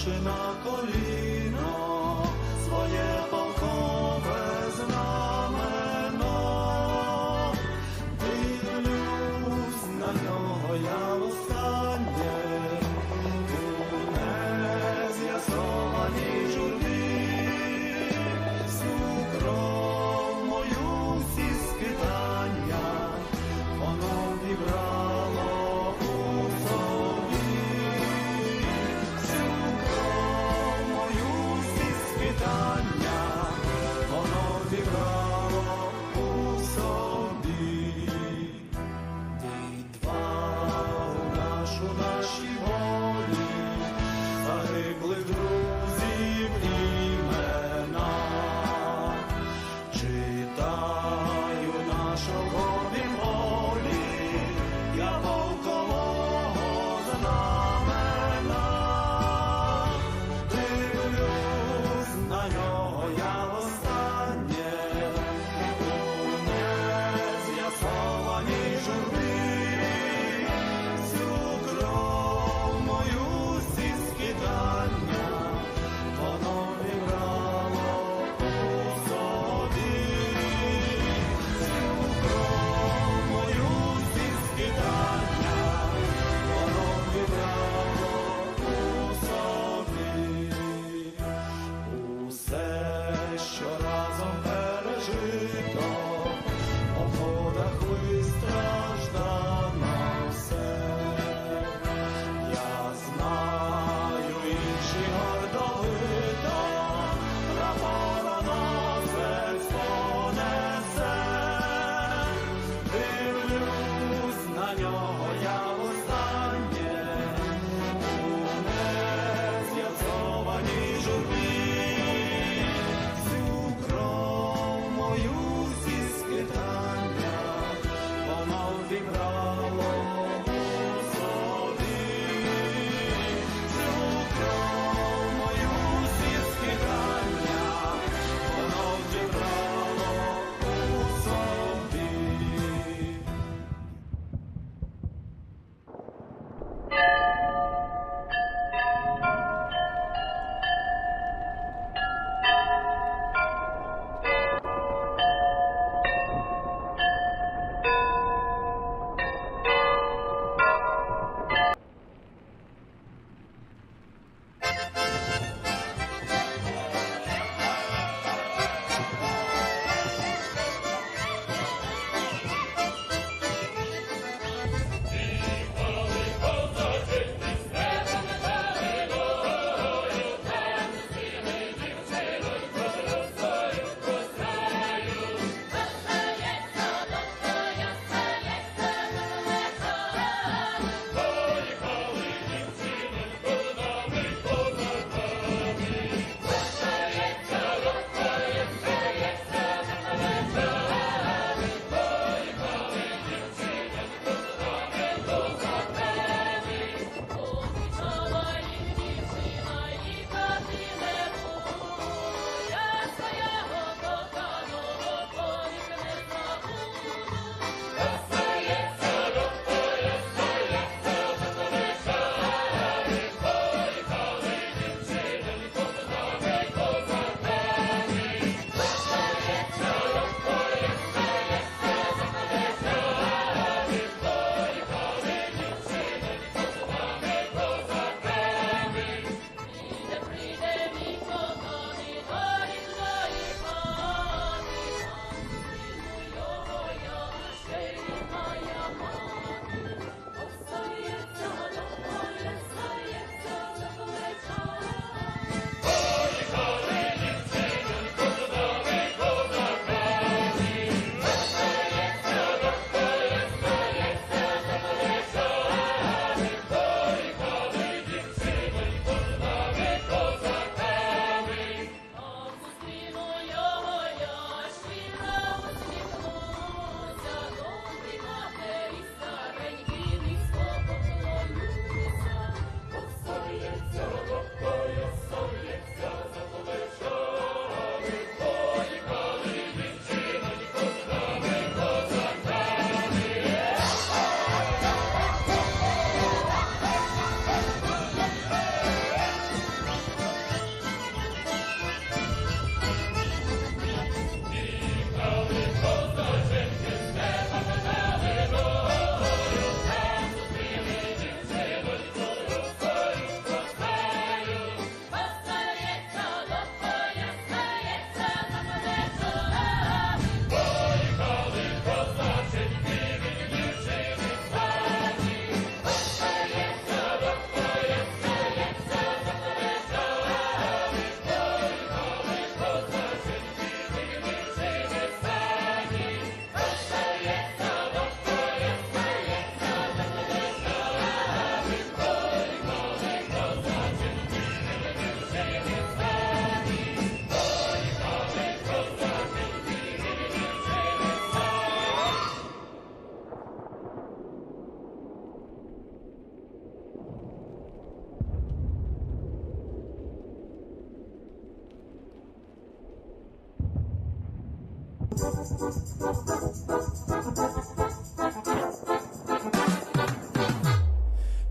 ставши на коліно, своє полкове знамено, дивлюсь на нього я востаннє, у нез'ясованій журбі, всю кров мою, всі скитання, воно вібрало у собі. Всю кров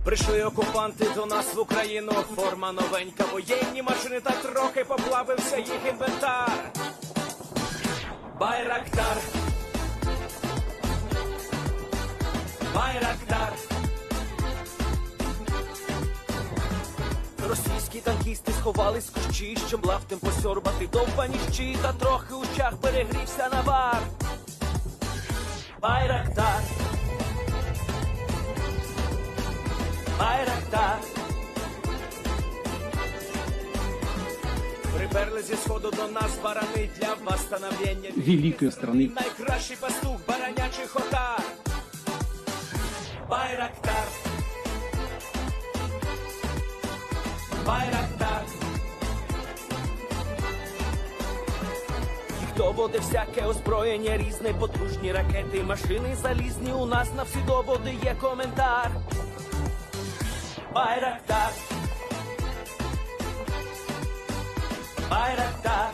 Прийшли окупанти до нас в Україну, форма новенька, воєнні машини, та трохи поплавився їх інвентар. Байрактар, Байрактар. Російські танкісти сховались в кущі, щоб лаптем посьорбати довбані щі, та трохи у чах перегрівся навар. Байрактар, Байрактар. Приперли зі сходу до нас барани для восстановлення великої страни. Найкращий пастух баранячих отар. Байрактар, Байрактар. Їх доводи всяке озброєння різне, потужні ракети, машини залізні, у нас на всі доводи є коментар. Байрактар, Байрактар.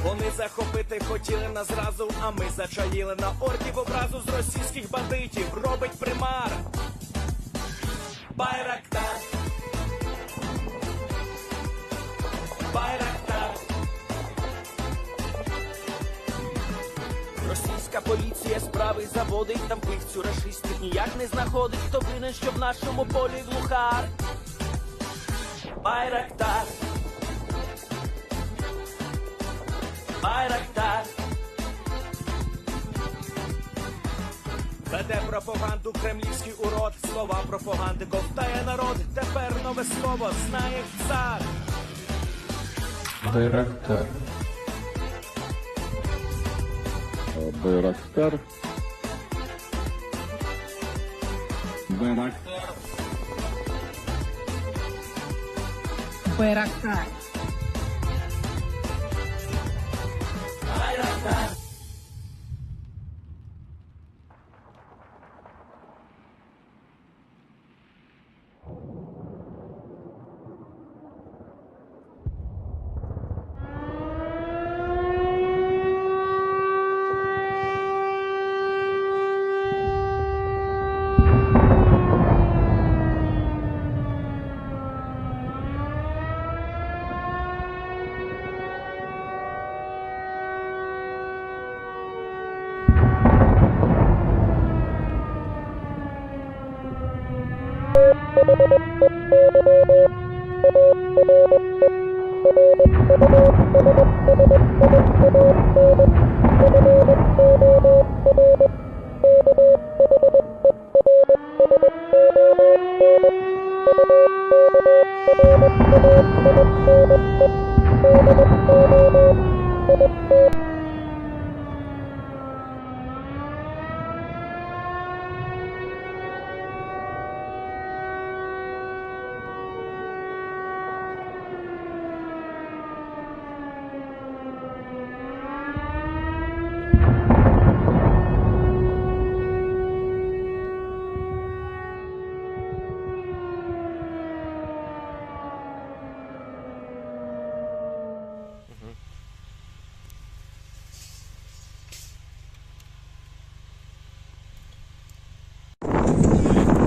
Вони захопити хотіли нас зразу, а ми зачаїли на орків образу з російських бандитів, робить примар. Байрактар, Байрактар. Російська поліція справи заводить, там пивцю рашистів ніяк не знаходить, хто винен, що в нашому полі глухар. Байрактар, Байрактар. Веде пропаганду кремлівський урод, слова пропаганди ковтає народ, тепер нове слово знає цар. Байрактар. Байрактар. Байрактар. Байрактар. Байрактар.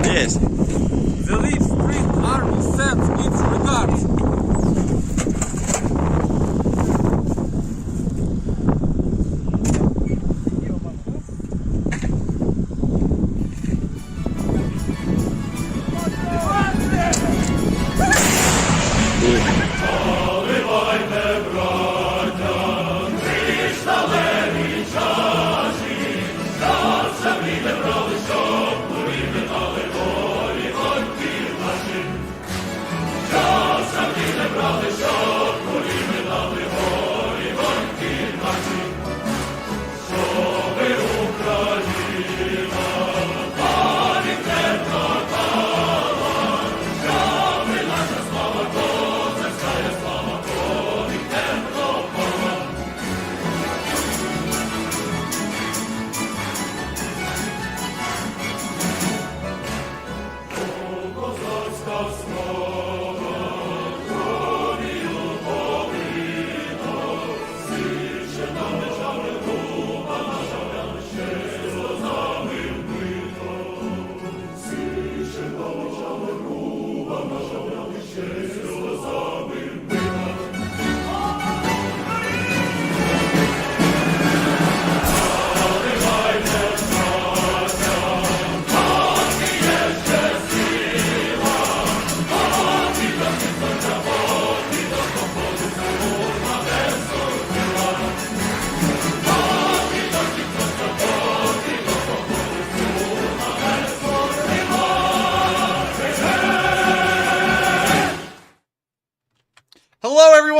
Yes. The Leaf Street Army sends its regards. Час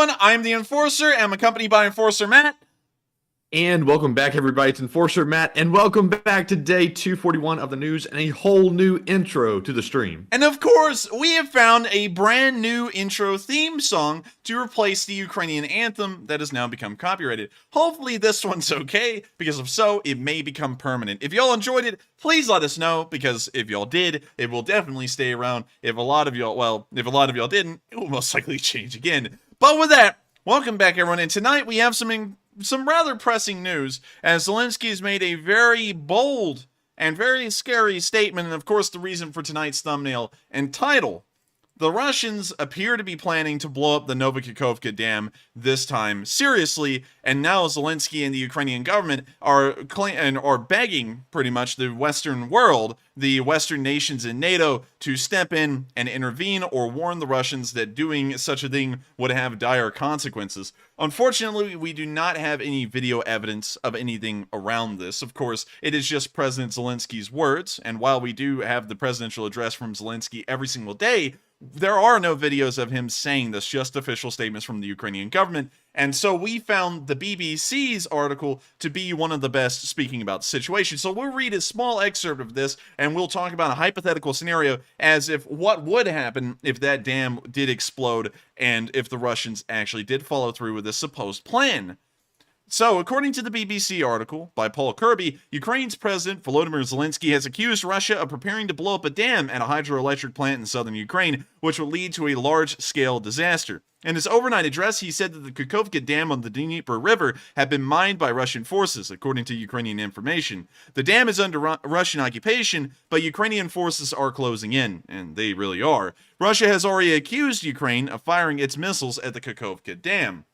everyone, I'm the Enforcer, and I'm accompanied by Enforcer Matt. And welcome back, everybody, to Enforcer Matt, and welcome back to day 241 of the news and a whole new intro to the stream. And of course, we have found a brand new intro theme song to replace the Ukrainian anthem that has now become copyrighted. Hopefully this one's okay, because if so, it may become permanent. If y'all enjoyed it, please let us know, because if y'all did, it will definitely stay around. If a lot of y'all didn't, it will most likely change again. But with that, welcome back, everyone, and tonight we have some rather pressing news, as Zelensky has made a very bold and very scary statement, and of course the reason for tonight's thumbnail and title. The Russians appear to be planning to blow up the Kakhovka Dam this time seriously, and now Zelensky and the Ukrainian government are begging pretty much the Western world, the Western nations in NATO, to step in and intervene or warn the Russians that doing such a thing would have dire consequences. Unfortunately, we do not have any video evidence of anything around this. Of course, it is just President Zelensky's words, and while we do have the presidential address from Zelensky every single day, there are no videos of him saying this, just official statements from the Ukrainian government. And so we found the BBC's article to be one of the best speaking about the situation. So we'll read a small excerpt of this, and we'll talk about a hypothetical scenario as if what would happen if that dam did explode and if the Russians actually did follow through with this supposed plan. So, according to the BBC article by Paul Kirby, Ukraine's President Volodymyr Zelensky has accused Russia of preparing to blow up a dam at a hydroelectric plant in southern Ukraine, which would lead to a large-scale disaster. In his overnight address, he said that the Kakhovka Dam on the Dnieper River had been mined by Russian forces, according to Ukrainian information. The dam is under Russian occupation, but Ukrainian forces are closing in, and they really are. Russia has already accused Ukraine of firing its missiles at the Kakhovka Dam.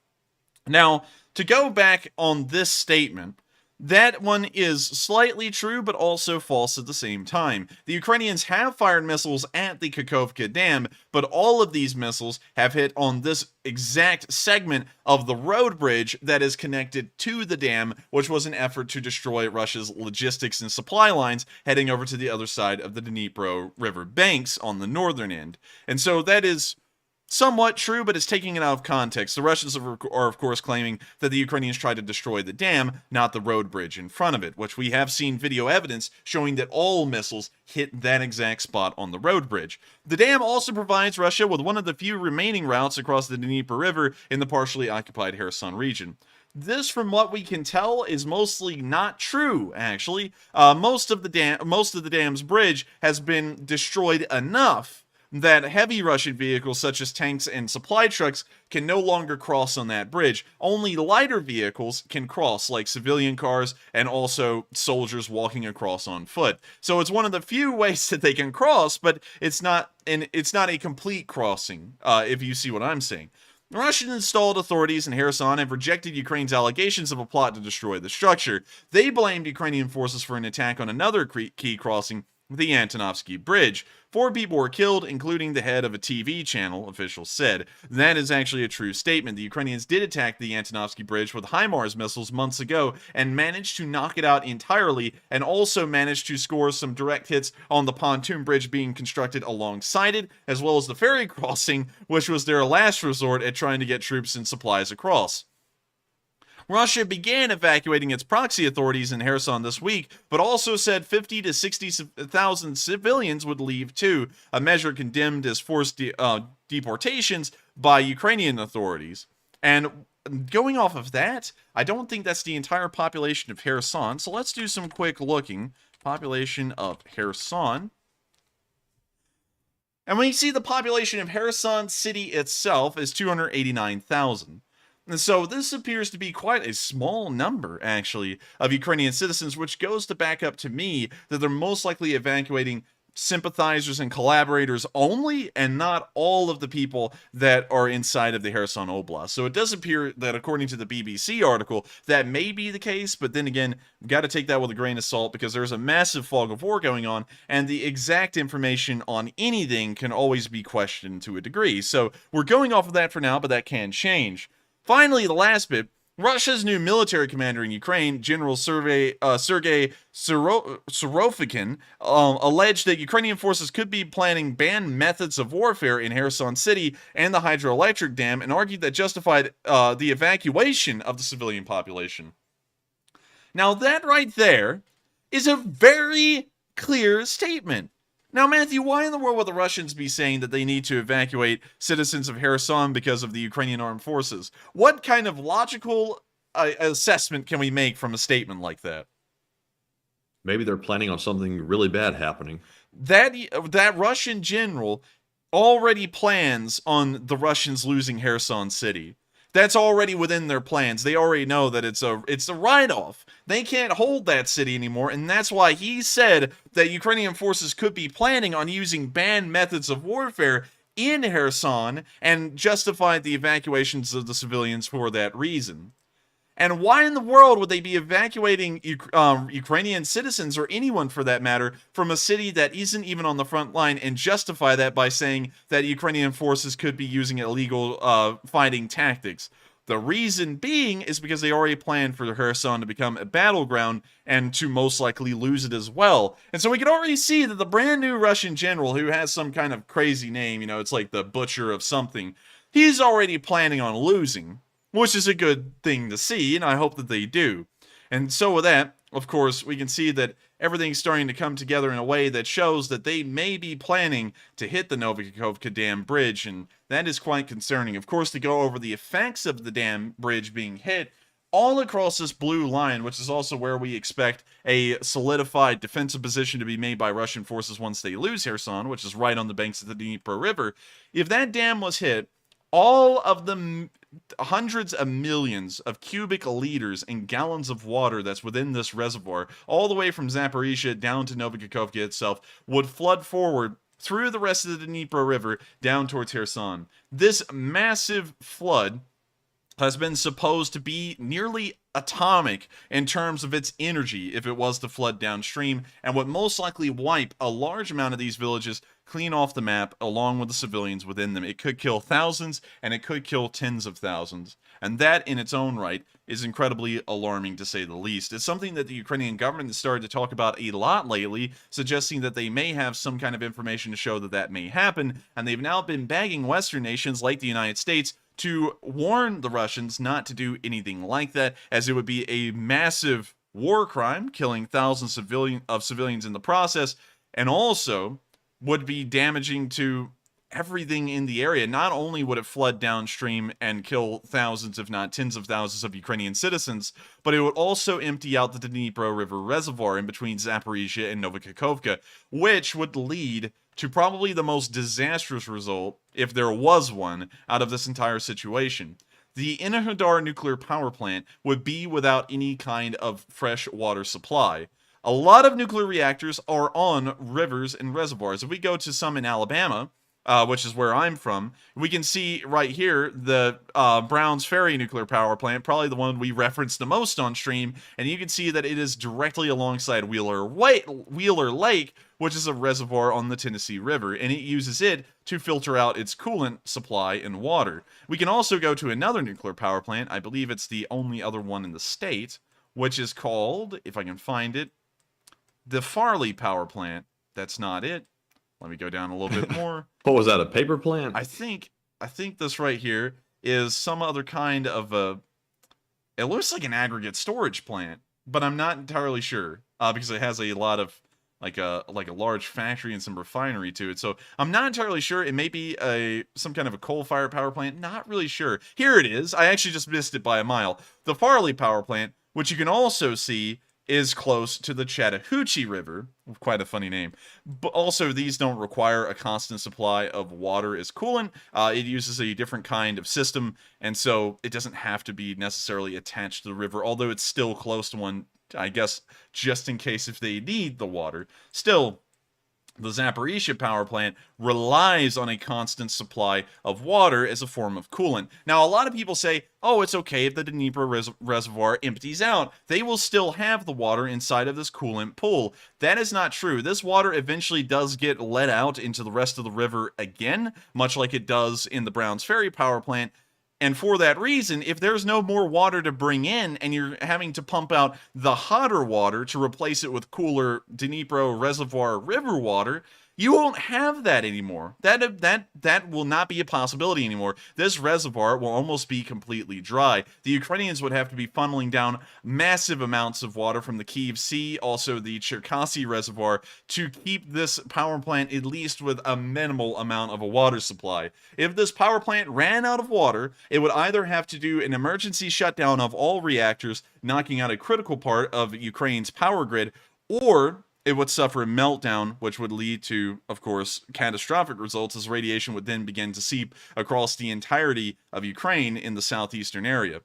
Now, to go back on this statement, that one is slightly true, but also false at the same time. The Ukrainians have fired missiles at the Kakhovka Dam, but all of these missiles have hit on this exact segment of the road bridge that is connected to the dam, which was an effort to destroy Russia's logistics and supply lines heading over to the other side of the Dnieper River banks on the northern end. And so that is somewhat true, but it's taking it out of context. The Russians are, of course, claiming that the Ukrainians tried to destroy the dam, not the road bridge in front of it, which we have seen video evidence showing that all missiles hit that exact spot on the road bridge. The dam also provides Russia with one of the few remaining routes across the Dnieper River in the partially occupied Kherson region. This, from what we can tell, is mostly not true, actually. Most of the dam's bridge has been destroyed enough that heavy Russian vehicles such as tanks and supply trucks can no longer cross on that bridge. Only lighter vehicles can cross, like civilian cars and also soldiers walking across on foot. So it's one of the few ways that they can cross, but it's not a complete crossing, if you see what I'm saying. Russian-installed authorities in Kherson have rejected Ukraine's allegations of a plot to destroy the structure. They blamed Ukrainian forces for an attack on another key crossing, the Antonovsky Bridge. 4 people were killed, including the head of a TV channel, officials said. That is actually a true statement. The Ukrainians did attack the Antonovsky Bridge with HIMARS missiles months ago and managed to knock it out entirely, and also managed to score some direct hits on the pontoon bridge being constructed alongside it, as well as the ferry crossing, which was their last resort at trying to get troops and supplies across. Russia began evacuating its proxy authorities in Kherson this week, but also said 50 to 60,000 civilians would leave too, a measure condemned as forced deportations by Ukrainian authorities. And going off of that, I don't think that's the entire population of Kherson, so let's do some quick looking. Population of Kherson. And when you see the population of Kherson city itself is 289,000. And so this appears to be quite a small number, actually, of Ukrainian citizens, which goes to back up to me that they're most likely evacuating sympathizers and collaborators only, and not all of the people that are inside of the Kherson Oblast. So it does appear that, according to the BBC article, that may be the case, but then again, we've got to take that with a grain of salt, because there's a massive fog of war going on, and the exact information on anything can always be questioned to a degree. So we're going off of that for now, but that can change. Finally, the last bit. Russia's new military commander in Ukraine, General Sergei Surovikin, alleged that Ukrainian forces could be planning banned methods of warfare in Kherson City and the hydroelectric dam, and argued that justified the evacuation of the civilian population. Now, that right there is a very clear statement. Now, Matthew, why in the world would the Russians be saying that they need to evacuate citizens of Kherson because of the Ukrainian armed forces? What kind of logical assessment can we make from a statement like that? Maybe they're planning on something really bad happening. That Russian general already plans on the Russians losing Kherson City. That's already within their plans. They already know that it's a write-off. They can't hold that city anymore, and that's why he said that Ukrainian forces could be planning on using banned methods of warfare in Kherson and justified the evacuations of the civilians for that reason. And why in the world would they be evacuating Ukrainian citizens, or anyone for that matter, from a city that isn't even on the front line, and justify that by saying that Ukrainian forces could be using illegal fighting tactics? The reason being is because they already planned for Kherson to become a battleground and to most likely lose it as well. And so we can already see that the brand new Russian general, who has some kind of crazy name, it's like the butcher of something, he's already planning on losing. Which is a good thing to see, and I hope that they do. And so with that, of course, we can see that everything's starting to come together in a way that shows that they may be planning to hit the Kakhovka Dam bridge, and that is quite concerning. Of course, to go over the effects of the dam bridge being hit all across this blue line, which is also where we expect a solidified defensive position to be made by Russian forces once they lose Kherson, which is right on the banks of the Dnieper River. If that dam was hit, all of the hundreds of millions of cubic liters and gallons of water that's within this reservoir, all the way from Zaporizhzhyia down to Kakhovka itself, would flood forward through the rest of the Dnieper River down towards Kherson. This massive flood has been supposed to be nearly atomic in terms of its energy if it was to flood downstream, and would most likely wipe a large amount of these villages clean off the map along with the civilians within them. It could kill thousands, and it could kill tens of thousands. And that in its own right is incredibly alarming, to say the least. It's something that the Ukrainian government has started to talk about a lot lately, suggesting that they may have some kind of information to show that that may happen, and they've now been begging Western nations like the United States to warn the Russians not to do anything like that, as it would be a massive war crime, killing thousands of civilians in the process, and also would be damaging to everything in the area. Not only would it flood downstream and kill thousands, if not tens of thousands of Ukrainian citizens, but it would also empty out the Dnieper River reservoir in between Zaporizhzhyia and Kakhovka, which would lead to probably the most disastrous result, if there was one, out of this entire situation. The Enerhodar nuclear power plant would be without any kind of fresh water supply. A lot of nuclear reactors are on rivers and reservoirs. If we go to some in Alabama, which is where I'm from, we can see right here the Browns Ferry nuclear power plant, probably the one we referenced the most on stream, and you can see that it is directly alongside Wheeler Lake, which is a reservoir on the Tennessee River, and it uses it to filter out its coolant supply and water. We can also go to another nuclear power plant. I believe it's the only other one in the state, which is called, if I can find it, the Farley power plant. That's not it. Let me go down a little bit more. What was that, a paper plant? I think this right here is some other kind of a... It looks like an aggregate storage plant, but I'm not entirely sure because it has a lot of like a large factory and some refinery to it. So I'm not entirely sure. It may be some kind of a coal-fired power plant. Not really sure. Here it is. I actually just missed it by a mile. The Farley power plant, which you can also see is close to the Chattahoochee River. Quite a funny name. But also, these don't require a constant supply of water as coolant. It uses a different kind of system, and so it doesn't have to be necessarily attached to the river, although it's still close to one, I guess, just in case if they need the water. Still, the Zaporizhzhyia power plant relies on a constant supply of water as a form of coolant. Now, a lot of people say, oh, it's okay if the Dnieper reservoir empties out. They will still have the water inside of this coolant pool. That is not true. This water eventually does get let out into the rest of the river again, much like it does in the Browns Ferry power plant. And for that reason, if there's no more water to bring in and you're having to pump out the hotter water to replace it with cooler Dnipro reservoir river water, you won't have that anymore. That will not be a possibility anymore. This reservoir will almost be completely dry. The Ukrainians would have to be funneling down massive amounts of water from the Kyiv Sea, also the Cherkasy reservoir, to keep this power plant at least with a minimal amount of a water supply. If this power plant ran out of water, it would either have to do an emergency shutdown of all reactors, knocking out a critical part of Ukraine's power grid, or it would suffer a meltdown, which would lead to, of course, catastrophic results, as radiation would then begin to seep across the entirety of Ukraine in the southeastern area.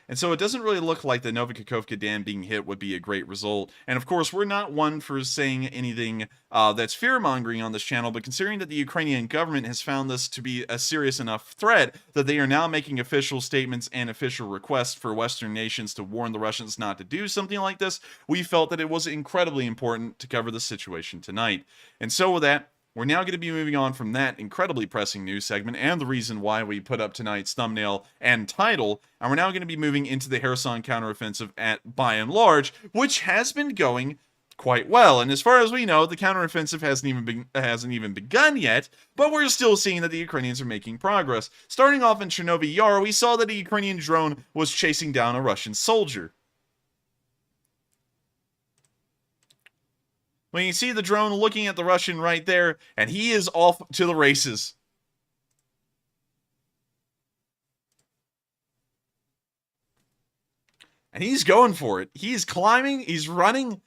And so it doesn't really look like the Kakhovka Dam being hit would be a great result. And of course, we're not one for saying anything that's fear-mongering on this channel, but considering that the Ukrainian government has found this to be a serious enough threat that they are now making official statements and official requests for Western nations to warn the Russians not to do something like this, we felt that it was incredibly important to cover the situation tonight. And so with that, we're now going to be moving on from that incredibly pressing news segment and the reason why we put up tonight's thumbnail and title, and we're now going to be moving into the Kherson counteroffensive by and large, which has been going quite well. And as far as we know, the counteroffensive hasn't even begun yet, but we're still seeing that the Ukrainians are making progress. Starting off in Chernovy Yar, we saw that a Ukrainian drone was chasing down a Russian soldier. When you see the drone looking at the Russian right there, and he is off to the races. And he's going for it. He's climbing, he's running.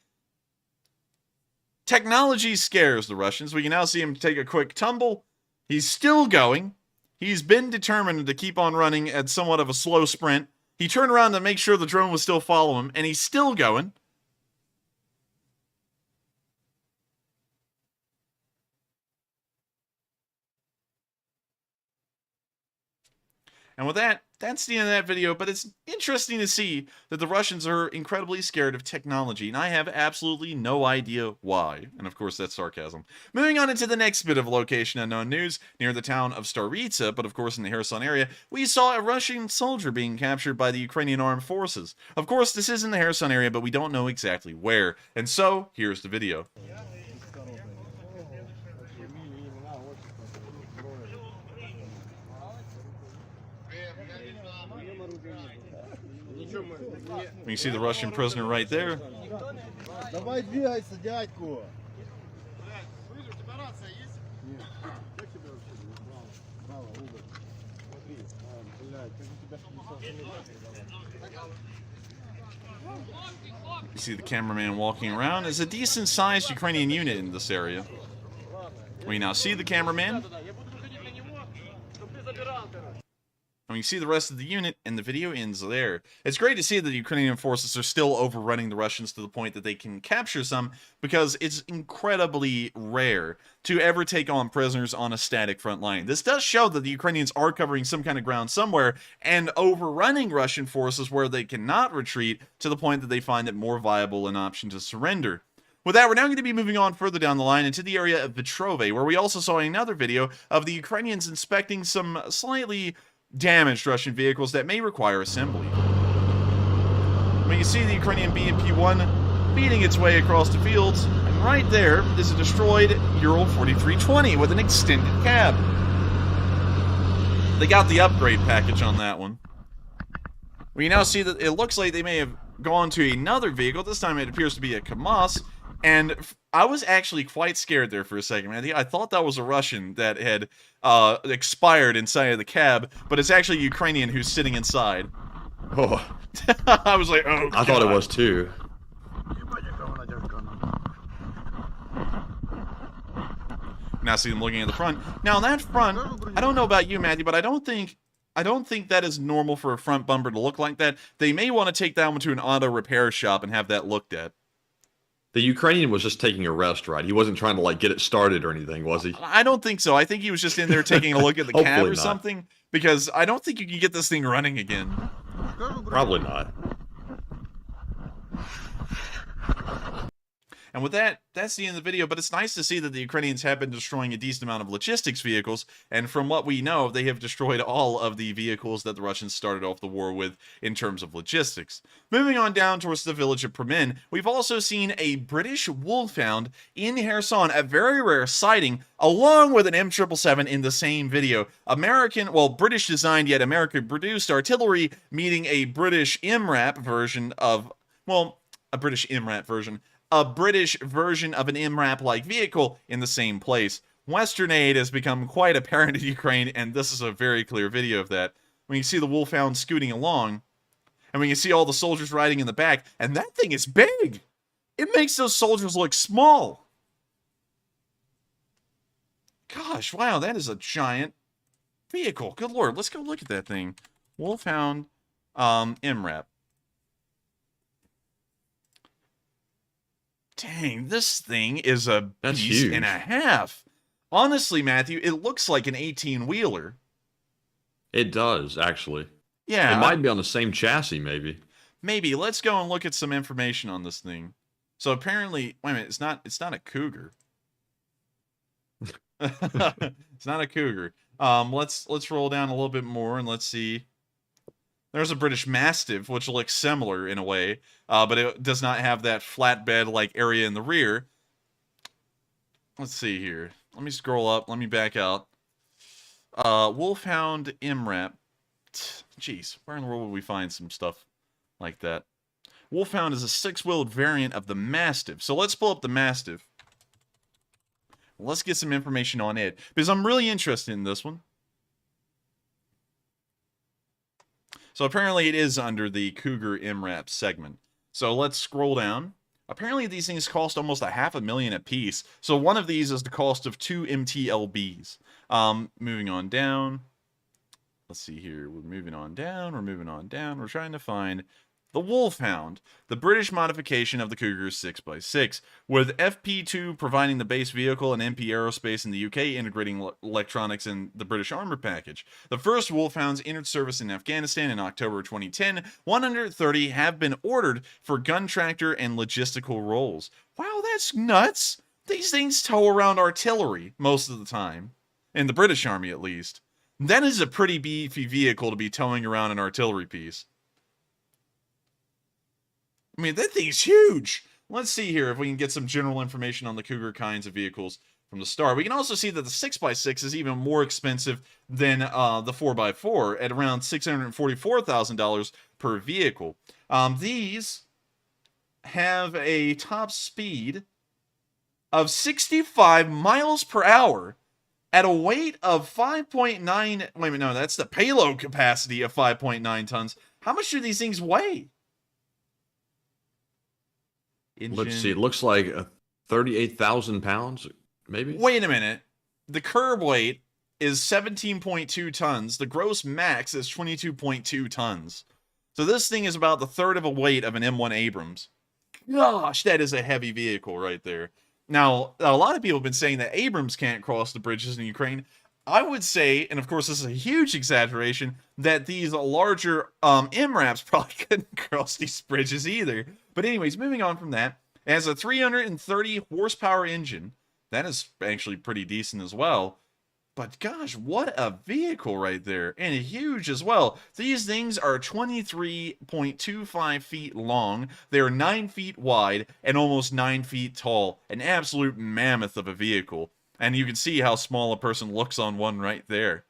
Technology scares the Russians. We can now see him take a quick tumble. He's still going. He's been determined to keep on running at somewhat of a slow sprint. He turned around to make sure the drone was still following him, and he's still going. And with that, that's the end of that video, but it's interesting to see that the Russians are incredibly scared of technology, and I have absolutely no idea why. And of course, that's sarcasm. Moving on into the next bit of location unknown news, near the town of Staritsa, but of course in the Kherson area, we saw a Russian soldier being captured by the Ukrainian armed forces. Of course, this is in the Kherson area, but we don't know exactly where. And so, here's the video. You see the Russian prisoner right there. Давай двигайся, дядьку. You see the cameraman walking around. There's a decent-sized Ukrainian unit in this area. We now see the cameraman. And we see the rest of the unit, and the video ends there. It's great to see that the Ukrainian forces are still overrunning the Russians to the point that they can capture some, because it's incredibly rare to ever take on prisoners on a static front line. This does show that the Ukrainians are covering some kind of ground somewhere, and overrunning Russian forces where they cannot retreat, to the point that they find it more viable an option to surrender. With that, we're now going to be moving on further down the line into the area of Vitrove, where we also saw another video of the Ukrainians inspecting some slightly damaged Russian vehicles that may require assembly. When you see the Ukrainian BMP-1 beating its way across the fields, and right there is a destroyed Ural 4320 with an extended cab. They got the upgrade package on that one. We now see that it looks like they may have gone to another vehicle. This time it appears to be a Kamaz. And I was actually quite scared there for a second, man. I thought that was a Russian that had expired inside of the cab, but it's actually a Ukrainian who's sitting inside. Oh, I was like, oh, I thought it was too. Now see them looking at the front. Now that front, I don't know about you, Matthew, but I don't think that is normal for a front bumper to look like that. They may want to take that one to an auto repair shop and have that looked at. The Ukrainian was just taking a rest, right? He wasn't trying to, like, get it started or anything, was he? I don't think so. I think he was just in there taking a look at the cab or not. something, because I don't think you can get this thing running again. Probably not. And with that, that's the end of the video, but it's nice to see that the Ukrainians have been destroying a decent amount of logistics vehicles, and from what we know, they have destroyed all of the vehicles that the Russians started off the war with in terms of logistics. Moving on down towards the village of Premin, we've also seen a British wolfhound in Kherson, a very rare sighting, along with an M777 in the same video. British designed yet American produced artillery meeting a British MRAP version of, a British MRAP version, a British version of an MRAP-like vehicle in the same place. Western aid has become quite apparent in Ukraine, and this is a very clear video of that. When you see the wolfhound scooting along, and when you see all the soldiers riding in the back, and that thing is big! It makes those soldiers look small! Gosh, wow, that is a giant vehicle. Good lord, let's go look at that thing. Wolfhound, MRAP. Dang, this thing is a That's beast huge. and a half. Honestly, Matthew, it looks like an 18-wheeler. It does, actually. Yeah. It might be on the same chassis, maybe. Maybe. Let's go and look at some information on this thing. So apparently, wait a minute, it's not a cougar. It's not a cougar. Let's roll down a little bit more and let's see. There's a British Mastiff, which looks similar in a way, but it does not have that flatbed-like area in the rear. Let's see here. Let me scroll up. Let me back out. Wolfhound MRAP. Jeez, where in the world would we find some stuff like that? Wolfhound is a 6-wheeled variant of the Mastiff. So let's pull up the Mastiff. Let's get some information on it, because I'm really interested in this one. So apparently it is under the Cougar MRAP segment. So let's scroll down. Apparently these things cost almost $500,000 a piece. So one of these is the cost of 2 MTLBs. Moving on down. Let's see here. We're moving on down. We're trying to find the Wolfhound, the British modification of the Cougar 6x6, with FP2 providing the base vehicle and MP Aerospace in the UK integrating electronics in the British armor package. The first Wolfhounds entered service in Afghanistan in October 2010. 130 have been ordered for gun tractor and logistical roles. Wow, that's nuts! These things tow around artillery most of the time, in the British Army at least. That is a pretty beefy vehicle to be towing around an artillery piece. I mean, that thing's huge. Let's see here if we can get some general information on the Cougar kinds of vehicles from the start. We can also see that the 6x6 is even more expensive than the 4x4 at around $644,000 per vehicle. These have a top speed of 65 miles per hour at a weight of 5.9... Wait a minute, no, that's the payload capacity of 5.9 tons. How much do these things weigh? Let's see. It looks like 38,000 pounds, maybe? Wait a minute. The curb weight is 17.2 tons. The gross max is 22.2 tons. So this thing is about the third of a weight of an M1 Abrams. Gosh, that is a heavy vehicle right there. Now, a lot of people have been saying that Abrams can't cross the bridges in Ukraine. I would say, and of course this is a huge exaggeration, that these larger MRAPs probably couldn't cross these bridges either. But anyways, moving on from that, it has a 330 horsepower engine. That is actually pretty decent as well. But gosh, what a vehicle right there. And huge as well. These things are 23.25 feet long. They're 9 feet wide and almost 9 feet tall. An absolute mammoth of a vehicle. And you can see how small a person looks on one right there.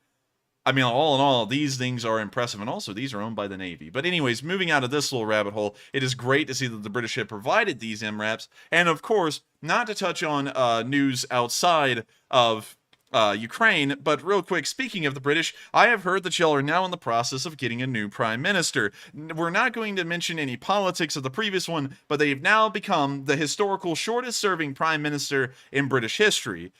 I mean, all in all, these things are impressive, and also these are owned by the Navy. But anyways, moving out of this little rabbit hole, it is great to see that the British have provided these MRAPs, and of course, not to touch on news outside of Ukraine, but real quick, speaking of the British, I have heard that y'all are now in the process of getting a new prime minister. We're not going to mention any politics of the previous one, but they've now become the historical shortest serving prime minister in British history,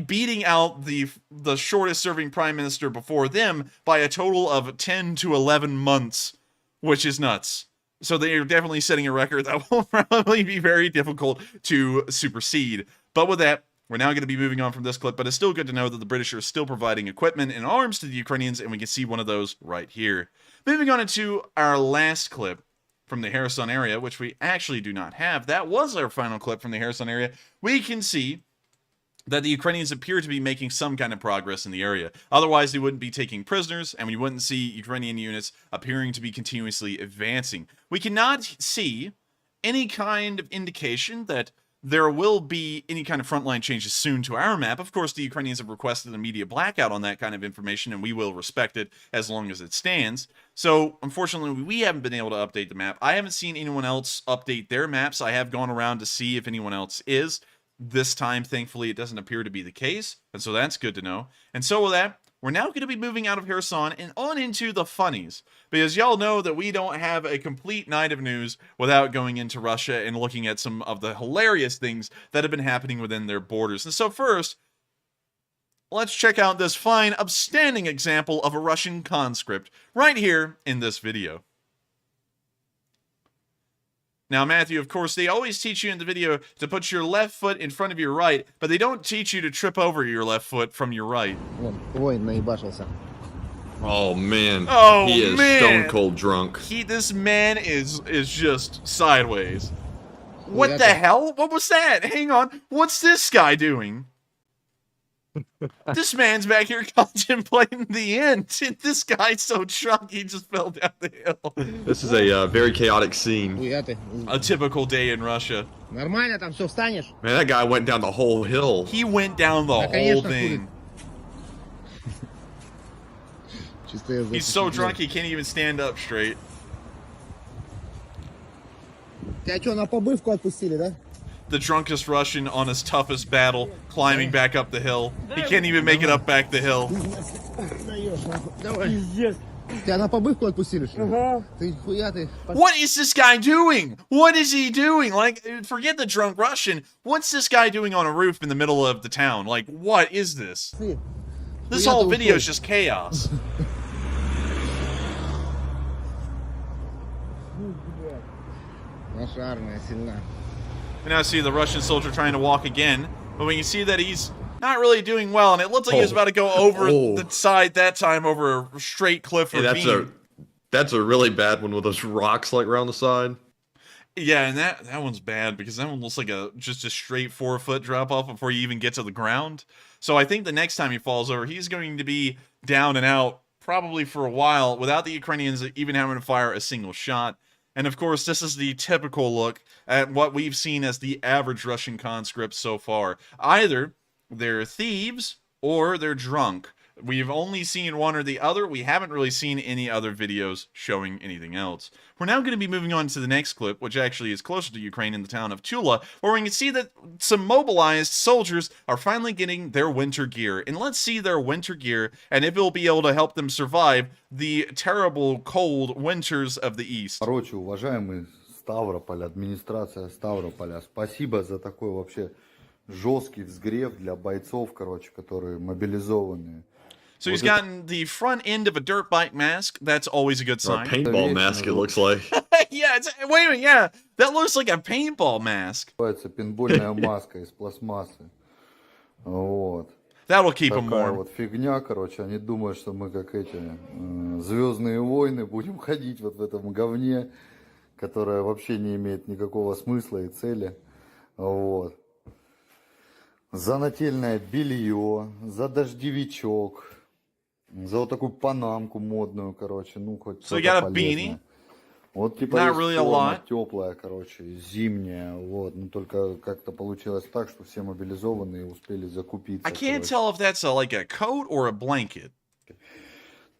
beating out the shortest serving prime minister before them by a total of 10 to 11 months, which is nuts. So they are definitely setting a record that will probably be very difficult to supersede. But with that, we're now going to be moving on from this clip, but it's still good to know that the British are still providing equipment and arms to the Ukrainians, and we can see one of those right here. Moving on into our last clip. from the Kherson area, which we actually do not have. That was our final clip from the Kherson area. We can see that the Ukrainians appear to be making some kind of progress in the area. Otherwise, they wouldn't be taking prisoners, and we wouldn't see Ukrainian units appearing to be continuously advancing. We cannot see any kind of indication that there will be any kind of frontline changes soon to our map. Of course, the Ukrainians have requested a media blackout on that kind of information, and we will respect it as long as it stands. So, unfortunately, we haven't been able to update the map. I haven't seen anyone else update their maps. I have gone around to see if anyone else is. This time, thankfully, it doesn't appear to be the case, and so that's good to know. And so with that, we're now going to be moving out of Kherson and on into the funnies, because y'all know that we don't have a complete night of news without going into Russia and looking at some of the hilarious things that have been happening within their borders. And so first, let's check out this fine, upstanding example of a Russian conscript right here in this video. Now, Matthew, of course, they always teach you in the video to put your left foot in front of your right, but they don't teach you to trip over your left foot from your right. Воин наебашился. Oh man. Oh, he is man. stone cold drunk. This man is just sideways. What Yeah, the hell? What was that? Hang on. What's this guy doing? This man's back here contemplating the end. This guy's so drunk he just fell down the hill. This is a very chaotic scene. Хуя ты. A typical day in Russia. Нормально там все встанешь? Man, that guy went down the whole hill. He went down the Да, whole конечно, thing. Чисто я He's so drunk he can't even stand up straight. Тебя что, на побывку отпустили, да? The drunkest Russian on his toughest battle, climbing back up the hill. He can't even make it up back the hill. Даешь, нахуй. Давай. Тебя на побывку отпустили, что ли? Ты хуя ты. What is this guy doing? What is he doing? Like, forget the drunk Russian. What's this guy doing on a roof in the middle of the town? Like, what is this? This whole video is just chaos. Наша армия сильна. And now see the Russian soldier trying to walk again, but we can see that he's not really doing well, and it looks like he was about to go over the side that time over a straight cliff or beam. That's a really bad one with those rocks like around the side. Yeah, and that one's bad because that one looks like just a straight 4-foot drop off before you even get to the ground. So I think the next time he falls over, he's going to be down and out probably for a while without the Ukrainians even having to fire a single shot. And of course, this is the typical look at what we've seen as the average Russian conscripts so far. Either they're thieves or they're drunk. We've only seen one or the other. We haven't really seen any other videos showing anything else. We're now going to be moving on to the next clip, which actually is closer to Ukraine in the town of Tula, where we can see that some mobilized soldiers are finally getting their winter gear. And let's see their winter gear and if it'll be able to help them survive the terrible cold winters of the East. Короче, уважаемый Ставрополь, администрация Ставрополя, спасибо за такой вообще жесткий взгрев для бойцов, короче, которые мобилизованные. So he's gotten the front end of a dirt bike mask. That's always a good Or a sign. paintball mask, it looks like. Yeah, wait a minute, yeah. That looks like a paintball mask. Называется пейнтбольная маска из пластмассы. Вот. That'll keep him Такая warm. вот фигня, короче. Они думают, что мы как эти Звездные войны будем ходить вот в этом говне, которое вообще не имеет никакого смысла и цели. Вот. За нательное белье, за дождевичок, за вот такую панамку модную, короче, ну хоть So you что-то got a полезное. beanie. Вот типа Not есть really a форма lot. теплая, короче, зимняя, вот, но только как-то получилось так, что все мобилизованные успели закупиться. I can't короче. tell if that's like a coat or a blanket.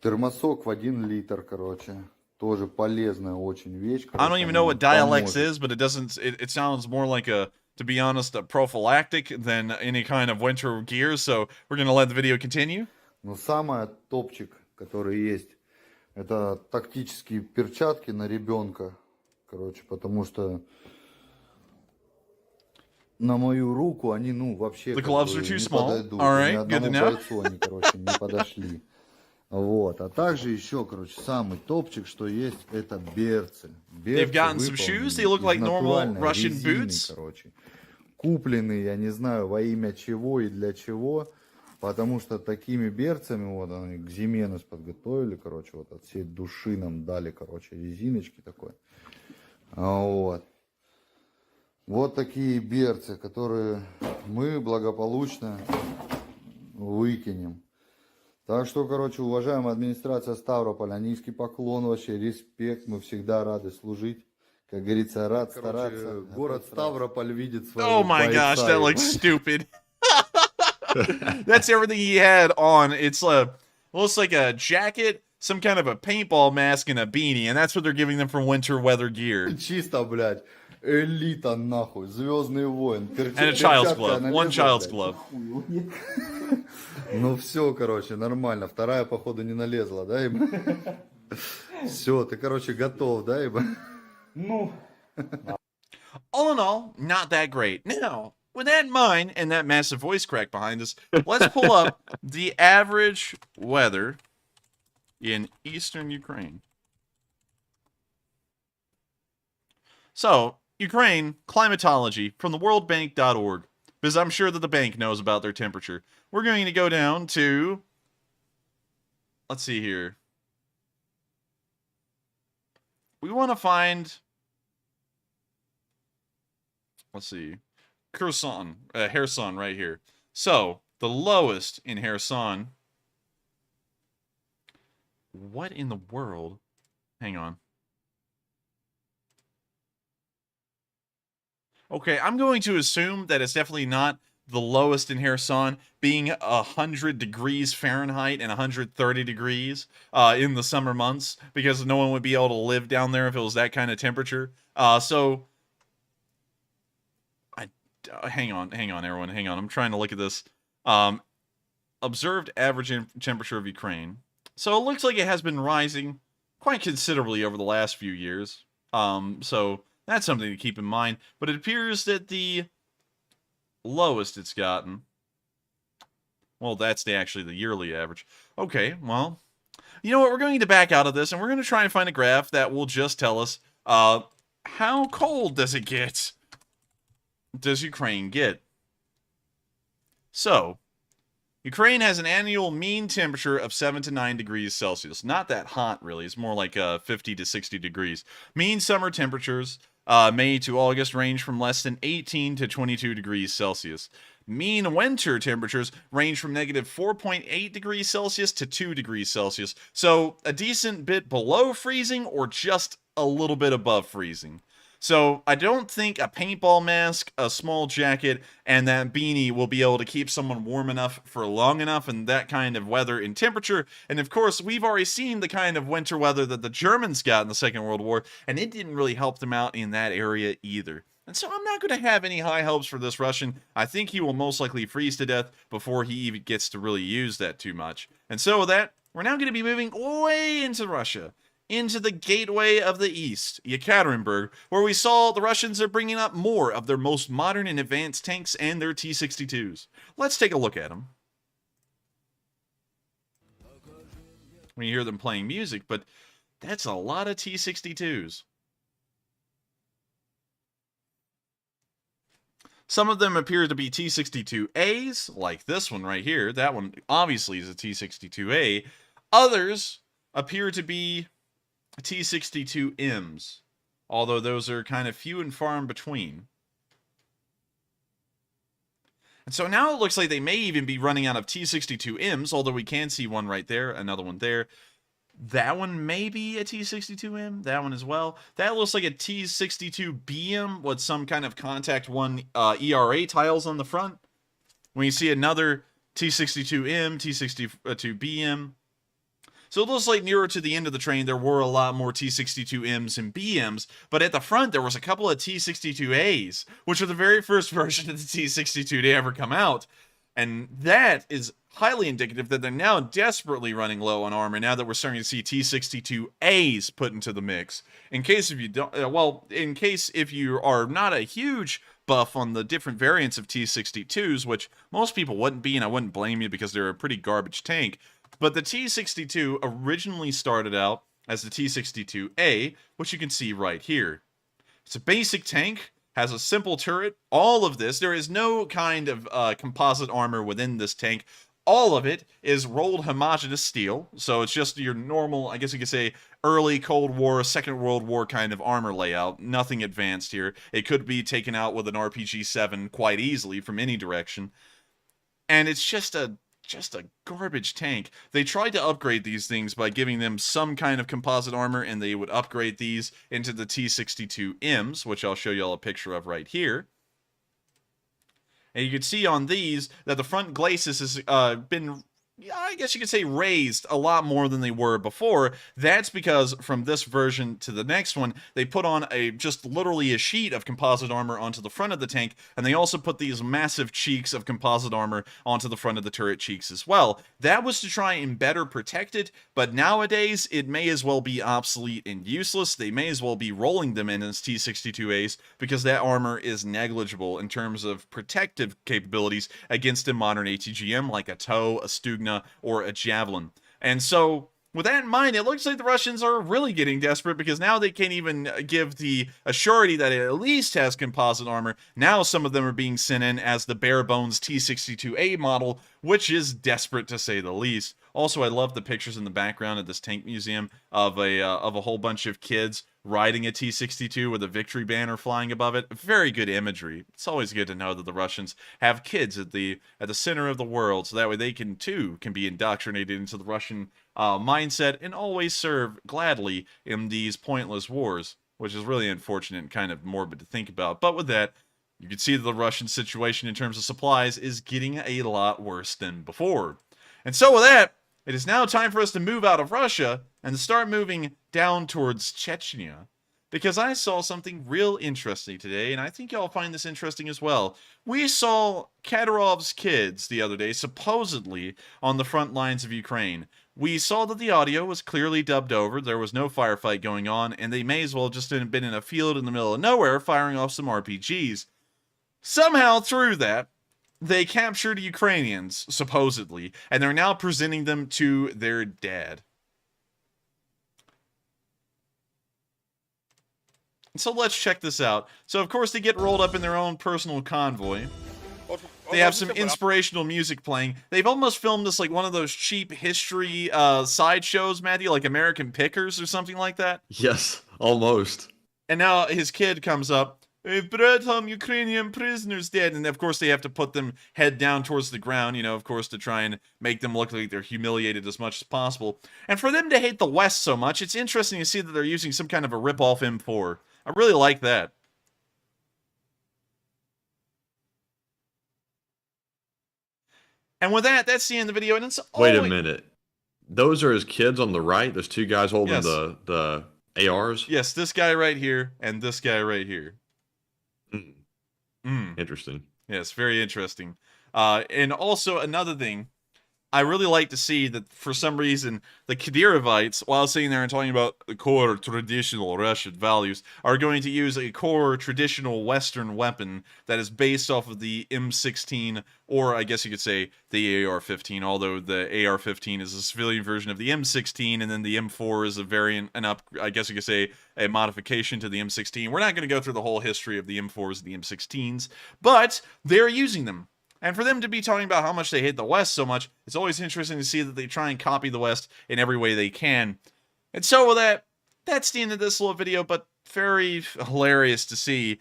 Термосок в 1 литр, короче, тоже полезная очень вещь. I don't короче, even она know what dialects поможет. is, but it sounds more like to be honest, a prophylactic than any kind of winter gear. So we're going to let the video continue. Но самое топчик, который есть, это тактические перчатки на ребенка, короче, потому что на мою руку они, ну, вообще The как gloves бы are too не small. подойдут. All Ни right, good to одному know. бойцу они, короче, не подошли. Вот, а также еще, короче, самый топчик, что есть, это берцы. They've gotten some shoes. They look like normal Russian boots. Короче. Купленные, я не знаю, во имя чего и для чего, потому что такими берцами, вот, они к зиме нас подготовили, короче, вот, от всей души нам дали, короче, резиночки такой. Вот. Вот такие берцы, которые мы благополучно выкинем. Так что, короче, уважаемая администрация Ставрополя, низкий поклон вообще, респект, мы всегда рады служить. Как говорится, рад стараться. Город Ставрополь видит своего Oh my gosh, бойца. that looks stupid. That's everything he had on. It's looks like a jacket, some kind of a paintball mask, and a beanie, and that's what they're giving them for winter weather gear. Чисто, блядь, элита нахуй, Звездный воин. And a child's glove. One child's glove. Ну все, короче, нормально. Вторая, походу, не налезла, да, Иба? Все, ты, короче, готов, да, Иба? All in all, not that great. Now, with that in mind, and that massive voice crack behind us, let's pull up the average weather in eastern Ukraine. So, Ukraine, climatology, from the worldbank.org, because I'm sure that the bank knows about their temperature. We're going to go down to, let's see here. We want to find, let's see, Kherson right here. So, the lowest in Kherson. What in the world? Hang on. Okay, I'm going to assume that it's definitely not the lowest in Kherson, being 100 degrees Fahrenheit and 130 degrees in the summer months, because no one would be able to live down there if it was that kind of temperature. Hang on, everyone, hang on. I'm trying to look at this. Observed average temperature of Ukraine. So it looks like it has been rising quite considerably over the last few years. So that's something to keep in mind. But it appears that the lowest it's gotten, well, that's actually the yearly average. Okay, well, you know what? We're going to back out of this, and we're going to try and find a graph that will just tell us how cold does it get? Does Ukraine get? So, Ukraine has an annual mean temperature of 7 to 9 degrees Celsius. Not that hot, really. It's more like 50 to 60 degrees. Mean summer temperatures, May to August, range from less than 18 to 22 degrees Celsius. Mean winter temperatures range from negative 4.8 degrees Celsius to 2 degrees Celsius. So, a decent bit below freezing or just a little bit above freezing. So, I don't think a paintball mask, a small jacket, and that beanie will be able to keep someone warm enough for long enough in that kind of weather and temperature. And of course, we've already seen the kind of winter weather that the Germans got in the Second World War, and it didn't really help them out in that area either. And so I'm not going to have any high hopes for this Russian. I think he will most likely freeze to death before he even gets to really use that too much. And so with that, we're now going to be moving way into Russia, into the gateway of the East, Yekaterinburg, where we saw the Russians are bringing up more of their most modern and advanced tanks and their T-62s. Let's take a look at them. When you hear them playing music, but that's a lot of T-62s. Some of them appear to be T-62As, like this one right here. That one obviously is a T-62A. Others appear to be T-62Ms, although those are kind of few and far in between. And so now it looks like they may even be running out of T-62Ms, although we can see one right there, another one there. That one may be a T-62M, that one as well. That looks like a T-62BM with some kind of Contact 1 ERA tiles on the front. When you see another T-62M, T-62BM. So it looks like nearer to the end of the train, there were a lot more T-62Ms and BMs, but at the front, there was a couple of T-62As, which are the very first version of the T-62 to ever come out. And that is highly indicative that they're now desperately running low on armor now that we're starting to see T-62As put into the mix. In case if you don't, in case if you are not a huge buff on the different variants of T-62s, which most people wouldn't be, and I wouldn't blame you because they're a pretty garbage tank. But the T-62 originally started out as the T-62A, which you can see right here. It's a basic tank, has a simple turret, all of this. There is no kind of composite armor within this tank. all of it is rolled homogeneous steel, so it's just your normal, I guess you could say, early Cold War, Second World War kind of armor layout. Nothing advanced here. It could be taken out with an RPG-7 quite easily from any direction. And it's just a garbage tank. They tried to upgrade these things by giving them some kind of composite armor, and they would upgrade these into the T-62Ms, which I'll show y'all a picture of right here. And you can see on these that the front glacis has been, I guess you could say, raised a lot more than they were before. That's because from this version to the next one, they put on just literally a sheet of composite armor onto the front of the tank, and they also put these massive cheeks of composite armor onto the front of the turret cheeks as well. That was to try and better protect it, but nowadays it may as well be obsolete and useless. They may as well be rolling them in as T-62As because that armor is negligible in terms of protective capabilities against a modern ATGM like a TOW, a Stugna, or a Javelin. And so, with that in mind, it looks like the Russians are really getting desperate because now they can't even give the assurity that it at least has composite armor. Now some of them are being sent in as the bare-bones T-62A model, which is desperate to say the least. Also, I love the pictures in the background of this tank museum of a whole bunch of kids riding a T-62 with a victory banner flying above it. Very good imagery. It's always good to know that the Russians have kids at the center of the world, so that way they can be indoctrinated into the Russian mindset and always serve gladly in these pointless wars, which is really unfortunate and kind of morbid to think about. But with that, you can see that the Russian situation in terms of supplies is getting a lot worse than before. And so with that, it is now time for us to move out of Russia and to start moving down towards Chechnya. Because I saw something real interesting today, and I think y'all find this interesting as well. We saw Kadyrov's kids the other day, supposedly on the front lines of Ukraine. We saw that the audio was clearly dubbed over, there was no firefight going on, and they may as well just have been in a field in the middle of nowhere firing off some RPGs. Somehow, through that, they captured Ukrainians, supposedly, and they're now presenting them to their dad. So let's check this out. So, of course, they get rolled up in their own personal convoy. They have some inspirational music playing. They've almost filmed this like one of those cheap history sideshows, Matthew, like American Pickers or something like that. Yes, almost. And now his kid comes up. We've brought home Ukrainian prisoners dead. And, of course, they have to put them head down towards the ground, you know, of course, to try and make them look like they're humiliated as much as possible. And for them to hate the West so much, it's interesting to see that they're using some kind of a rip-off M4. I really like that. And with that, that's the end of the video. And it's Wait a minute. Those are his kids on the right? There's two guys holding Yes. the ARs? Yes, this guy right here and this guy right here. Interesting. Yes, very interesting. And also another thing, I really like to see that for some reason the Kadyrovites, while sitting there and talking about the core traditional Russian values, are going to use a core traditional Western weapon that is based off of the M16, or I guess you could say the AR-15, although the AR-15 is a civilian version of the M16, and then the M4 is a variant, I guess you could say a modification to the M16. We're not going to go through the whole history of the M4s and the M16s, but they're using them. And for them to be talking about how much they hate the West so much, it's always interesting to see that they try and copy the West in every way they can. And so with that, that's the end of this little video, but very hilarious to see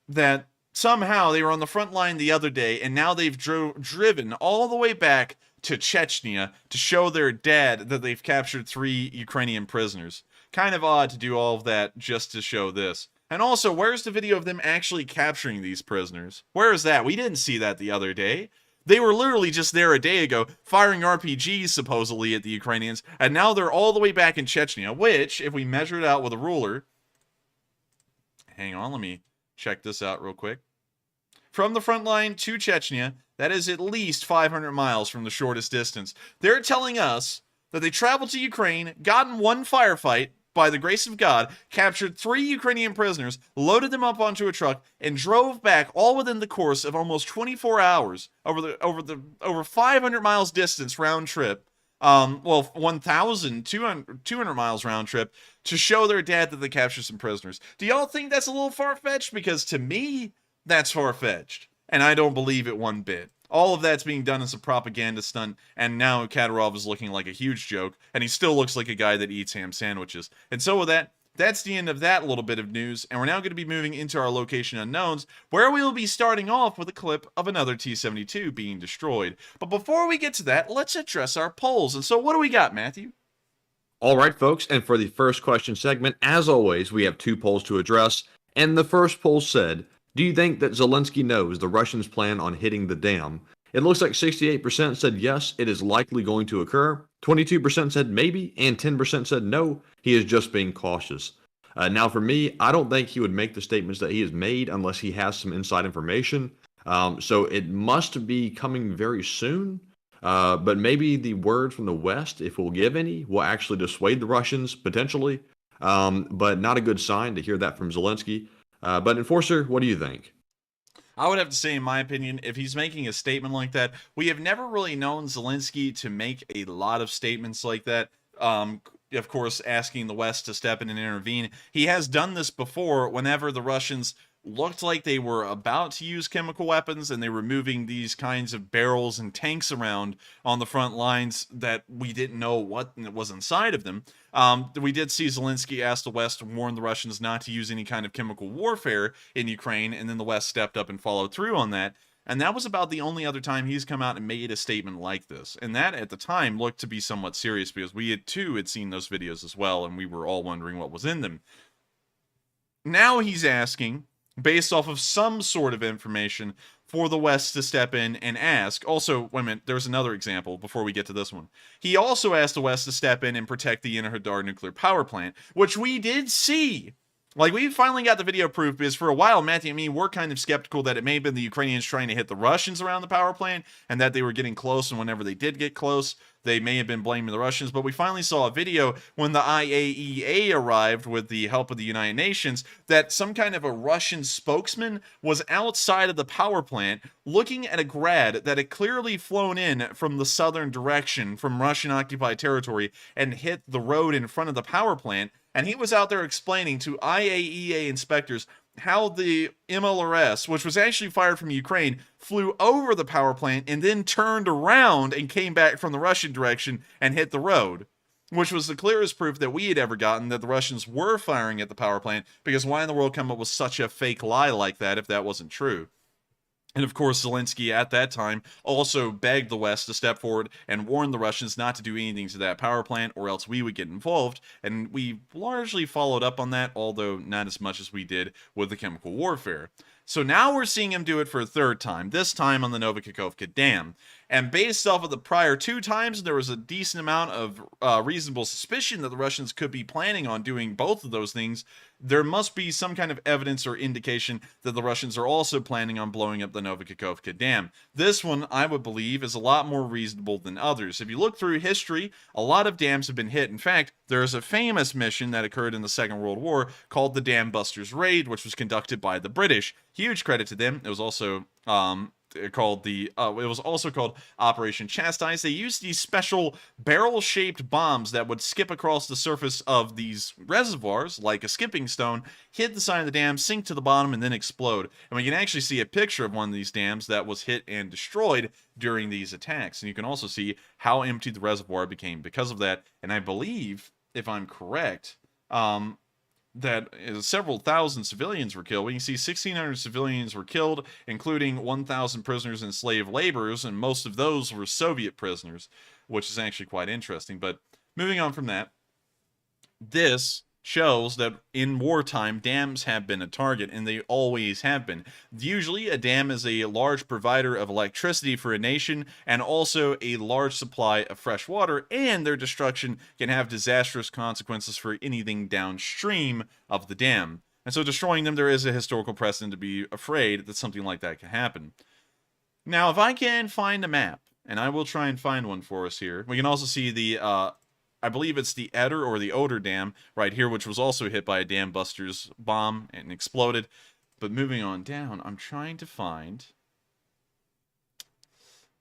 that somehow they were on the front line the other day, and now they've driven all the way back to Chechnya to show their dad that they've captured 3 Ukrainian prisoners. Kind of odd to do all of that just to show this. And also, where's the video of them actually capturing these prisoners? Where is that? We didn't see that the other day. They were literally just there a day ago, firing RPGs, supposedly, at the Ukrainians, and now they're all the way back in Chechnya, which, if we measure it out with a ruler... Hang on, let me check this out real quick. From the front line to Chechnya, that is at least 500 miles from the shortest distance. They're telling us that they traveled to Ukraine, got in one firefight, by the grace of God, captured 3 Ukrainian prisoners, loaded them up onto a truck, and drove back all within the course of almost 24 hours over 500 miles distance round trip. 1,200 miles round trip to show their dad that they captured some prisoners. Do y'all think that's a little far-fetched? Because to me, that's far-fetched. And I don't believe it one bit. All of that's being done as a propaganda stunt, and now Kadyrov is looking like a huge joke, and he still looks like a guy that eats ham sandwiches. And so with that, that's the end of that little bit of news, and we're now going to be moving into our location unknowns, where we will be starting off with a clip of another T-72 being destroyed. But before we get to that, let's address our polls. And so what do we got, Matthew? All right, folks, and for the first question segment, as always, we have 2 polls to address. And the first poll said, do you think that Zelensky knows the Russians plan on hitting the dam? It looks like 68% said yes, it is likely going to occur. 22% said maybe, and 10% said no, he is just being cautious. Now, for me, I don't think he would make the statements that he has made unless he has some inside information. So it must be coming very soon. But maybe the word from the West, if we'll give any, will actually dissuade the Russians, potentially. But not a good sign to hear that from Zelensky. But Enforcer, what do you think? I would have to say, in my opinion, if he's making a statement like that, we have never really known Zelensky to make a lot of statements like that. Of course, asking the West to step in and intervene. He has done this before whenever the Russians looked like they were about to use chemical weapons and they were moving these kinds of barrels and tanks around on the front lines that we didn't know what was inside of them. We did see Zelensky ask the West to warn the Russians not to use any kind of chemical warfare in Ukraine, and then the West stepped up and followed through on that. And that was about the only other time he's come out and made a statement like this. And that, at the time, looked to be somewhat serious because we had seen those videos as well, and we were all wondering what was in them. Now he's asking, based off of some sort of information, for the West to step in and ask. Also, wait a minute, there's another example before we get to this one. He also asked the West to step in and protect the Enerhodar nuclear power plant, which we did see. Like, we finally got the video proof, because for a while, Matthew and me were kind of skeptical that it may have been the Ukrainians trying to hit the Russians around the power plant, and that they were getting close, and whenever they did get close, they may have been blaming the Russians. But we finally saw a video when the IAEA arrived with the help of the United Nations, that some kind of a Russian spokesman was outside of the power plant looking at a grad that had clearly flown in from the southern direction from Russian-occupied territory and hit the road in front of the power plant. And he was out there explaining to IAEA inspectors how the MLRS, which was actually fired from Ukraine, flew over the power plant and then turned around and came back from the Russian direction and hit the road, which was the clearest proof that we had ever gotten that the Russians were firing at the power plant, because why in the world come up with such a fake lie like that if that wasn't true? And of course, Zelensky at that time also begged the West to step forward and warn the Russians not to do anything to that power plant, or else we would get involved. And we largely followed up on that, although not as much as we did with the chemical warfare. So now we're seeing him do it for a third time, this time on the Kakhovka Dam. And based off of the prior 2 times, there was a decent amount of reasonable suspicion that the Russians could be planning on doing both of those things. There must be some kind of evidence or indication that the Russians are also planning on blowing up the Kakhovka Dam. This one, I would believe, is a lot more reasonable than others. If you look through history, a lot of dams have been hit. In fact, there is a famous mission that occurred in the Second World War called the Dam Busters Raid, which was conducted by the British. Huge credit to them. It was also called Operation Chastise. They used these special barrel-shaped bombs that would skip across the surface of these reservoirs like a skipping stone, hit the side of the dam, sink to the bottom, and then explode. And we can actually see a picture of one of these dams that was hit and destroyed during these attacks. And you can also see how empty the reservoir became because of that. And I believe, if I'm correct, that several thousand civilians were killed. We can see 1,600 civilians were killed, including 1,000 prisoners and slave laborers, and most of those were Soviet prisoners, which is actually quite interesting. But moving on from that, this shows that in wartime, dams have been a target, and they always have been. Usually, a dam is a large provider of electricity for a nation, and also a large supply of fresh water, and their destruction can have disastrous consequences for anything downstream of the dam. And so destroying them, there is a historical precedent to be afraid that something like that can happen. Now, if I can find a map, and I will try and find one for us here, we can also see the I believe it's the Eder or the Oder Dam right here, which was also hit by a Dam Busters bomb and exploded. But moving on down, I'm trying to find...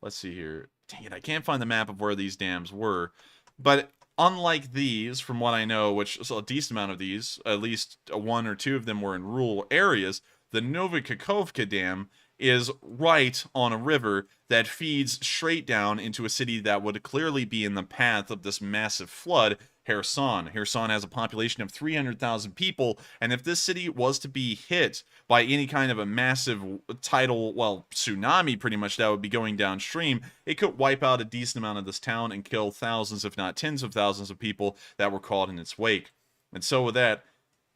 Let's see here. Dang it, I can't find the map of where these dams were. But unlike these, from what I know, which is a decent amount of these, at least 1 or 2 of them were in rural areas, the Kakhovka Dam is right on a river that feeds straight down into a city that would clearly be in the path of this massive flood, Kherson. Kherson has a population of 300,000 people, and if this city was to be hit by any kind of a massive tidal, well, tsunami pretty much that would be going downstream, it could wipe out a decent amount of this town and kill thousands, if not tens of thousands of people that were caught in its wake. And so with that,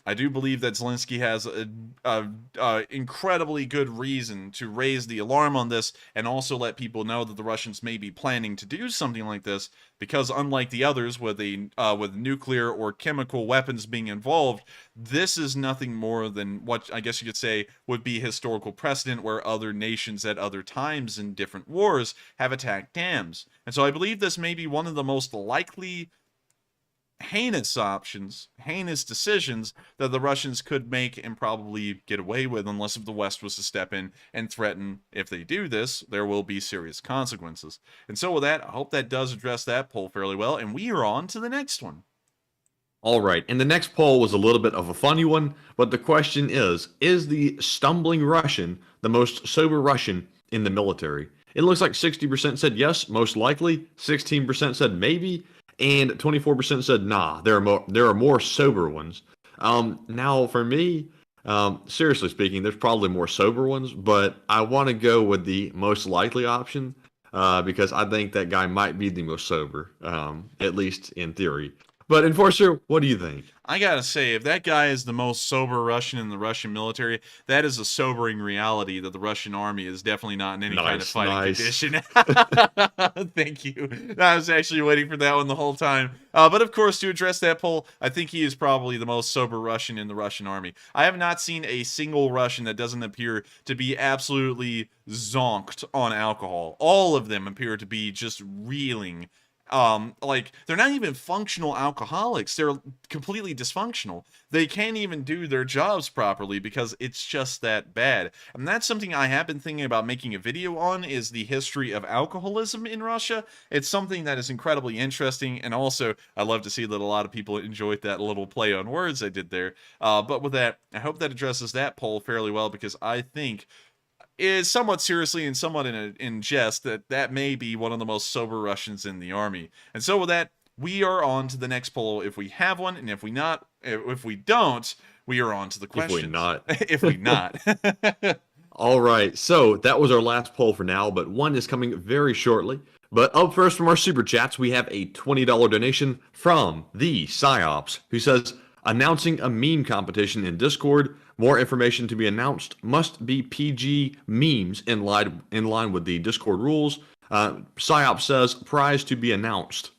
I do believe that Zelensky has a incredibly good reason to raise the alarm on this and also let people know that the Russians may be planning to do something like this, because unlike the others with nuclear or chemical weapons being involved, this is nothing more than what I guess you could say would be historical precedent where other nations at other times in different wars have attacked dams. And so I believe this may be one of the most likely heinous decisions that the Russians could make and probably get away with, unless if the West was to step in and threaten, if they do this, there will be serious consequences. And so with that, I hope that does address that poll fairly well, and we are on to the next one. All right, and the next poll was a little bit of a funny one, but the question is the stumbling Russian the most sober Russian in the military? It looks like 60% said yes, most likely, 16% said maybe, and 24% said nah. There are more sober ones. Now for me, seriously speaking, there's probably more sober ones, but I want to go with the most likely option because I think that guy might be the most sober, at least in theory. But Enforcer, what do you think? I gotta say, if that guy is the most sober Russian in the Russian military, that is a sobering reality that the Russian army is definitely not in any kind of fighting condition. Thank you. I was actually waiting for that one the whole time. But of course, to address that poll, I think he is probably the most sober Russian in the Russian army. I have not seen a single Russian that doesn't appear to be absolutely zonked on alcohol. All of them appear to be just reeling. Like, they're not even functional alcoholics. They're completely dysfunctional. They can't even do their jobs properly because it's just that bad. And that's something I have been thinking about making a video on, is the history of alcoholism in Russia. It's something that is incredibly interesting, and also I love to see that a lot of people enjoyed that little play on words I did there. But with that, I hope that addresses that poll fairly well, because I think is somewhat seriously and somewhat in jest that may be one of the most sober Russians in the army. And so with that, we are on to the next poll if we have one, and if we don't, we are on to the questions. If we not. All right, so that was our last poll for now, but one is coming very shortly. But up first from our super chats, we have a $20 donation from the Psyops, who says, announcing a meme competition in Discord. More information to be announced. Must be PG memes in line with the Discord rules. Psyops says, prize to be announced.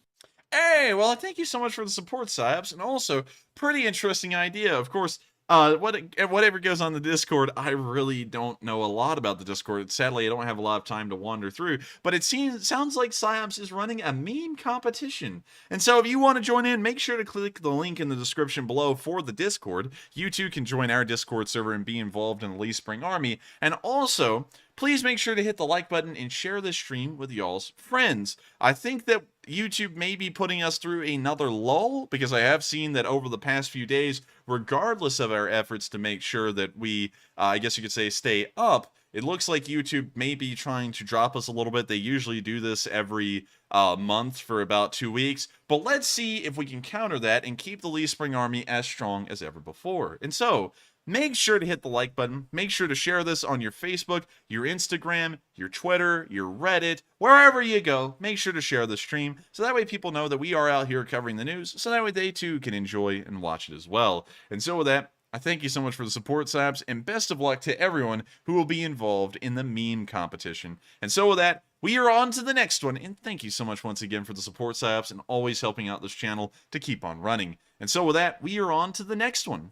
Hey, well, thank you so much for the support, Psyops, and also, pretty interesting idea. Of course, whatever goes on the Discord, I really don't know a lot about the Discord. Sadly, I don't have a lot of time to wander through, but it sounds like Psyops is running a meme competition. And so if you want to join in, make sure to click the link in the description below for the Discord. You too can join our Discord server and be involved in the Lee Spring Army. And also, please make sure to hit the like button and share this stream with y'all's friends. I think that YouTube may be putting us through another lull, because I have seen that over the past few days, regardless of our efforts to make sure that we, I guess you could say, stay up, it looks like YouTube may be trying to drop us a little bit. They usually do this every month for about 2 weeks. But let's see if we can counter that and keep the Lee Spring Army as strong as ever before. And so, make sure to hit the like button. Make sure to share this on your Facebook, your Instagram, your Twitter, your Reddit, wherever you go. Make sure to share the stream, so that way people know that we are out here covering the news, so that way they too can enjoy and watch it as well. And so with that, I thank you so much for the support, Sabs, and best of luck to everyone who will be involved in the meme competition. And so with that, we are on to the next one, and thank you so much once again for the support, Sabs, and always helping out this channel to keep on running. And so with that, we are on to the next one.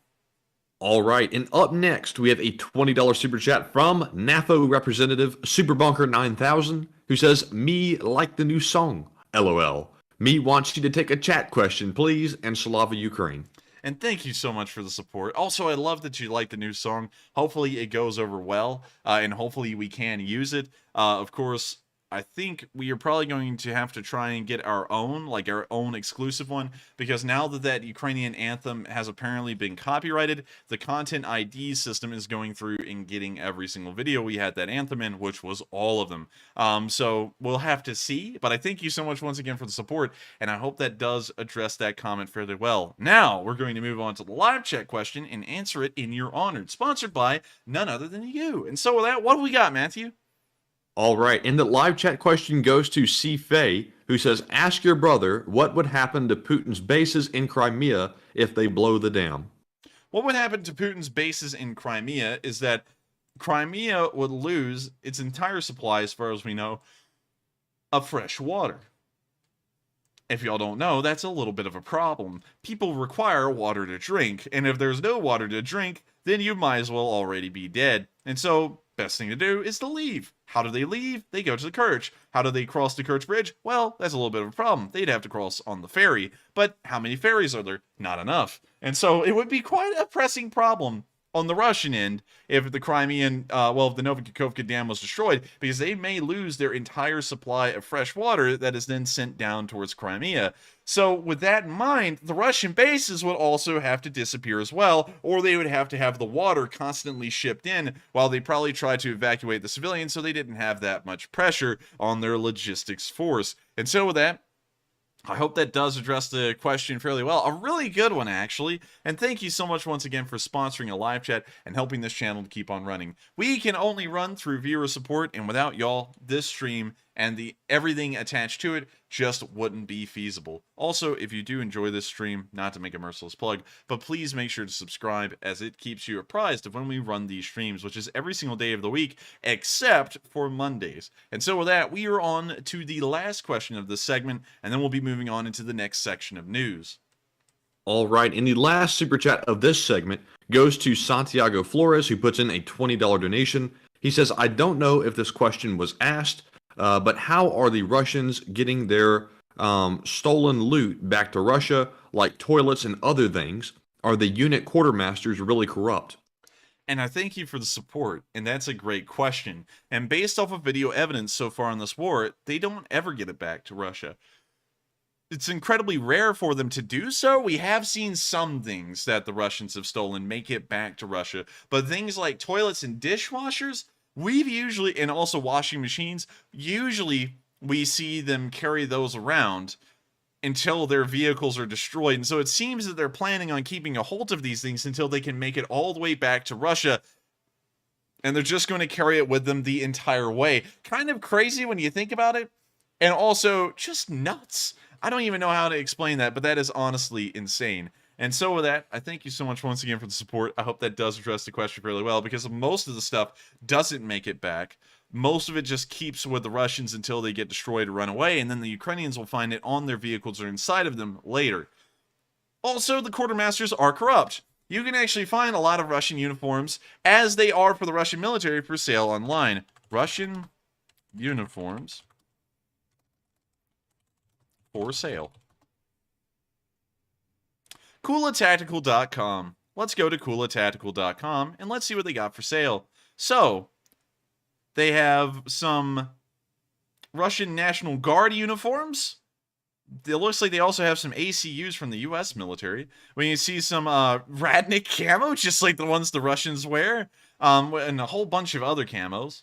All right, and up next, we have a $20 super chat from NAFO representative Superbunker 9000, who says, me like the new song, LOL. Me wants you to take a chat question, please, and Slava Ukraine. And thank you so much for the support. Also, I love that you like the new song. Hopefully it goes over well, and hopefully we can use it. Of course, I think we are probably going to have to try and get our own, like our own exclusive one, because now that that Ukrainian anthem has apparently been copyrighted, the content ID system is going through and getting every single video we had that anthem in, which was all of them. So we'll have to see, but I thank you so much once again for the support, and I hope that does address that comment fairly well. Now, we're going to move on to the live chat question and answer it in your honor, sponsored by none other than you. And so with that, what do we got, Matthew? All right, and the live chat question goes to C. Fay, who says, ask your brother what would happen to Putin's bases in Crimea if they blow the dam. What would happen to Putin's bases in Crimea is that Crimea would lose its entire supply, as far as we know, of fresh water. If y'all don't know, that's a little bit of a problem. People require water to drink, and if there's no water to drink, then you might as well already be dead. And so, best thing to do is to leave. How do they leave? They go to the Kerch. How do they cross the Kerch Bridge? Well, that's a little bit of a problem. They'd have to cross on the ferry. But how many ferries are there? Not enough. And so it would be quite a pressing problem on the Russian end if the Crimean, if the Kakhovka Dam was destroyed, because they may lose their entire supply of fresh water that is then sent down towards Crimea. So with that in mind, the Russian bases would also have to disappear as well, or they would have to have the water constantly shipped in while they probably tried to evacuate the civilians, so they didn't have that much pressure on their logistics force. And so with that, I hope that does address the question fairly well. A really good one, actually. And thank you so much once again for sponsoring a live chat and helping this channel to keep on running. We can only run through viewer support, and without y'all, this stream and the everything attached to it just wouldn't be feasible. Also, if you do enjoy this stream, not to make a merciless plug, but please make sure to subscribe, as it keeps you apprised of when we run these streams, which is every single day of the week, except for Mondays. And so with that, we are on to the last question of this segment, and then we'll be moving on into the next section of news. All right, and the last super chat of this segment goes to Santiago Flores, who puts in a $20 donation. He says, I don't know if this question was asked, but how are the Russians getting their stolen loot back to Russia, like toilets and other things? Are the unit quartermasters really corrupt? And I thank you for the support, and that's a great question. And based off of video evidence so far in this war, they don't ever get it back to Russia. It's incredibly rare for them to do so. We have seen some things that the Russians have stolen make it back to Russia, but things like toilets and dishwashers, we've usually, and also washing machines, usually we see them carry those around until their vehicles are destroyed. And so it seems that they're planning on keeping a hold of these things until they can make it all the way back to Russia. And they're just going to carry it with them the entire way. Kind of crazy when you think about it. And also just nuts. I don't even know how to explain that, but that is honestly insane. And so with that, I thank you so much once again for the support. I hope that does address the question fairly well, because most of the stuff doesn't make it back. Most of it just keeps with the Russians until they get destroyed or run away, and then the Ukrainians will find it on their vehicles or inside of them later. Also, the quartermasters are corrupt. You can actually find a lot of Russian uniforms, as they are for the Russian military, for sale online. Russian uniforms for sale. KulaTactical.com. Let's go to KulaTactical.com and let's see what they got for sale. So, they have some Russian National Guard uniforms. It looks like they also have some ACUs from the U.S. military. When you see some Radnik camo, just like the ones the Russians wear, and a whole bunch of other camos.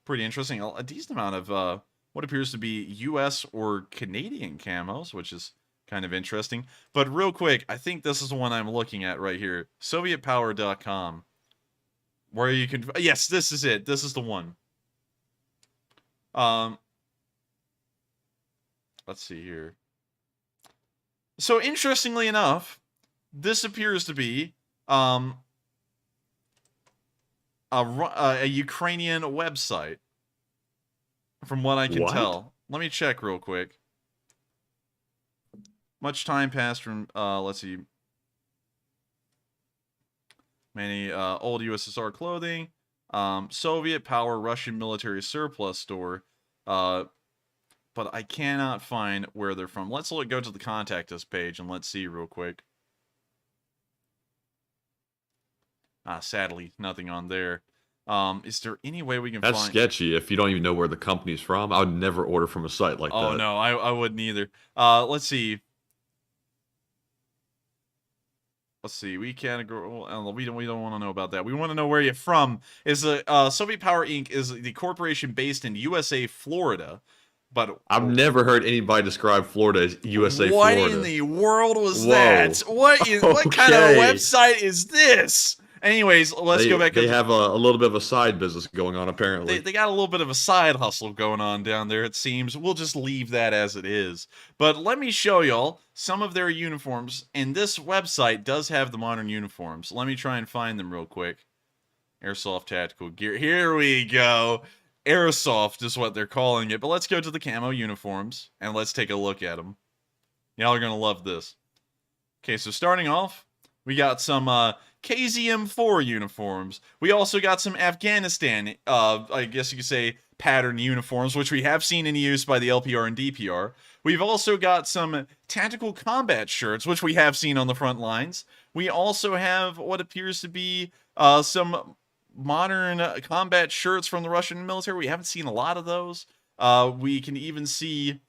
Pretty interesting. A decent amount of what appears to be U.S. or Canadian camos, which is kind of interesting. But real quick, I think this is the one I'm looking at right here. SovietPower.com. Where you can... Yes, this is it. This is the one. Let's see here. So, interestingly enough, this appears to be a Ukrainian website, from what I can tell. Let me check real quick. Much time passed from, let's see. Many old USSR clothing. Soviet power Russian military surplus store. But I cannot find where they're from. Let's go to the contact us page and let's see real quick. Sadly, nothing on there. Is there any way we can That's find... sketchy if you don't even know where the company's from. I would never order from a site like that. Oh, no, I wouldn't either. Let's see. We can't go. We don't want to know about that. We want to know where you're from. Soviet Power Inc. is the corporation based in USA, Florida. But I've never heard anybody describe Florida as USA, what Florida. in the world was Whoa. that? What kind of Okay. website is this? Anyways, let's go back. They have a little bit of a side business going on, apparently. They got a little bit of a side hustle going on down there, it seems. We'll just leave that as it is. But let me show y'all some of their uniforms. And this website does have the modern uniforms. Let me try and find them real quick. Airsoft Tactical Gear. Here we go. Airsoft is what they're calling it. But let's go to the camo uniforms, and let's take a look at them. Y'all are going to love this. Okay, so starting off, we got some KZM4 uniforms. We also got some Afghanistan, I guess you could say, pattern uniforms, which we have seen in use by the LPR and DPR. We've also got some tactical combat shirts, which we have seen on the front lines. We also have what appears to be some modern combat shirts from the Russian military. We haven't seen a lot of those. We can even see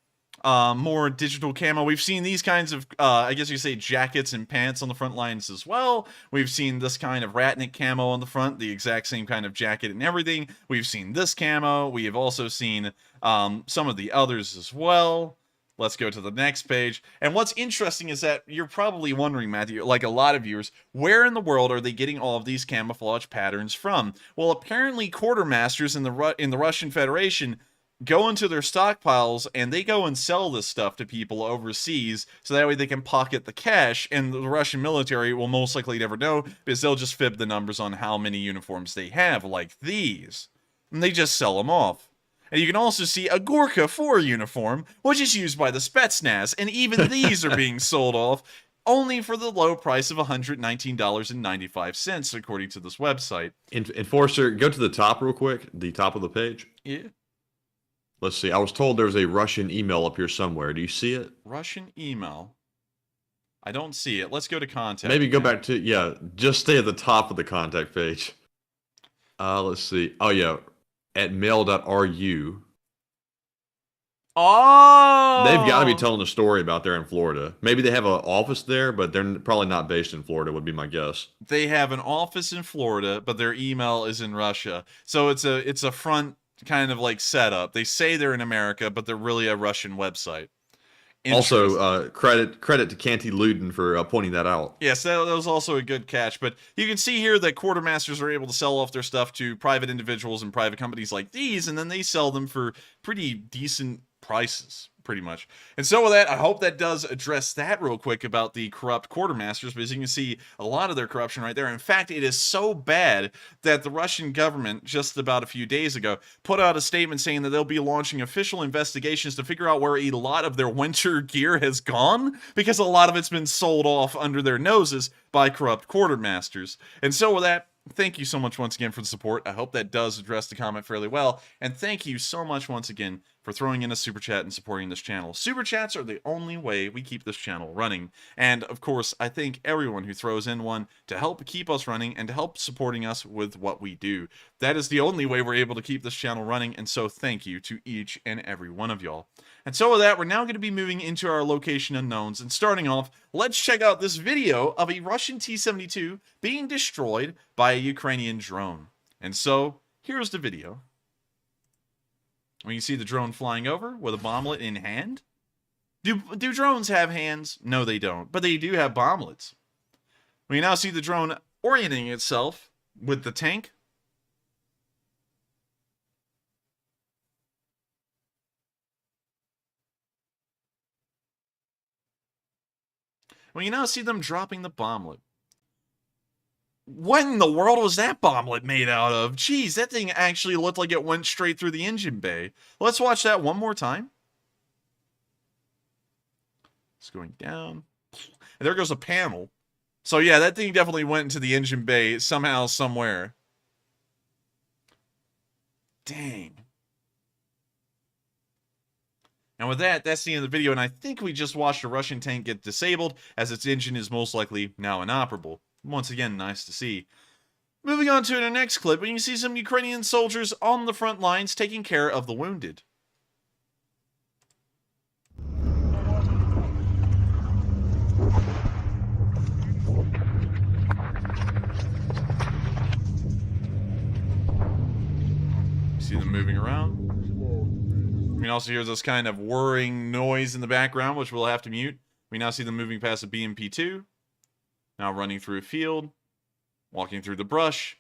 more digital camo. We've seen these kinds of, I guess you could say, jackets and pants on the front lines as well. We've seen this kind of ratnik camo on the front, the exact same kind of jacket and everything. We've seen this camo. We have also seen some of the others as well. Let's go to the next page. And what's interesting is that you're probably wondering, Matthew, like a lot of viewers, where in the world are they getting all of these camouflage patterns from? Well, apparently quartermasters in the Russian Federation go into their stockpiles and they go and sell this stuff to people overseas, so that way they can pocket the cash, and the Russian military will most likely never know, because they'll just fib the numbers on how many uniforms they have, like these, and they just sell them off. And you can also see a Gorka 4 uniform, which is used by the Spetsnaz, and even these are being sold off only for the low price of $119.95, according to this website. Enforcer, go to the top real quick, the top of the page. Yeah. Let's see. I was told there's a Russian email up here somewhere. Do you see it? Russian email. I don't see it. Let's go to contact. Maybe go back to, yeah, just stay at the top of the contact page. Let's see. Oh, yeah. At mail.ru. Oh! They've got to be telling a story about there in Florida. Maybe they have an office there, but they're probably not based in Florida, would be my guess. They have an office in Florida, but their email is in Russia. So it's a front kind of like setup. They say they're in America, but they're really a Russian website. Also, credit to Canty Luden for pointing that out. Yes, that was also a good catch. But you can see here that quartermasters are able to sell off their stuff to private individuals and private companies like these, and then they sell them for pretty decent prices, pretty much. And so with that, I hope that does address that real quick about the corrupt quartermasters, because you can see a lot of their corruption right there. In fact, it is so bad that the Russian government, just about a few days ago, put out a statement saying that they'll be launching official investigations to figure out where a lot of their winter gear has gone, because a lot of it's been sold off under their noses by corrupt quartermasters. And so with that, thank you so much once again for the support. I hope that does address the comment fairly well. And thank you so much once again for throwing in a super chat and supporting this channel. Super chats are the only way we keep this channel running. And of course, I thank everyone who throws in one to help keep us running and to help supporting us with what we do. That is the only way we're able to keep this channel running. And so thank you to each and every one of y'all. And so with that, we're now going to be moving into our location unknowns. And starting off, let's check out this video of a Russian T-72 being destroyed by a Ukrainian drone. And so here's the video. When you see the drone flying over with a bomblet in hand. Do drones have hands? No, they don't. But they do have bomblets. We now see the drone orienting itself with the tank. Well, you now see them dropping the bomblet. What in the world was that bomblet made out of? Jeez, that thing actually looked like it went straight through the engine bay. Let's watch that one more time. It's going down. And there goes a panel. So yeah, that thing definitely went into the engine bay somehow, somewhere. Dang. And with that, that's the end of the video, and I think we just watched a Russian tank get disabled, as its engine is most likely now inoperable. Once again, nice to see. Moving on to the next clip, we can see some Ukrainian soldiers on the front lines taking care of the wounded. See them moving around. We can also hear this kind of whirring noise in the background, which we'll have to mute. We now see them moving past a BMP-2. Now running through a field. Walking through the brush.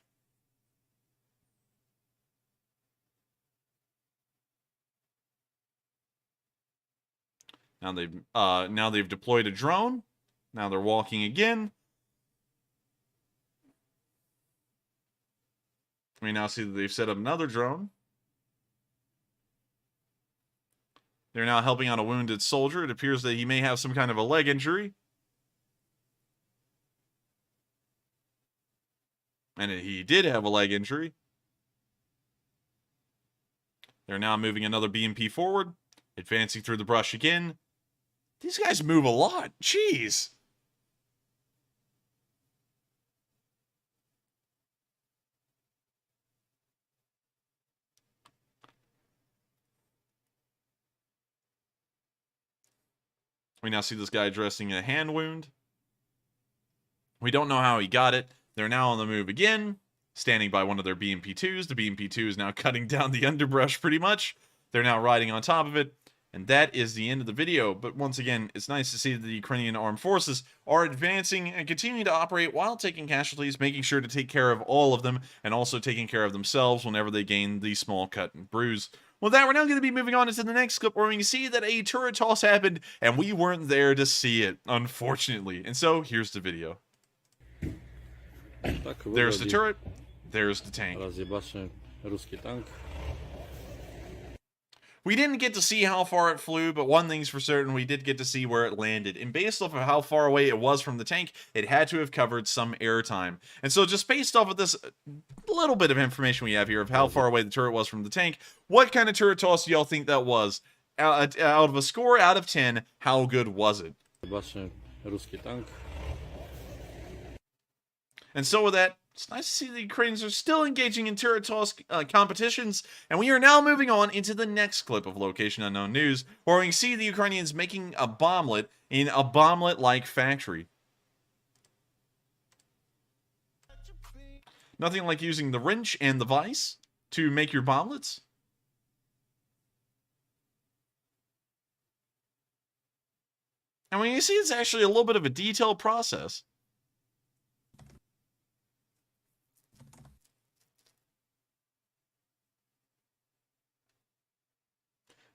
Now they've deployed a drone. Now they're walking again. We now see that they've set up another drone. They're now helping out a wounded soldier. It appears that he may have some kind of a leg injury. And he did have a leg injury. They're now moving another BMP forward. Advancing through the brush again. These guys move a lot. Jeez. We now see this guy addressing a hand wound. We don't know how he got it. They're now on the move again, standing by one of their BMP-2s. The BMP-2 is now cutting down the underbrush pretty much. They're now riding on top of it. And that is the end of the video. But once again, it's nice to see that the Ukrainian armed forces are advancing and continuing to operate while taking casualties, making sure to take care of all of them, and also taking care of themselves whenever they gain the small cut and bruise. With that, we're now going to be moving on into the next clip where we can see that a turret toss happened, and we weren't there to see it, unfortunately. And so, here's the video. There's the turret, there's the tank. We didn't get to see how far it flew, but one thing's for certain, we did get to see where it landed. And based off of how far away it was from the tank, it had to have covered some airtime. And so just based off of this little bit of information we have here of how far away the turret was from the tank, what kind of turret toss do y'all think that was? Out of a score out of 10, how good was it? And so with that, it's nice to see the Ukrainians are still engaging in turret toss competitions, and we are now moving on into the next clip of Location Unknown News, where we can see the Ukrainians making a bomblet in a bomblet-like factory. Nothing like using the wrench and the vise to make your bomblets. And when you see it's actually a little bit of a detailed process.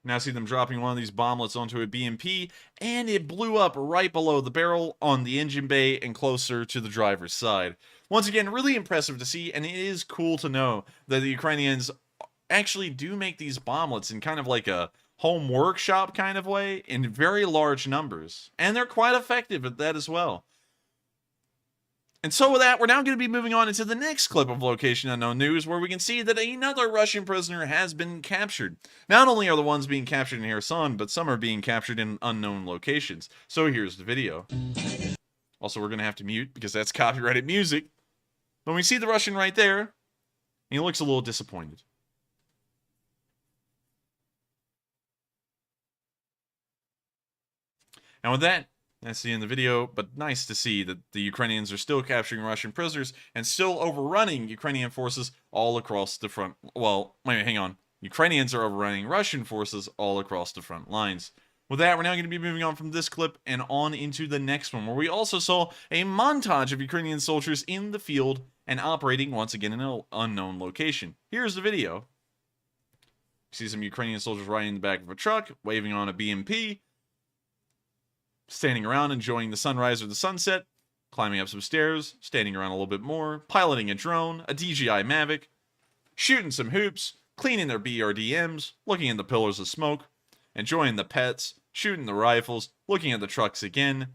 Now see them dropping one of these bomblets onto a BMP, and it blew up right below the barrel on the engine bay and closer to the driver's side. Once again, really impressive to see, and it is cool to know that the Ukrainians actually do make these bomblets in kind of like a home workshop kind of way in very large numbers. And they're quite effective at that as well. And so with that, we're now going to be moving on into the next clip of Location Unknown News, where we can see that another Russian prisoner has been captured. Not only are the ones being captured in Kherson, but some are being captured in unknown locations. So here's the video. Also, we're going to have to mute because that's copyrighted music. But we see the Russian right there, and he looks a little disappointed. And with that, that's the end of the video, but nice to see that the Ukrainians are still capturing Russian prisoners and still overrunning Ukrainian forces all across the front. Well, wait, hang on. Ukrainians are overrunning Russian forces all across the front lines. With that, we're now going to be moving on from this clip and on into the next one, where we also saw a montage of Ukrainian soldiers in the field and operating once again in an unknown location. Here's the video. You see some Ukrainian soldiers riding in the back of a truck, waving on a BMP. Standing around enjoying the sunrise or the sunset, climbing up some stairs, standing around a little bit more, piloting a drone, a DJI Mavic, shooting some hoops, cleaning their BRDMs, looking at the pillars of smoke, enjoying the pets, shooting the rifles, looking at the trucks again,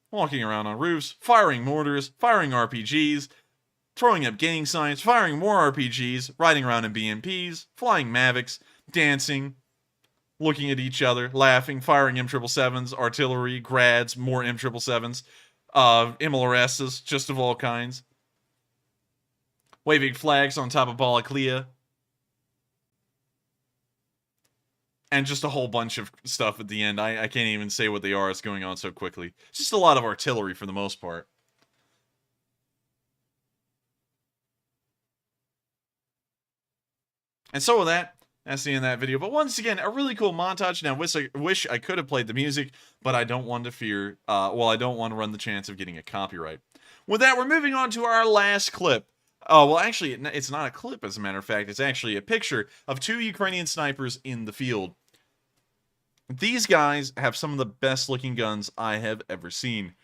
walking around on roofs, firing mortars, firing RPGs, throwing up gang signs, firing more RPGs, riding around in BMPs, flying Mavics, dancing, looking at each other, laughing, firing M777s, artillery, grads, more M777s, MLRSs, just of all kinds. waving flags on top of Balaklia. And just a whole bunch of stuff at the end. I can't even say what they are. It's going on so quickly. It's just a lot of artillery for the most part. And so with that, that's the end of that video. But once again, a really cool montage. Now, wish I could have played the music, but I don't want to fear, I don't want to run the chance of getting a copyright. With that, we're moving on to our last clip. Oh, well, actually, it's not a clip, as a matter of fact. It's actually a picture of 2 Ukrainian snipers in the field. These guys have some of the best-looking guns I have ever seen.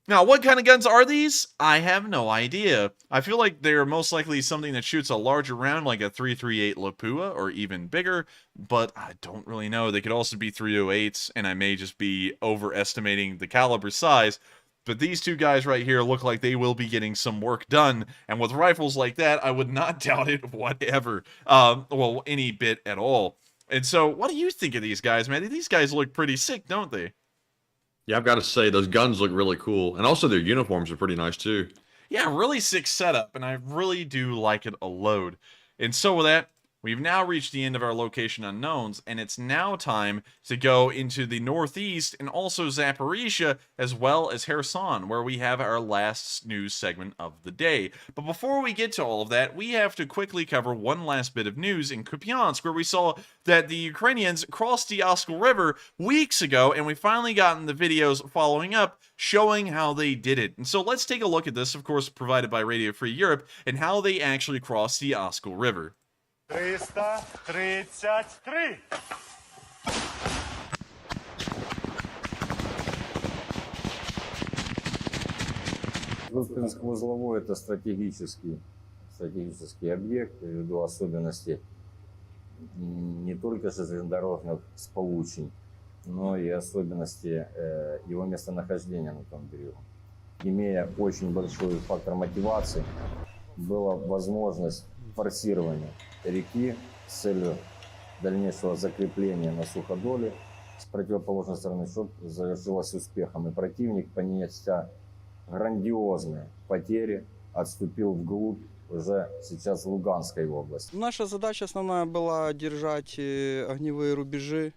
Now, what kind of guns are these? I have no idea. I feel like they're most likely something that shoots a larger round, like a 338 Lapua, or even bigger, but I don't really know. They could also be 308s, and I may just be overestimating the caliber size. But these 2 guys right here look like they will be getting some work done, and with rifles like that, I would not doubt it whatever. Well, any bit at all. And so, what do you think of these guys, man? These guys look pretty sick, don't they? Yeah, I've got to say, those guns look really cool. And also their uniforms are pretty nice, too. Yeah, really sick setup, and I really do like it a load. And so with that, we've now reached the end of our location unknowns, and it's now time to go into the northeast and also Zaporizhzhyia, as well as Kherson, where we have our last news segment of the day. But before we get to all of that, we have to quickly cover one last bit of news in Kupiansk, where we saw that the Ukrainians crossed the Oskil River weeks ago, and we finally gotten the videos following up showing how they did it. And so let's take a look at this, of course, provided by Radio Free Europe, and how they actually crossed the Oskil River. 333. Узловой — это стратегический объект, ввиду особенностей не только железнодорожных сполучень, но и особенности его местонахождения на том берегу. Имея очень большой фактор мотивации, была возможность форсирования реки с целью дальнейшего закрепления на суходоле с противоположной стороны, что завершилось успехом. И противник, понеся грандиозные потери, отступил вглубь уже сейчас Луганской области. Наша задача основная была держать огневые рубежи,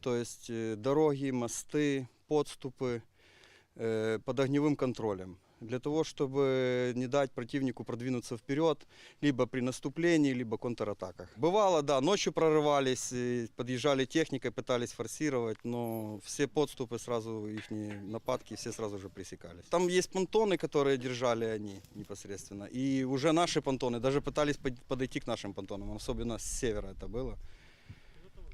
то есть дороги, мосты, подступы под огневым контролем, для того, чтобы не дать противнику продвинуться вперед, либо при наступлении, либо контратаках. Бывало, да, ночью прорывались, подъезжали техникой, пытались форсировать, но все подступы сразу, их нападки, все сразу же пресекались. Там есть понтоны, которые держали они непосредственно, и уже наши понтоны даже пытались подойти к нашим понтонам, особенно с севера это было.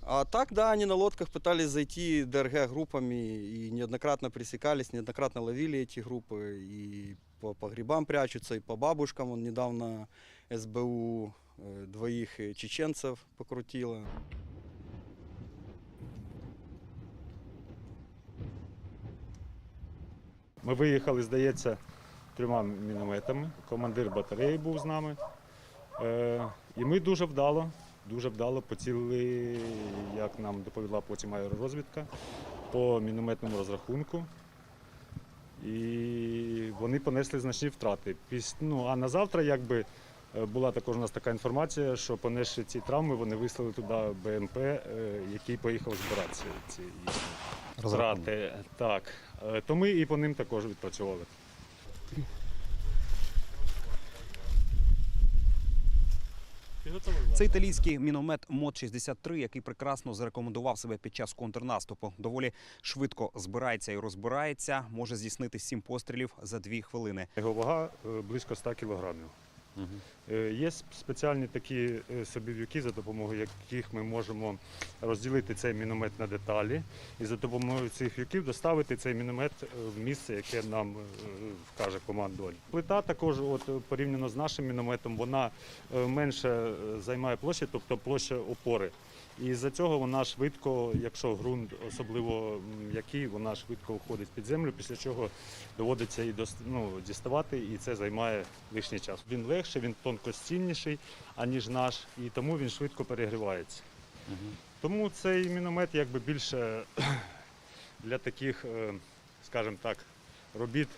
А так, да, они на лодках пытались зайти ДРГ группами и неоднократно пресекались, неоднократно ловили эти группы, и по погребам прячутся, и по бабушкам. Вон недавно СБУ 2 чеченцев покрутило. Ми виїхали, здається, 3 мінометами. Командир батареї був з нами. І ми дуже вдало поцілили, як нам доповіла потім аеророзвідка, по мінометному розрахунку. І вони понесли значні втрати. А на завтра, якби, була також у нас така інформація, що понесши ці травми, вони вислали туди БМП, який поїхав збирати ці втрати. Так. То ми і по ним також відпрацювали. Це італійський міномет МОД-63, який прекрасно зарекомендував себе під час контрнаступу. Доволі швидко збирається і розбирається, може здійснити 7 пострілів за 2 хвилини. Його вага близько 100 кілограмів. Є спеціальні такі собів'юки, за допомогою яких ми можемо розділити цей міномет на деталі і за допомогою цих в'юків доставити цей міномет в місце, яке нам вкаже командувач. Плита також, порівняно з нашим мінометом, вона менше займає площі, тобто площа опори. І з-за цього вона швидко, якщо ґрунт особливо м'який, вона швидко входить під землю, після чого доводиться і діставати, і це займає лишній час. Він легший, він тонкостінніший, аніж наш, і тому він швидко перегрівається. Тому цей міномет якби більше для таких, скажімо так, робіт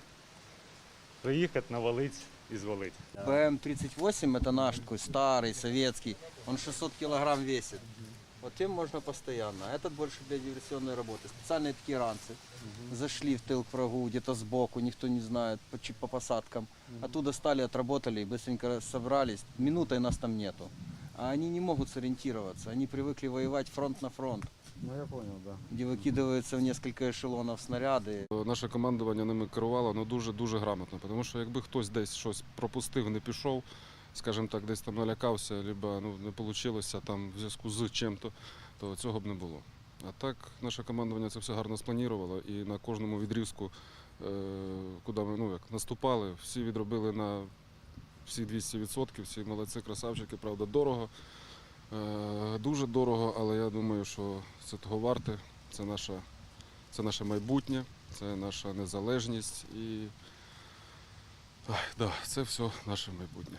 приїхати, навалити і звалити. БМ-38 это наш такой старый, советский, он 600 килограмм весит. Вот тем можно постоянно. А этот больше для диверсионной работы. Специальные такие ранцы. Зашли в тыл к врагу, где-то сбоку, никто не знает, по посадкам. Оттуда стали, отработали, быстренько собрались. Минутой нас там нету. А они не могут сориентироваться. Они привыкли воевать фронт на фронт. Ну я понял, да. Где викидаються в несколько ешелонів снаряди. Наше командування ними керувало дуже грамотно, тому що якби хтось десь щось пропустив, не пішов, скажімо так, десь там налякався, або не вийшло там в зв'язку з чим-то, то цього б не було. А так наше командування це все гарно спланувало і на кожному відрізку, куди ми наступали, всі відробили на всі 200%, всі молодці, красавчики, правда, дорого. Дуже дорого, але я думаю, що це того варте. Це наше майбутнє, це наша незалежність і да, це все наше майбутнє.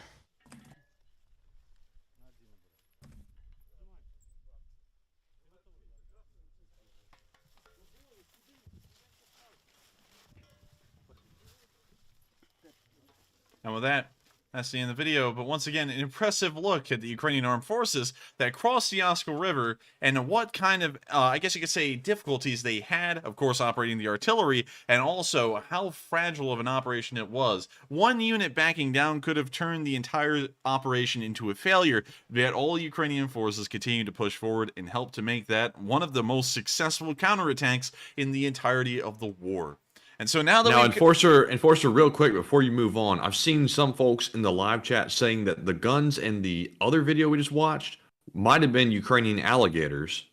And with that, that's the end of the video. But once again, an impressive look at the Ukrainian armed forces that crossed the Oskil River and what kind of, I guess you could say, difficulties they had, of course, operating the artillery, and also how fragile of an operation it was. One unit backing down could have turned the entire operation into a failure, yet all Ukrainian forces continued to push forward and help to make that one of the most successful counterattacks in the entirety of the war. And so now that Enforcer, real quick before you move on, I've seen some folks in the live chat saying that the guns in the other video we just watched might have been Ukrainian alligators.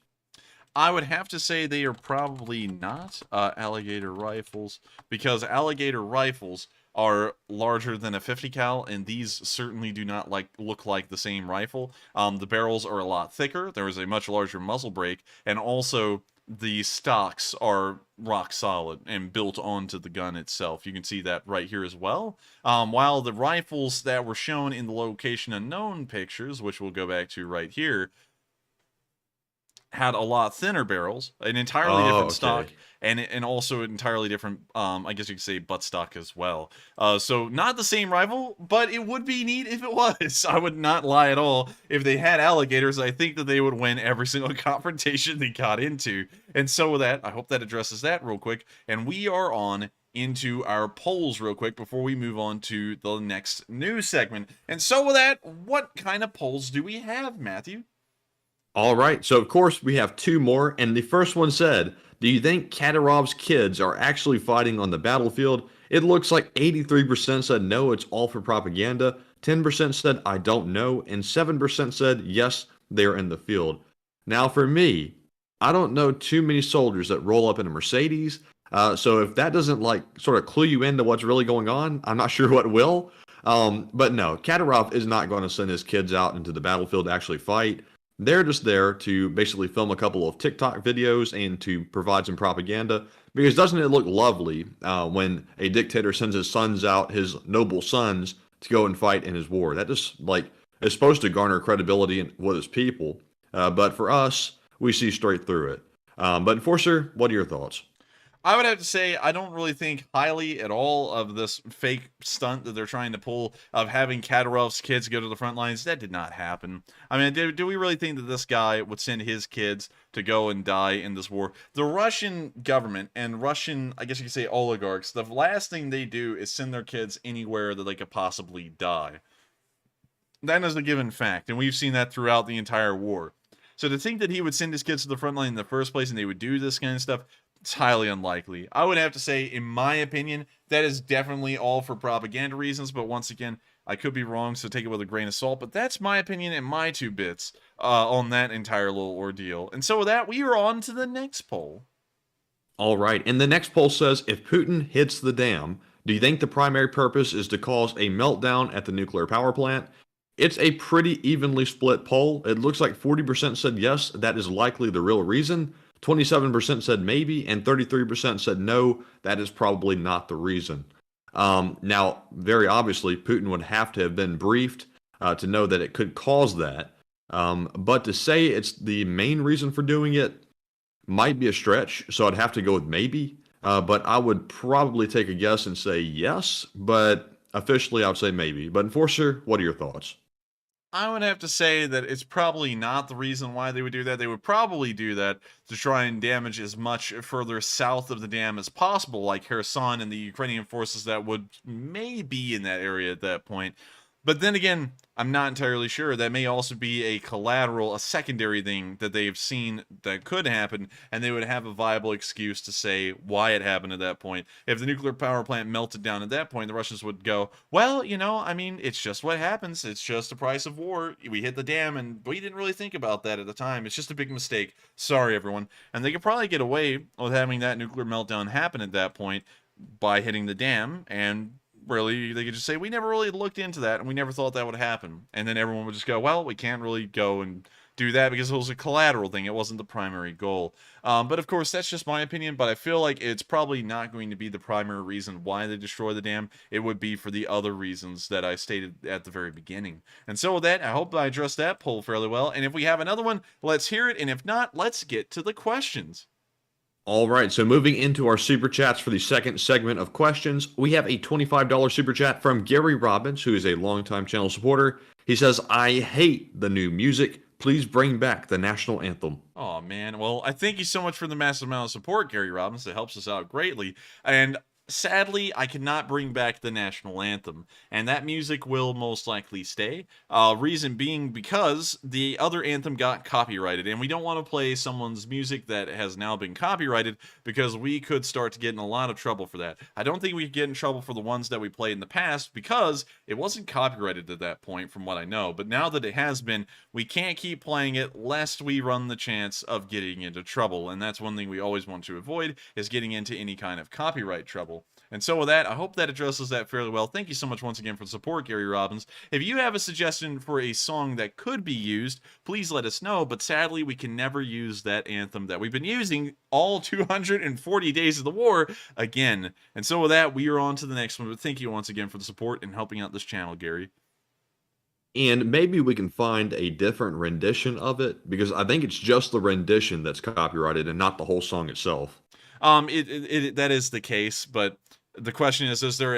I would have to say they are probably not alligator rifles, because alligator rifles are larger than a 50 cal, and these certainly do not look like the same rifle. The barrels are a lot thicker. There is a much larger muzzle brake, and also the stocks are rock solid and built onto the gun itself. You can see that right here as well. While the rifles that were shown in the location unknown pictures, which we'll go back to right here, had a lot thinner barrels, an entirely different stock, and also an entirely different, I guess you could say, buttstock as well. So not the same rifle, but it would be neat if it was. I would not lie at all. If they had alligators, I think that they would win every single confrontation they got into. And so with that, I hope that addresses that real quick. And we are on into our polls real quick before we move on to the next news segment. And so with that, what kind of polls do we have, Matthew? All right, so of course we have two more, and the first one said, do you think Kadyrov's kids are actually fighting on the battlefield? It looks like 83% said no, it's all for propaganda, 10% said I don't know, and 7% said yes, they're in the field. Now for me, I don't know too many soldiers that roll up in a Mercedes, so if that doesn't sort of clue you into what's really going on, I'm not sure what will. But no, Kadyrov is not going to send his kids out into the battlefield to actually fight. They're just there to basically film a couple of TikTok videos and to provide some propaganda, because doesn't it look lovely when a dictator sends his sons out, his noble sons, to go and fight in his war? That just is supposed to garner credibility with his people, but for us, we see straight through it. But Enforcer, what are your thoughts? I would have to say I don't really think highly at all of this fake stunt that they're trying to pull of having Kadyrov's kids go to the front lines. That did not happen. I mean, do we really think that this guy would send his kids to go and die in this war? The Russian government and Russian, I guess you could say, oligarchs, the last thing they do is send their kids anywhere that they could possibly die. That is a given fact, and we've seen that throughout the entire war. So to think that he would send his kids to the front line in the first place and they would do this kind of stuff, it's highly unlikely. I would have to say, in my opinion, that is definitely all for propaganda reasons, but once again, I could be wrong, so take it with a grain of salt, but that's my opinion and my 2 bits on that entire little ordeal. And so with that, we are on to the next poll. All right, and the next poll says, if Putin hits the dam, do you think the primary purpose is to cause a meltdown at the nuclear power plant? It's a pretty evenly split poll. It looks like 40% said yes, that is likely the real reason. 27% said maybe, and 33% said no, that is probably not the reason. Now, very obviously, Putin would have to have been briefed to know that it could cause that. But to say it's the main reason for doing it might be a stretch, so I'd have to go with maybe. But I would probably take a guess and say yes, but officially I would say maybe. But Enforcer, what are your thoughts? I would have to say that it's probably not the reason why they would do that. They would probably do that to try and damage as much further south of the dam as possible, like Kherson and the Ukrainian forces that would may be in that area at that point. But then again, I'm not entirely sure. That may also be a collateral, a secondary thing that they've seen that could happen, and they would have a viable excuse to say why it happened at that point. If the nuclear power plant melted down at that point, the Russians would go, well, you know, I mean, it's just what happens. It's just the price of war. We hit the dam, and we didn't really think about that at the time. It's just a big mistake. Sorry, everyone. And they could probably get away with having that nuclear meltdown happen at that point by hitting the dam, and really, they could just say, we never really looked into that, and we never thought that would happen. And then everyone would just go, well, we can't really go and do that because it was a collateral thing. It wasn't the primary goal. But of course, that's just my opinion, but I feel like it's probably not going to be the primary reason why they destroy the dam. It would be for the other reasons that I stated at the very beginning. And so with that, I hope I addressed that poll fairly well. And if we have another one, let's hear it. And if not, let's get to the questions. All right, so moving into our super chats for the second segment of questions, we have a $25 super chat from Gary Robbins, who is a longtime channel supporter. He says, I hate the new music. Please bring back the national anthem. Oh, man. Well, I thank you so much for the massive amount of support, Gary Robbins. It helps us out greatly. And sadly, I cannot bring back the national anthem, and that music will most likely stay. Reason being because the other anthem got copyrighted, and we don't want to play someone's music that has now been copyrighted because we could start to get in a lot of trouble for that. I don't think we could get in trouble for the ones that we played in the past because it wasn't copyrighted at that point, from what I know. But now that it has been, we can't keep playing it lest we run the chance of getting into trouble, and that's one thing we always want to avoid, is getting into any kind of copyright trouble. And so with that, I hope that addresses that fairly well. Thank you so much once again for the support, Gary Robbins. If you have a suggestion for a song that could be used, please let us know. But sadly, we can never use that anthem that we've been using all 240 days of the war again. And so with that, we are on to the next one. But thank you once again for the support and helping out this channel, Gary. And maybe we can find a different rendition of it, because I think it's just the rendition that's copyrighted and not the whole song itself. That is the case, but the question is there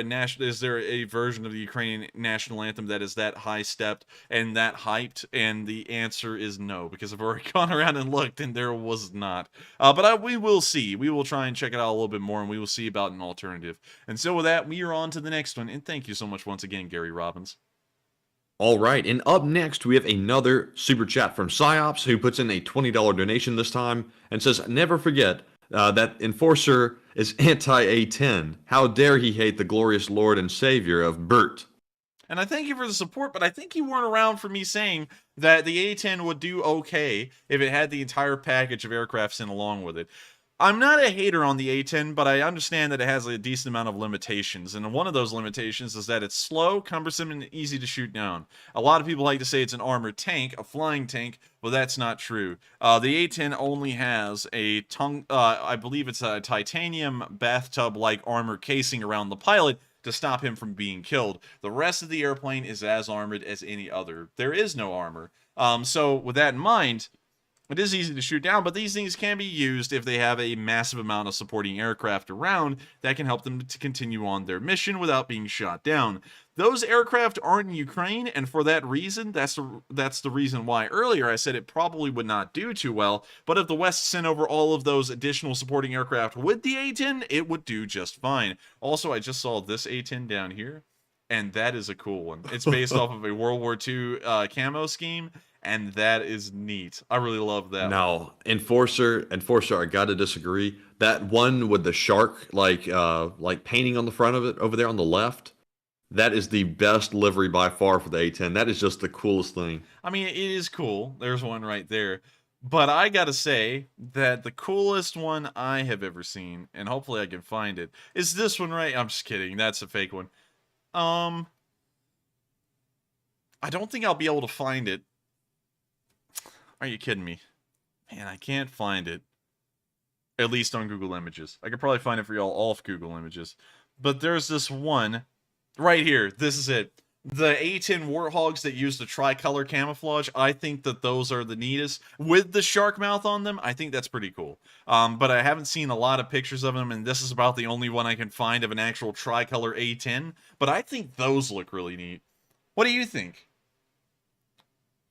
a version of the Ukrainian national anthem that is that high-stepped and that hyped? And the answer is no, because I've already gone around and looked, and there was not. We will see. We will try and check it out a little bit more, and we will see about an alternative. And so with that, we are on to the next one, and thank you so much once again, Gary Robbins. All right, and up next, we have another super chat from Psyops, who puts in a $20 donation this time, and says, never forget that Enforcer is anti-A10. How dare he hate the glorious Lord and Savior of Bert? And I thank you for the support, but I think you weren't around for me saying that the A10 would do okay if it had the entire package of aircraft sent along with it. I'm not a hater on the A10, but I understand that it has a decent amount of limitations, and one of those limitations is that it's slow, cumbersome, and easy to shoot down. A lot of people like to say it's an armored tank, a flying tank, but that's not true. The A10 only has a I believe it's a titanium bathtub-like armor casing around the pilot to stop him from being killed. The rest of the airplane is as armored as any other. There is no armor. So with that in mind, it is easy to shoot down, but these things can be used if they have a massive amount of supporting aircraft around that can help them to continue on their mission without being shot down. Those aircraft aren't in Ukraine, and for that reason, that's the reason why earlier I said it probably would not do too well, but if the West sent over all of those additional supporting aircraft with the A-10, it would do just fine. Also, I just saw this A-10 down here, and that is a cool one. It's based off of a World War II camo scheme, and that is neat. I really love that. Now, Enforcer, I gotta disagree. That one with the shark, like painting on the front of it over there on the left, that is the best livery by far for the A-10. That is just the coolest thing. I mean, it is cool. There's one right there. But I gotta say that the coolest one I have ever seen, and hopefully I can find it, is this one right. I'm just kidding. That's a fake one. I don't think I'll be able to find it. Are you kidding me? Man, I can't find it. At least on Google Images. I could probably find it for y'all off Google Images. But there's this one right here. This is it. The A10 Warthogs that use the tricolor camouflage, I think that those are the neatest. With the shark mouth on them, I think that's pretty cool. But I haven't seen a lot of pictures of them, and this is about the only one I can find of an actual tricolor A10. But I think those look really neat. What do you think?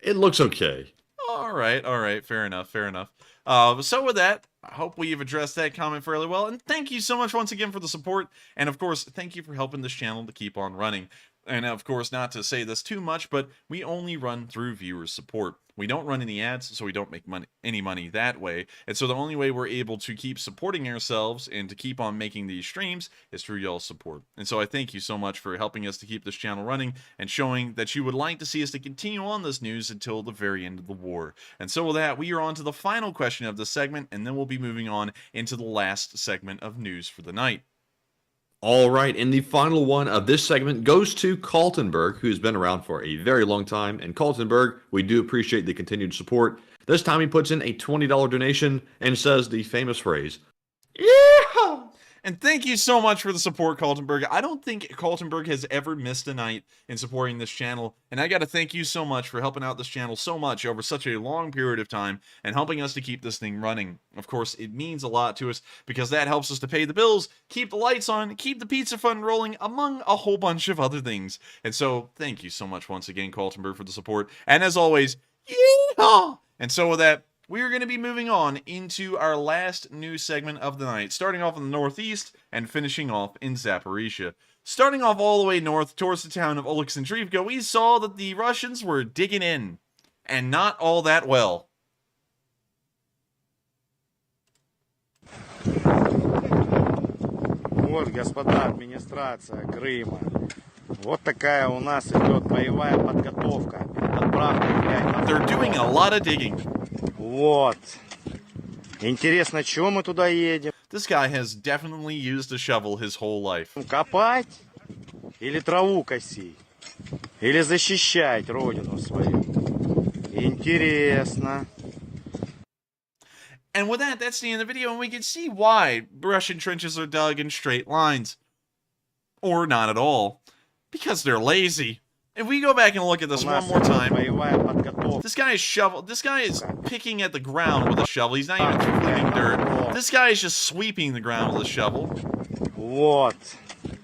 It looks okay. All right, fair enough. So with that, I hope we've addressed that comment fairly well, and thank you so much once again for the support, and of course, thank you for helping this channel to keep on running. And of course, not to say this too much, but we only run through viewer support. We don't run any ads, so we don't make any money that way. And so the only way we're able to keep supporting ourselves and to keep on making these streams is through y'all's support. And so I thank you so much for helping us to keep this channel running and showing that you would like to see us to continue on this news until the very end of the war. And so with that, we are on to the final question of this segment, and then we'll be moving on into the last segment of news for the night. All right, and the final one of this segment goes to Kaltenberg, who's been around for a very long time. And Kaltenberg, we do appreciate the continued support. This time he puts in a $20 donation and says the famous phrase, "Yeehaw!" And thank you so much for the support, Kaltenberg. I don't think Kaltenberg has ever missed a night in supporting this channel, and I gotta thank you so much for helping out this channel so much over such a long period of time and helping us to keep this thing running. Of course, it means a lot to us because that helps us to pay the bills, keep the lights on, keep the pizza fund rolling, among a whole bunch of other things. And so, thank you so much once again, Kaltenberg, for the support. And as always, yeehaw! And so with that, we are going to be moving on into our last news segment of the night, starting off in the northeast and finishing off in Zaporizhzhyia. Starting off all the way north towards the town of Oleksandrivka, we saw that the Russians were digging in, and not all that well. Вот, господа, администрация Крыма. Вот такая у нас идет боевая подготовка. Отправка. They're doing a lot of digging. Вот. Интересно, чего мы туда едем? This guy has definitely used a shovel his whole life. Копать? Или траву косить? Или защищать родину свою? Интересно. And with that, that's the end of the video, and we can see why Russian trenches are dug in straight lines. Or not at all. Because they're lazy. If we go back and look at this one more time, this guy is picking at the ground with a shovel. He's not even cleaning dirt. This guy is just sweeping the ground with a shovel. Вот.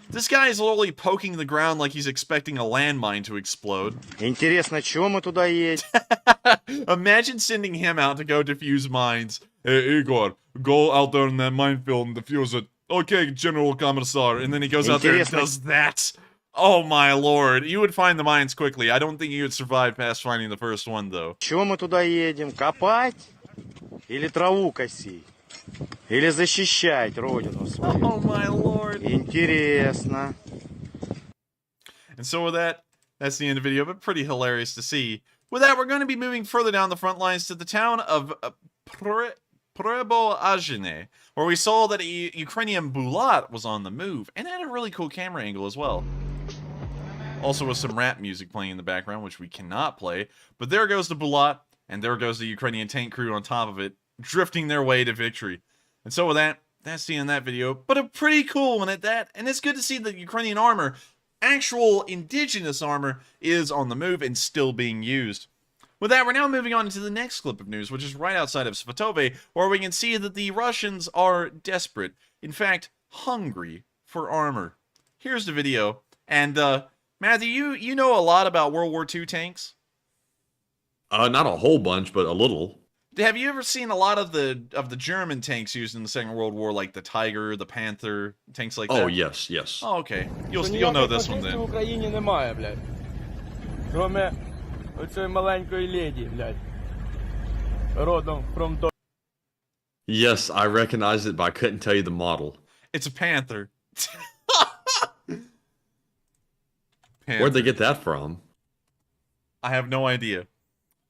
This guy is literally poking the ground like he's expecting a landmine to explode. Интересно, чего мы туда едем? Imagine sending him out to go defuse mines. Hey, Igor, go out there in that minefield and defuse it. Okay, General Commissar. And then he goes out there and does that. Oh my lord, you would find the mines quickly. I don't think you would survive past finding the first one, though. Чего мы туда едем? Копать? Или траву косить? Или защищать родину свою? Oh my lord. Интересно. And so with that, that's the end of the video, but pretty hilarious to see. With that, we're going to be moving further down the front lines to the town of Zaporizhzhyia, where we saw that a Ukrainian bulat was on the move, and had a really cool camera angle as well. Also with some rap music playing in the background, which we cannot play. But there goes the bulat, and there goes the Ukrainian tank crew on top of it, drifting their way to victory. And so with that, that's the end of that video, but a pretty cool one at that, and it's good to see that Ukrainian armor, actual indigenous armor, is on the move and still being used. With that, we're now moving on to the next clip of news, which is right outside of Svatove, where we can see that the Russians are desperate, in fact, hungry for armor. Here's the video, and Matthew, you know a lot about World War II tanks? Not a whole bunch, but a little. Have you ever seen a lot of the German tanks used in the Second World War, like the Tiger, the Panther, tanks like that? Oh, yes, yes. Oh, okay. You'll know this one then. В Україні немає, блядь. Кроме оцеї маленької леді, блядь. Родом from Dor. Yes, I recognized it, but I couldn't tell you the model. It's a Panther. Where'd they get that from? I have no idea.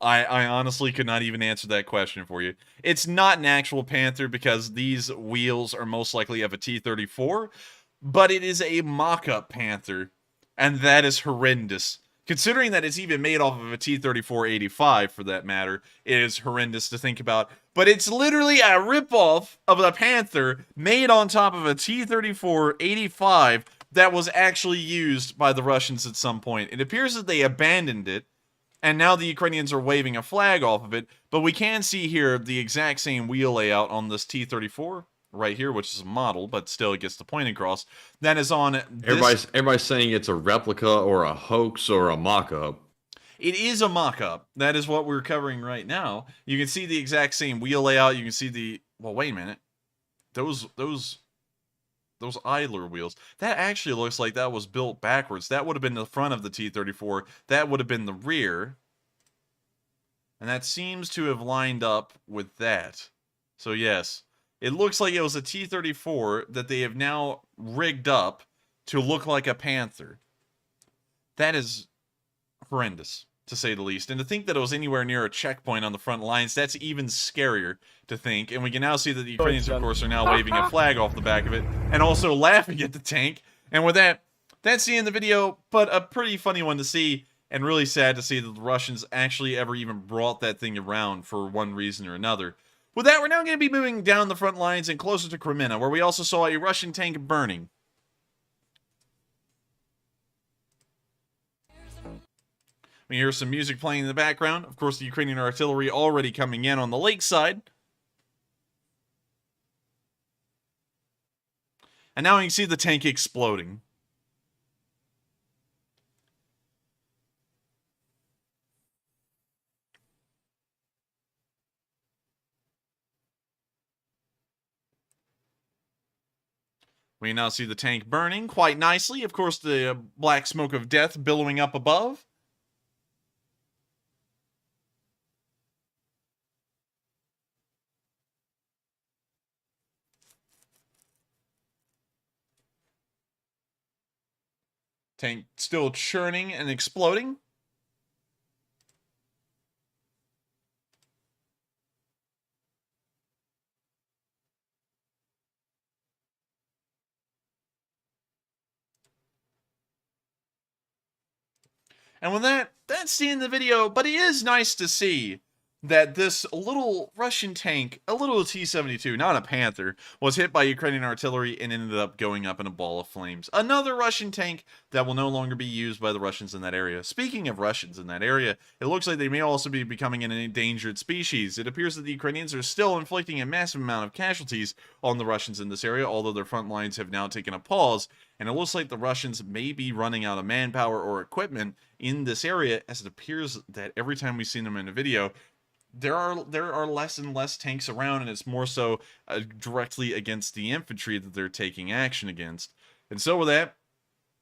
I honestly could not even answer that question for you. It's not an actual Panther because these wheels are most likely of a T-34, but it is a mock-up Panther, and that is horrendous. Considering that it's even made off of a T-34-85, for that matter, it is horrendous to think about. But it's literally a ripoff of a Panther made on top of a T-34-85 that was actually used by the Russians at some point. It appears that they abandoned it, and now the Ukrainians are waving a flag off of it, but we can see here the exact same wheel layout on this T-34 right here, which is a model, but still it gets the point across. That is on this. Everybody's saying it's a replica or a hoax or a mock-up. It is a mock-up. That is what we're covering right now. You can see the exact same wheel layout. You can see the... Well, wait a minute. Those idler wheels. That actually looks like that was built backwards. That would have been the front of the T-34. That would have been the rear. And that seems to have lined up with that. So yes, it looks like it was a T-34 that they have now rigged up to look like a Panther. That is horrendous, to say the least. And to think that it was anywhere near a checkpoint on the front lines, that's even scarier to think. And we can now see that the Ukrainians, of course, are now waving a flag off the back of it and also laughing at the tank. And with that, that's the end of the video, but a pretty funny one to see, and really sad to see that the Russians actually ever even brought that thing around for one reason or another. With that, we're now going to be moving down the front lines and closer to Kreminna, where we also saw a Russian tank burning. We hear some music playing in the background. Of course, the Ukrainian artillery already coming in on the lakeside. And now you can see the tank exploding. We now see the tank burning quite nicely. Of course, the black smoke of death billowing up above. Tank still churning and exploding. And with that, that's the end of the video, but it is nice to see that this little Russian tank, a little T-72, not a Panther, was hit by Ukrainian artillery and ended up going up in a ball of flames. Another Russian tank that will no longer be used by the Russians in that area. Speaking of Russians in that area, it looks like they may also be becoming an endangered species. It appears that the Ukrainians are still inflicting a massive amount of casualties on the Russians in this area, although their front lines have now taken a pause, and it looks like the Russians may be running out of manpower or equipment in this area, as it appears that every time we've seen them in a video, there are less and less tanks around, and it's more so directly against the infantry that they're taking action against. And so with that,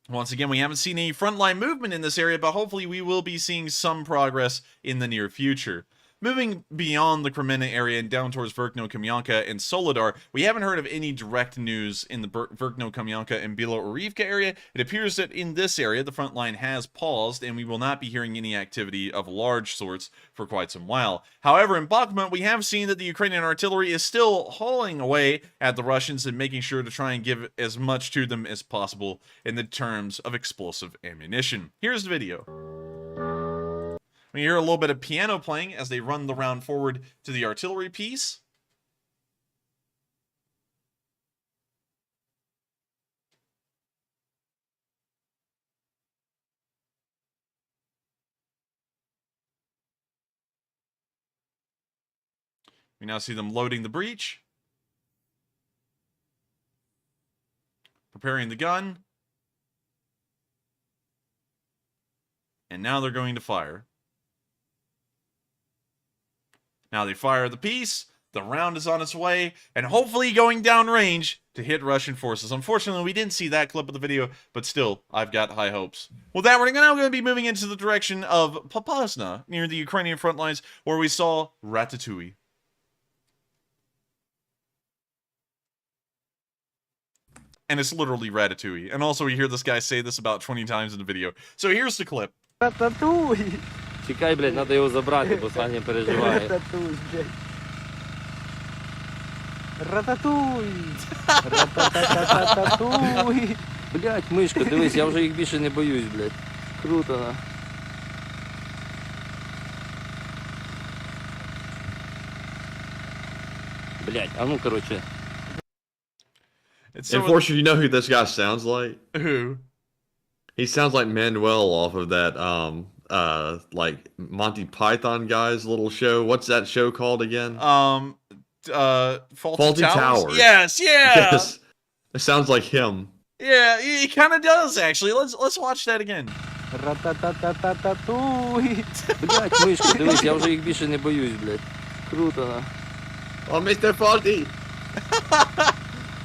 once again, we haven't seen any frontline movement in this area, but hopefully we will be seeing some progress in the near future. Moving beyond the Kreminna area and down towards Verkno-Kamyanka and Soledar, we haven't heard of any direct news in the Verkno-Kamyanka and Bilo-Orivka area. It appears that in this area, the front line has paused, and we will not be hearing any activity of large sorts for quite some while. However, in Bakhmut, we have seen that the Ukrainian artillery is still hauling away at the Russians and making sure to try and give as much to them as possible in the terms of explosive ammunition. Here's the video. We hear a little bit of piano playing as they run the round forward to the artillery piece. We now see them loading the breech, preparing the gun, and now they're going to fire. Now they fire the piece, the round is on its way, and hopefully going downrange to hit Russian forces. Unfortunately, we didn't see that clip of the video, but still, I've got high hopes. With that, we're now going to be moving into the direction of Popasna, near the Ukrainian front lines, where we saw Ratatouille. And it's literally Ratatouille. And also, we hear this guy say this about 20 times in the video. So here's the clip. Ratatouille! Чекай, блядь, надо його забрати, бо Саня переживає. Рататуй, блядь. Рататуй! Ратататататуй! Блядь, мишка, дивись, я вже їх більше не боюсь, блядь. Круто, на. Блядь, а ну, короче. So Unfortunately, you know who this guy sounds like? who? He sounds like Manuel off of that like Monty Python guy's little show. What's that show called again? Faulty Towers? Towers. Yes, yeah. Yes. It sounds like him. Yeah, he kind of does actually. Let's watch that again. Ра-та-та-та-та-та-туй. Блядь, мишко, дивись, я вже їх більше не боюсь, блядь. Круто, на. Oh, Mr. Faulty.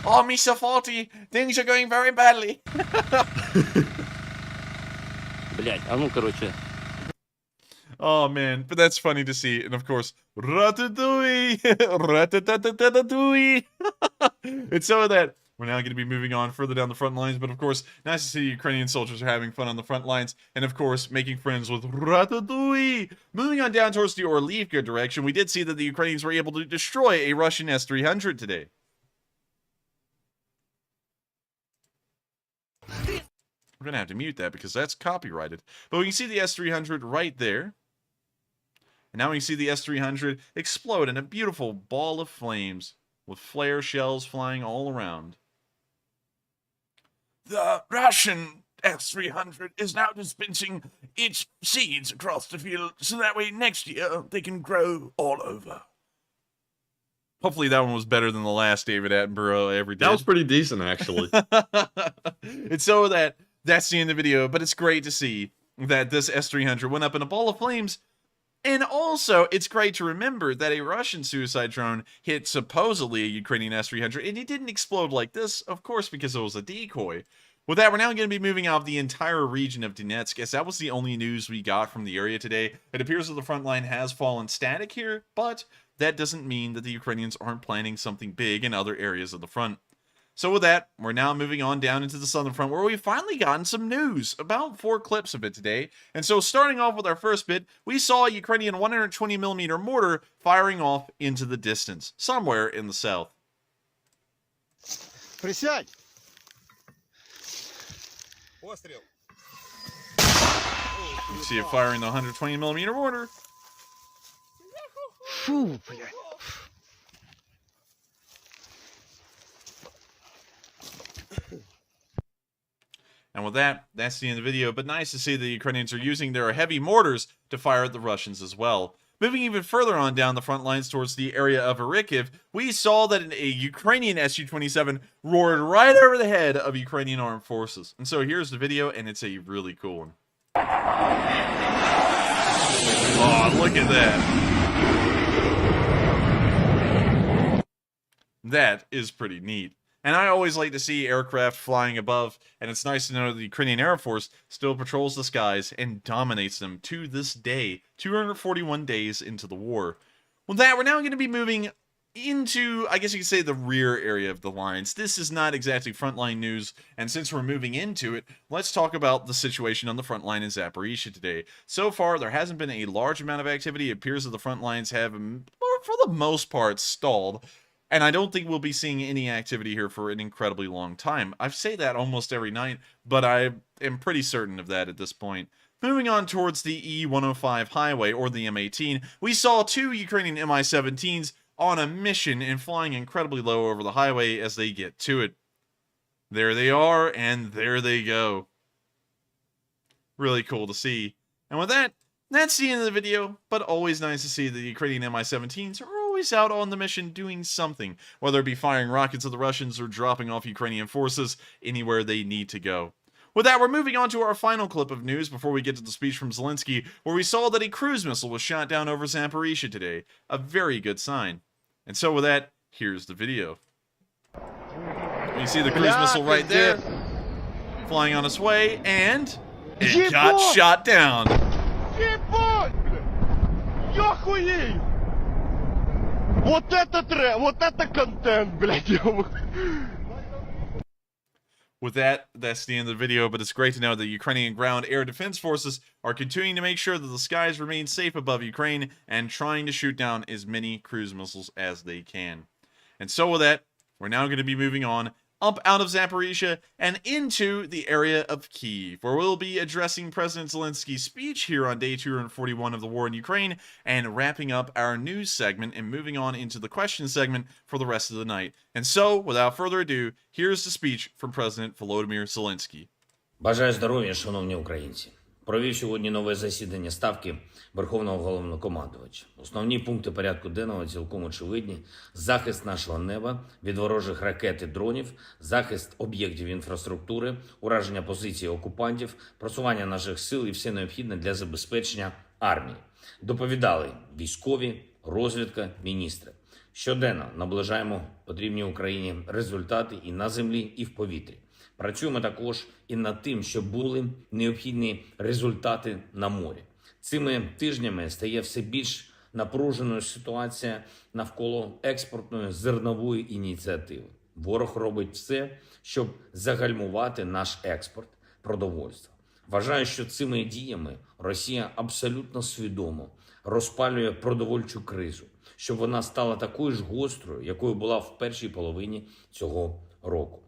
Oh, Mr. Faulty, things are going very badly. Блядь, а ну, короче. Oh man, but that's funny to see. And of course, ratatouille, ratatatatatouille. It's so that we're now going to be moving on further down the front lines, but of course, nice to see Ukrainian soldiers are having fun on the front lines, and of course, making friends with ratatouille. Moving on down towards the Orlivka direction, we did see that the Ukrainians were able to destroy a Russian S-300 today. We're going to have to mute that because that's copyrighted. But we can see the S-300 right there. And now we can see the S-300 explode in a beautiful ball of flames with flare shells flying all around. The Russian S-300 is now dispensing its seeds across the field so that way next year they can grow all over. Hopefully that one was better than the last David Attenborough ever did. That was pretty decent, actually. It's so that's the end of the video, but it's great to see that this S-300 went up in a ball of flames. And also, it's great to remember that a Russian suicide drone hit supposedly a Ukrainian S-300, and it didn't explode like this, of course, because it was a decoy. With that, we're now going to be moving out of the entire region of Donetsk, as that was the only news we got from the area today. It appears that the front line has fallen static here, but that doesn't mean that the Ukrainians aren't planning something big in other areas of the front. So with that, we're now moving on down into the southern front, where we've finally gotten some news. About 4 clips of it today. And so starting off with our first bit, we saw a Ukrainian 120mm mortar firing off into the distance, somewhere in the south. Присядь! You see it firing the 120mm mortar. Фу, блядь. And with that, that's the end of the video, but nice to see the Ukrainians are using their heavy mortars to fire at the Russians as well. Moving even further on down the front lines towards the area of Kharkiv, we saw that a Ukrainian Su-27 roared right over the head of Ukrainian armed forces. And so here's the video, and it's a really cool one. Oh, look at that. That is pretty neat. And I always like to see aircraft flying above, and it's nice to know that the Ukrainian Air Force still patrols the skies and dominates them to this day, 241 days into the war. With that, we're now going to be moving into, I guess you could say, the rear area of the lines. This is not exactly frontline news, and since we're moving into it, let's talk about the situation on the front line in Zaporizhzhyia today. So far, there hasn't been a large amount of activity. It appears that the front lines have, for the most part, stalled. And I don't think we'll be seeing any activity here for an incredibly long time. I say that almost every night, but I am pretty certain of that at this point. Moving on towards the E-105 highway, or the M18, we saw 2 Ukrainian Mi-17s on a mission and flying incredibly low over the highway as they get to it. There they are, and there they go. Really cool to see. And with that, that's the end of the video, but always nice to see the Ukrainian Mi-17s are always out on the mission doing something, whether it be firing rockets at the Russians or dropping off Ukrainian forces anywhere they need to go. With that, we're moving on to our final clip of news before we get to the speech from Zelensky, where we saw that a cruise missile was shot down over Zaporizhzhyia today. A very good sign. And so with that, here's the video. You see the cruise missile right there, flying on its way, and it got shot down. Вот это контент, блядь. With that, that's the end of the video, but it's great to know that Ukrainian ground air defense forces are continuing to make sure that the skies remain safe above Ukraine and trying to shoot down as many cruise missiles as they can. And so with that, we're now going to be moving on up out of Zaporizhzhyia and into the area of Kyiv, where we'll be addressing President Zelensky's speech here on day 241 of the war in Ukraine and wrapping up our news segment and moving on into the question segment for the rest of the night. And so, without further ado, here's the speech from President Volodymyr Zelensky. Бажаю здоров'я, шановні українці. Провів сьогодні нове засідання Ставки Верховного Головнокомандувача. Основні пункти порядку денного цілком очевидні. Захист нашого неба від ворожих ракет і дронів, захист об'єктів інфраструктури, ураження позицій окупантів, просування наших сил і все необхідне для забезпечення армії. Доповідали військові, розвідка, міністри. Щоденно наближаємо потрібні Україні результати і на землі, і в повітрі. Працюємо також і над тим, щоб були необхідні результати на морі. Цими тижнями стає все більш напруженою ситуація навколо експортної зернової ініціативи. Ворог робить все, щоб загальмувати наш експорт продовольства. Вважаю, що цими діями Росія абсолютно свідомо розпалює продовольчу кризу, щоб вона стала такою ж гострою, якою була в першій половині цього року.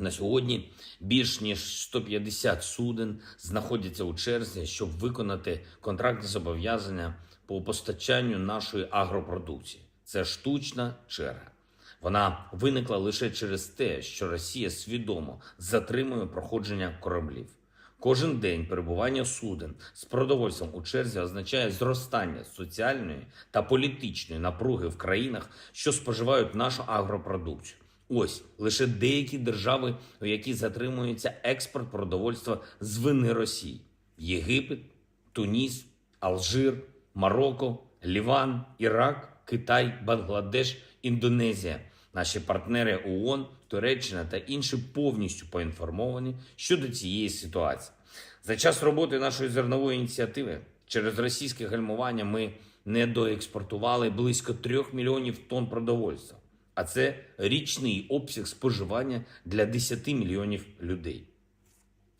На сьогодні більш ніж 150 суден знаходяться у черзі, щоб виконати контрактні зобов'язання по постачанню нашої агропродукції. Це штучна черга. Вона виникла лише через те, що Росія свідомо затримує проходження кораблів. Кожен день перебування суден з продовольством у черзі означає зростання соціальної та політичної напруги в країнах, що споживають нашу агропродукцію. Ось лише деякі держави, у які затримується експорт продовольства з вини Росії: Єгипет, Туніс, Алжир, Марокко, Ліван, Ірак, Китай, Бангладеш, Індонезія. Наші партнери ООН, Туреччина та інші повністю поінформовані щодо цієї ситуації. За час роботи нашої зернової ініціативи через російське гальмування ми недоекспортували близько 3 мільйонів тонн продовольства. А це річний обсяг споживання для 10 мільйонів людей.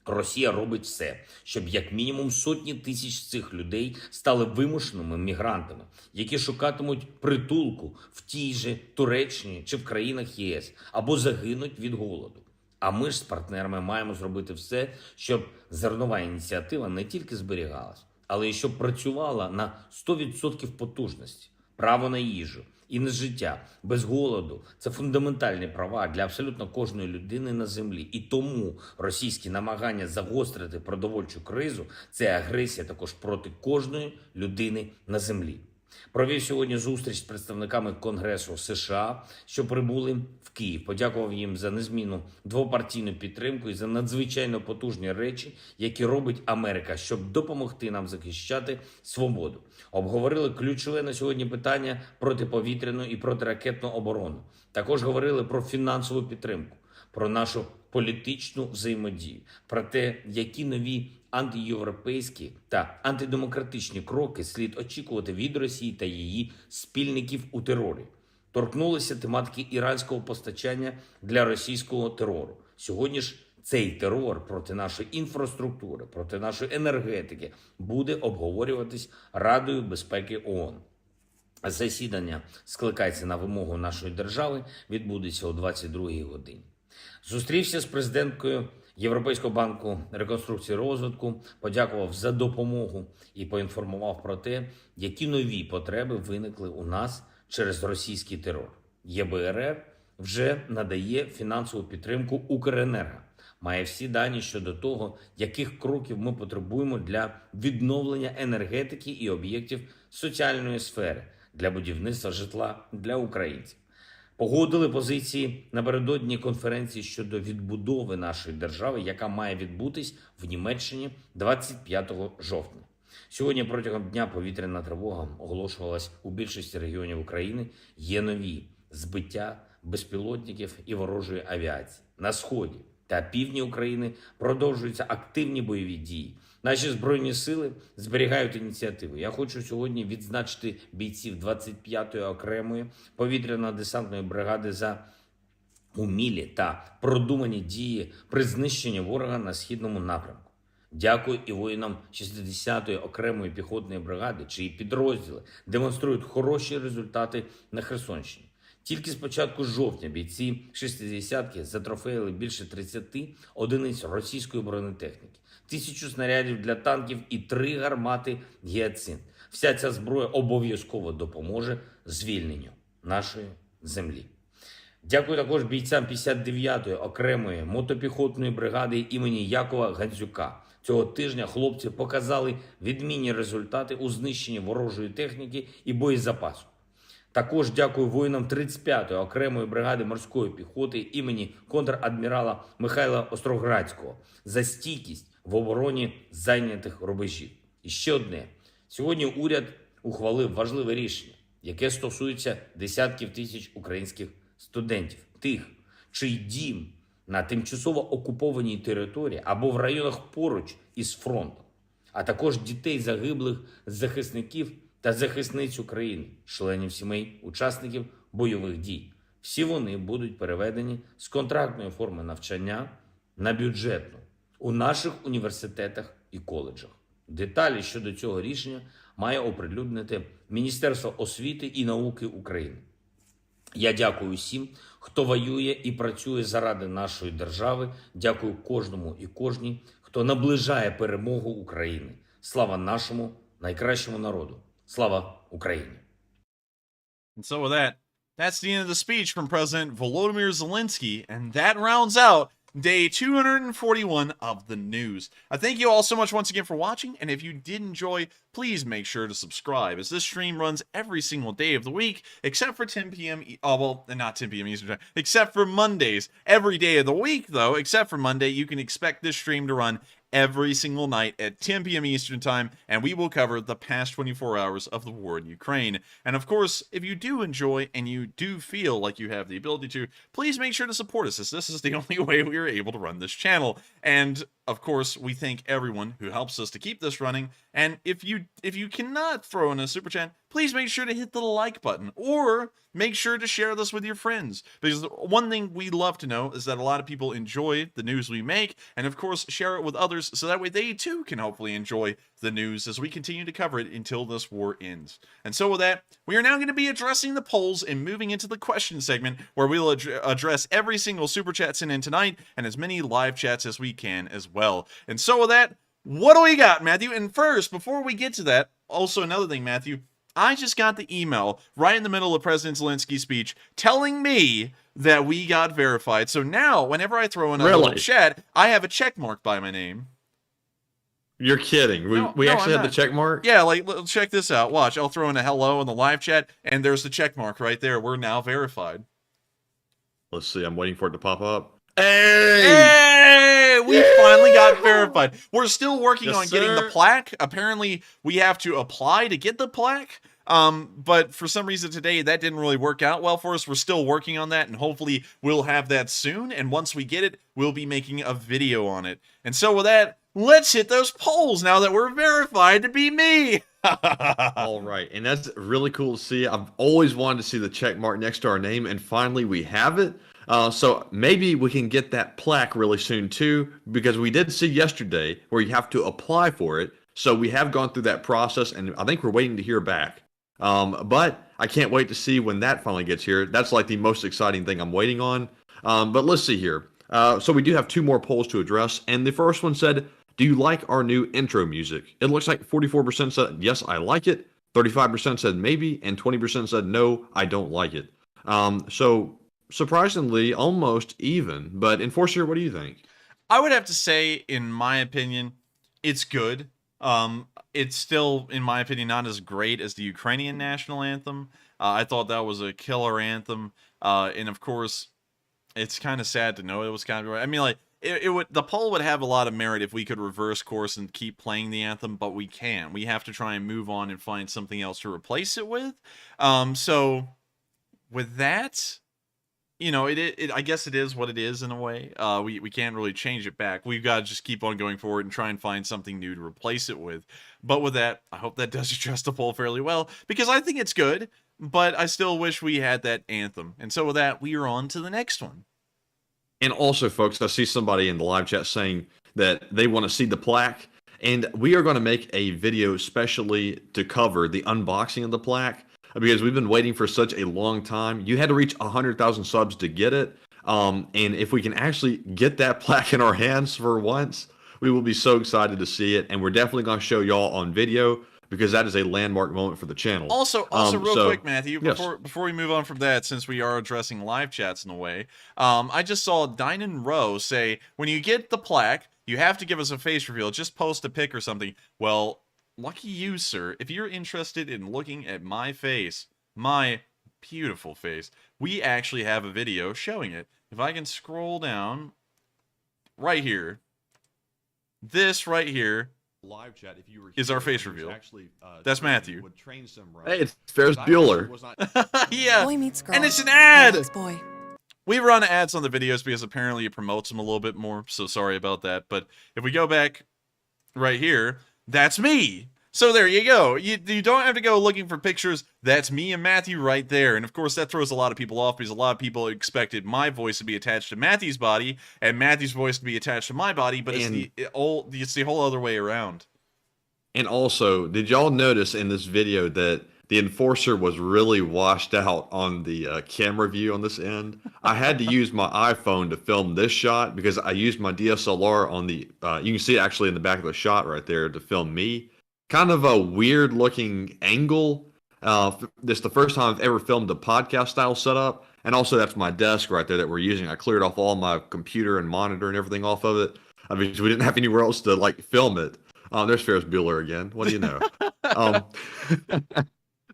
Росія робить все, щоб як мінімум сотні тисяч цих людей стали вимушеними мігрантами, які шукатимуть притулку в тій же Туреччині чи в країнах ЄС, або загинуть від голоду. А ми ж з партнерами маємо зробити все, щоб зернова ініціатива не тільки зберігалась, але й щоб працювала на 100% потужності. Право на їжу і на життя без голоду – це фундаментальні права для абсолютно кожної людини на землі. І тому російські намагання загострити продовольчу кризу – це агресія також проти кожної людини на землі. Провів сьогодні зустріч з представниками Конгресу США, що прибули в Київ. Подякував їм за незмінну двопартійну підтримку і за надзвичайно потужні речі, які робить Америка, щоб допомогти нам захищати свободу. Обговорили ключове на сьогодні питання протиповітряну і протиракетну оборону. Також говорили про фінансову підтримку, про нашу політичну взаємодію, про те, які нові антиєвропейські та антидемократичні кроки слід очікувати від Росії та її спільників у терорі. Торкнулися тематики іранського постачання для російського терору. Сьогодні ж цей терор проти нашої інфраструктури, проти нашої енергетики буде обговорюватись Радою безпеки ООН. Засідання скликається на вимогу нашої держави, відбудеться о 22-й годині. Зустрівся з президенткою Європейського банку реконструкції і розвитку, подякував за допомогу і поінформував про те, які нові потреби виникли у нас через російський терор. ЄБРР вже надає фінансову підтримку Укренерго. Має всі дані щодо того, яких кроків ми потребуємо для відновлення енергетики і об'єктів соціальної сфери, для будівництва житла для українців. Погодили позиції напередодні конференції щодо відбудови нашої держави, яка має відбутись в Німеччині 25 жовтня. Сьогодні протягом дня повітряна тривога оголошувалась у більшості регіонів України. Є нові збиття безпілотників і ворожої авіації. На сході та півдні України продовжуються активні бойові дії. Наші Збройні сили зберігають ініціативу. Я хочу сьогодні відзначити бійців 25-ї окремої повітряно-десантної бригади за умілі та продумані дії при знищенні ворога на східному напрямку. Дякую і воїнам 60-ї окремої піхотної бригади, чиї підрозділи демонструють хороші результати на Херсонщині. Тільки з початку жовтня бійці 60-ки затрофеїли більше 30 одиниць російської бронетехніки, 1000 снарядів для танків і 3 гармати «Гіацинт». Вся ця зброя обов'язково допоможе звільненню нашої землі. Дякую також бійцям 59-ї окремої мотопіхотної бригади імені Якова Гандзюка. Цього тижня хлопці показали відмінні результати у знищенні ворожої техніки і боєзапасу. Також дякую воїнам 35-ї окремої бригади морської піхоти імені контр-адмірала Михайла Остроградського за стійкість в обороні зайнятих рубежів. І ще одне. Сьогодні уряд ухвалив важливе рішення, яке стосується десятків тисяч українських студентів, тих, чий дім на тимчасово окупованій території або в районах поруч із фронтом, а також дітей загиблих захисників та захисниць України, членів сімей, учасників бойових дій. Всі вони будуть переведені з контрактної форми навчання на бюджетну у наших університетах і коледжах. Деталі щодо цього рішення має оприлюднити Міністерство освіти і науки України. Я дякую всім, хто воює і працює заради нашої держави. Дякую кожному і кожній, хто наближає перемогу України. Слава нашому найкращому народу. Слава Україні! And so with that, that's the end of the speech from President Volodymyr Zelensky, and that rounds out day 241 of the news. I thank you all so much once again for watching, and if you did enjoy, please make sure to subscribe, as this stream runs every single day of the week, except for 10 p.m. Well, not 10 p.m. Eastern Time, except for Mondays. Every day of the week, though, except for Monday, you can expect this stream to run every single night at 10 p.m. Eastern Time, and we will cover the past 24 hours of the war in Ukraine. And of course, if you do enjoy and you do feel like you have the ability to, please make sure to support us, as this is the only way we are able to run this channel. And of course, we thank everyone who helps us to keep this running. And if you cannot throw in a super chat, please make sure to hit the like button, or make sure to share this with your friends. Because one thing we love to know is that a lot of people enjoy the news we make, and of course, share it with others so that way they too can hopefully enjoy the news as we continue to cover it until this war ends. And so with that, we are now going to be addressing the polls and moving into the question segment, where we'll address every single super chat sent in tonight and as many live chats as we can as well. And so with that, what do we got, Matthew? And first, before we get to that, also another thing, Matthew, I just got the email right in the middle of President Zelensky's speech telling me that we got verified. So now, whenever I throw in a little chat, I have a check mark by my name. You're kidding. We actually have the check mark? Yeah, like, check this out. Watch, I'll throw in a hello in the live chat, and there's the check mark right there. We're now verified. Let's see. I'm waiting for it to pop up. Hey! We finally got verified. We're still working on getting the plaque. Apparently, we have to apply to get the plaque. But for some reason today, that didn't really work out well for us. We're still working on that, and hopefully we'll have that soon. And once we get it, we'll be making a video on it. And so with that, let's hit those polls now that we're verified to be me. All right. And that's really cool to see. I've always wanted to see the check mark next to our name, and finally we have it. So maybe we can get that plaque really soon too, because we did see yesterday where you have to apply for it. So we have gone through that process, and I think we're waiting to hear back. But I can't wait to see when that finally gets here. That's like the most exciting thing I'm waiting on. But let's see here. So we do have 2 more polls to address. And the first one said, do you like our new intro music? It looks like 44% said, yes, I like it. 35% said maybe, and 20% said, no, I don't like it. So surprisingly, almost even. But Enforcer, what do you think? I would have to say, in my opinion, it's good. It's still, in my opinion, not as great as the Ukrainian national anthem. I thought that was a killer anthem. And of course, it's kind of sad to know it was copyrighted. I mean, like, the poll would have a lot of merit if we could reverse course and keep playing the anthem, but we can't. We have to try and move on and find something else to replace it with. So with that, you know, I guess it is what it is in a way. We can't really change it back. We've got to just keep on going forward and try and find something new to replace it with. But with that, I hope that does address the poll fairly well, because I think it's good, but I still wish we had that anthem. And so with that, we are on to the next one. And also, folks, I see somebody in the live chat saying that they want to see the plaque, and we are going to make a video specially to cover the unboxing of the plaque. because we've been waiting for such a long time. You had to reach 100,000 subs to get it. And if we can actually get that plaque in our hands for once, we will be so excited to see it. And we're definitely going to show y'all on video because that is a landmark moment for the channel. Also, real quick, Matthew, yes. before we move on from that, since we are addressing live chats in a way, I just saw Dynan Rowe say, when you get the plaque, you have to give us a face reveal. Just post a pic or something. Well, lucky you, sir. If you're interested in looking at my face, my beautiful face, we actually have a video showing it. If I can scroll down, right here, this right here, live chat, if you were is our face reveal. Actually, that's Matthew. Hey, it's Ferris Bueller. Yeah, Boy meets girl. and it's an ad. Girl meets boy. We run ads on the videos because apparently it promotes them a little bit more, so sorry about that. But if we go back right here, that's me. So there you go. You don't have to go looking for pictures. That's me and Matthew right there. And of course, that throws a lot of people off because a lot of people expected my voice to be attached to Matthew's body and Matthew's voice to be attached to my body, but it's the whole other way around. And also, did y'all notice in this video that the enforcer was really washed out on the camera view on this end? I had to use my iPhone to film this shot because I used my DSLR on the, you can see it actually in the back of the shot right there to film me. Kind of a weird looking angle. This is the first time I've ever filmed a podcast style setup. And also that's my desk right there that we're using. I cleared off all my computer and monitor and everything off of it. I mean, we didn't have anywhere else to like film it. There's Ferris Bueller again. What do you know?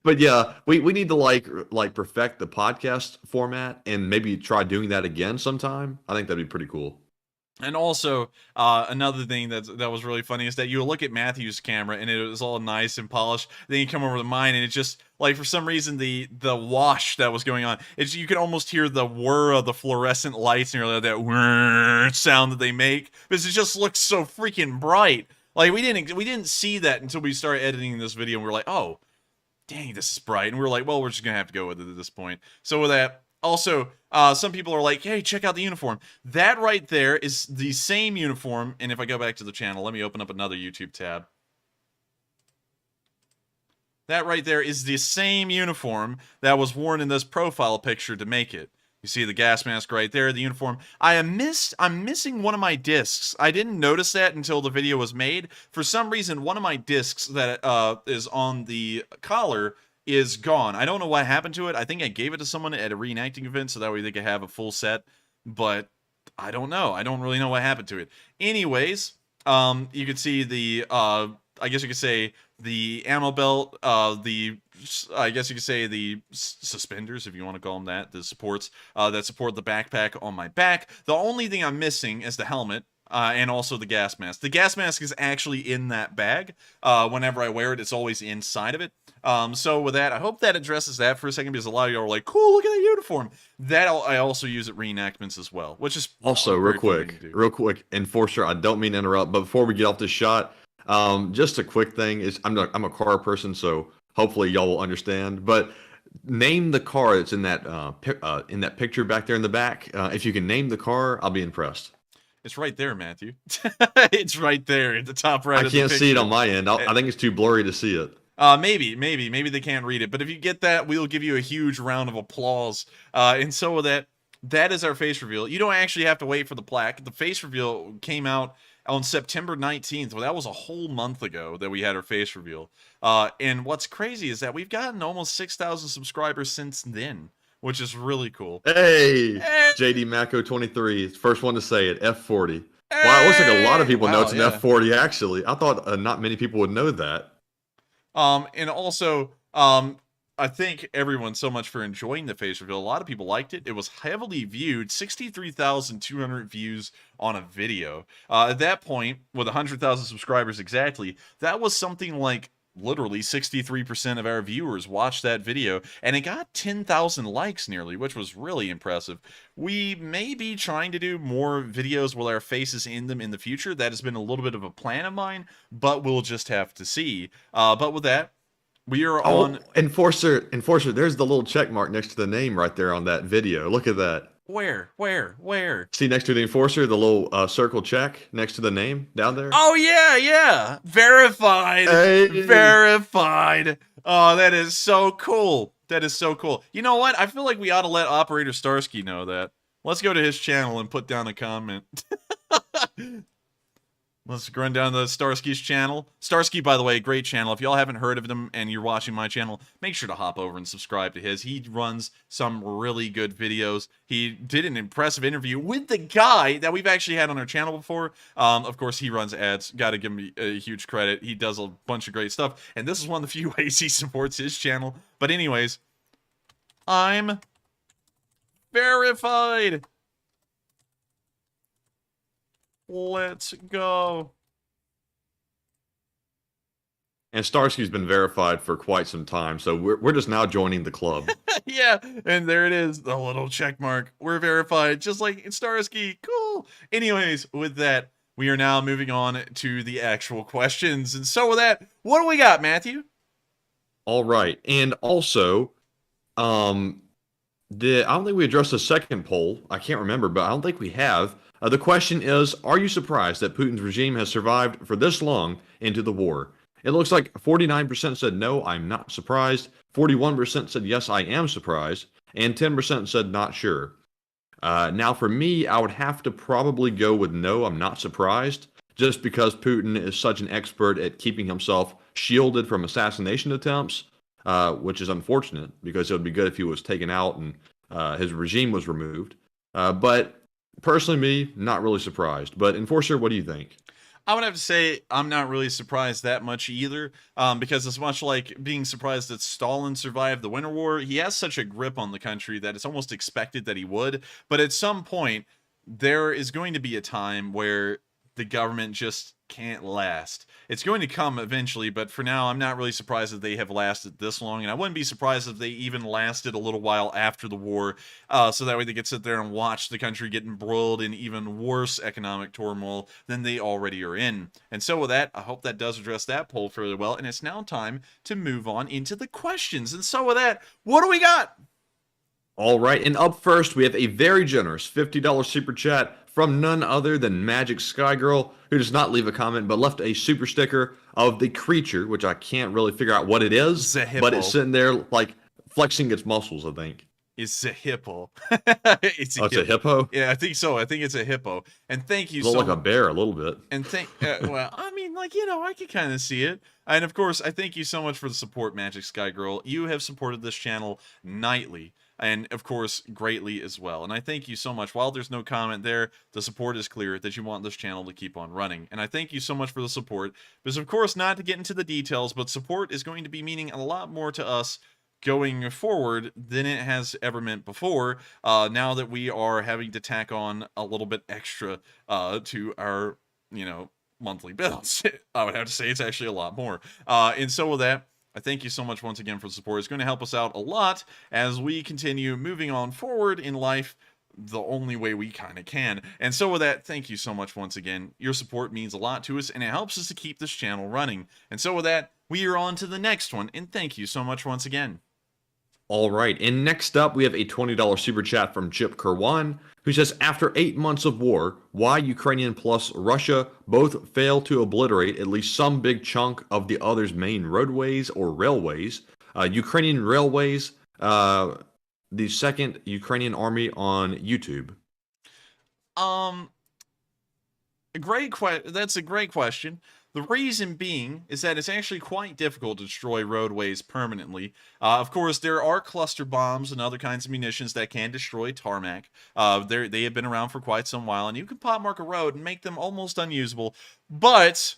But yeah, we need to like perfect the podcast format and maybe try doing that again sometime. I think that'd be pretty cool. And also, another thing that was really funny is that you look at Matthew's camera and it was all nice and polished. Then you come over to mine and it's just like for some reason the wash that was going on. You can almost hear the whir of the fluorescent lights and you're like that whir sound that they make because it just looks so freaking bright. Like we didn't see that until we started editing this video and we were like, oh, dang, this is bright. And we were like, well, we're just gonna have to go with it at this point. So with that. Also, some people are like, hey, check out the uniform. That right there is the same uniform. And if I go back to the channel, let me open up another YouTube tab. That right there is the same uniform that was worn in this profile picture to make it. You see the gas mask right there, the uniform. I'm missing one of my discs. I didn't notice that until the video was made. For some reason, one of my discs that is on the collar is gone. I don't know what happened to it. I think I gave it to someone at a reenacting event so that way they could have a full set, but I don't know. I don't really know what happened to it. Anyways, you can see the, I guess you could say the ammo belt, I guess you could say the suspenders, if you want to call them that, the supports that support the backpack on my back. The only thing I'm missing is the helmet. And also the gas mask. The gas mask is actually in that bag. Whenever I wear it, it's always inside of it. So with that, I hope that addresses that for a second because a lot of y'all are like, cool, look at that uniform. That I also use at reenactments as well, which is also real quick, Enforcer, I don't mean to interrupt, but before we get off this shot, just a quick thing is I'm a car person, so hopefully y'all will understand, but name the car that's in that picture back there in the back. If you can name the car, I'll be impressed. It's right there, Matthew. It's right there at the top right. I can't see it on my end. I think it's too blurry to see it. Maybe they can't read it. But if you get that, we'll give you a huge round of applause. And so with that is our face reveal. You don't actually have to wait for the plaque. The face reveal came out on September 19th. Well, that was a whole month ago that we had our face reveal. And what's crazy is that we've gotten almost 6,000 subscribers since then, which is really cool. Hey, JD Mako 23, first one to say it, F40. Wow, it looks like a lot of people know it's an F40 actually. I thought not many people would know that. And also, I thank everyone so much for enjoying the face reveal. A lot of people liked it. It was heavily viewed, 63,200 views on a video. At that point, with 100,000 subscribers exactly, that was something like literally 63% of our viewers watched that video, and it got 10,000 likes nearly, which was really impressive. We may be trying to do more videos with our faces in them in the future. That has been a little bit of a plan of mine, but we'll just have to see. But with that, we are on... Enforcer, there's the little check mark next to the name right there on that video. Look at that. Where? See next to the Enforcer, the little circle check next to the name down there? Oh, yeah. Verified. Hey. Verified. Oh, that is so cool. That is so cool. You know what? I feel like we ought to let Operator Starsky know that. Let's go to his channel and put down a comment. Let's run down the Starsky's channel. Starsky, by the way, great channel. If y'all haven't heard of him and you're watching my channel, make sure to hop over and subscribe to his. He runs some really good videos. He did an impressive interview with the guy that we've actually had on our channel before. Of course, he runs ads. Got to give him a huge credit. He does a bunch of great stuff. And this is one of the few ways he supports his channel. But anyways, I'm verified. Let's go. And Starsky's been verified for quite some time, so we're just now joining the club. Yeah, and there it is, the little check mark. We're verified, just like Starsky. Cool. Anyways, with that, we are now moving on to the actual questions. And so with that, what do we got, Matthew? All right, and also, I don't think we addressed the second poll. I can't remember, but I don't think we have. The question is, are you surprised that Putin's regime has survived for this long into the war? It looks like 49% said no, I'm not surprised. 41% said yes, I am surprised. And 10% said not sure. Now, for me, I would have to probably go with no, I'm not surprised. Just because Putin is such an expert at keeping himself shielded from assassination attempts, which is unfortunate because it would be good if he was taken out and his regime was removed. But personally, me, not really surprised. But Enforcer, what do you think? I would have to say I'm not really surprised that much either, because it's much like being surprised that Stalin survived the Winter War. He has such a grip on the country that it's almost expected that he would. But at some point, there is going to be a time where the government just can't last. It's going to come eventually, but for now, I'm not really surprised that they have lasted this long, and I wouldn't be surprised if they even lasted a little while after the war, so that way they could sit there and watch the country get embroiled in even worse economic turmoil than they already are in. And so with that, I hope that does address that poll fairly well, and it's now time to move on into the questions. And so with that, what do we got? All right, and up first, we have a very generous $50 super chat from none other than Magic Sky Girl, who does not leave a comment, but left a super sticker of the creature, which I can't really figure out what it is, but it's sitting there, like, flexing its muscles, I think. It's a hippo. It's a hippo? Yeah, I think so. I think it's a hippo. And thank you so much. Like a bear, a little bit. And well, I mean, like, you know, I can kind of see it. And of course, I thank you so much for the support, Magic Sky Girl. You have supported this channel nightly. And, of course, greatly as well. And I thank you so much. While there's no comment there, the support is clear that you want this channel to keep on running. And I thank you so much for the support. Because, of course, not to get into the details, but support is going to be meaning a lot more to us going forward than it has ever meant before, now that we are having to tack on a little bit extra to our, you know, monthly bills. I would have to say it's actually a lot more. And so with that, I thank you so much once again for the support. It's going to help us out a lot as we continue moving on forward in life the only way we kind of can. And so with that, thank you so much once again. Your support means a lot to us, and it helps us to keep this channel running. And so with that, we are on to the next one, and thank you so much once again. All right, and next up, we have a $20 super chat from Chip Kerwan, who says, after 8 months of war, why Ukrainian plus Russia both fail to obliterate at least some big chunk of the other's main roadways or railways. Ukrainian railways, the second Ukrainian army on YouTube. That's a great question. The reason being is that it's actually quite difficult to destroy roadways permanently. Of course, there are cluster bombs and other kinds of munitions that can destroy tarmac. They have been around for quite some while, and you can pop mark a road and make them almost unusable. But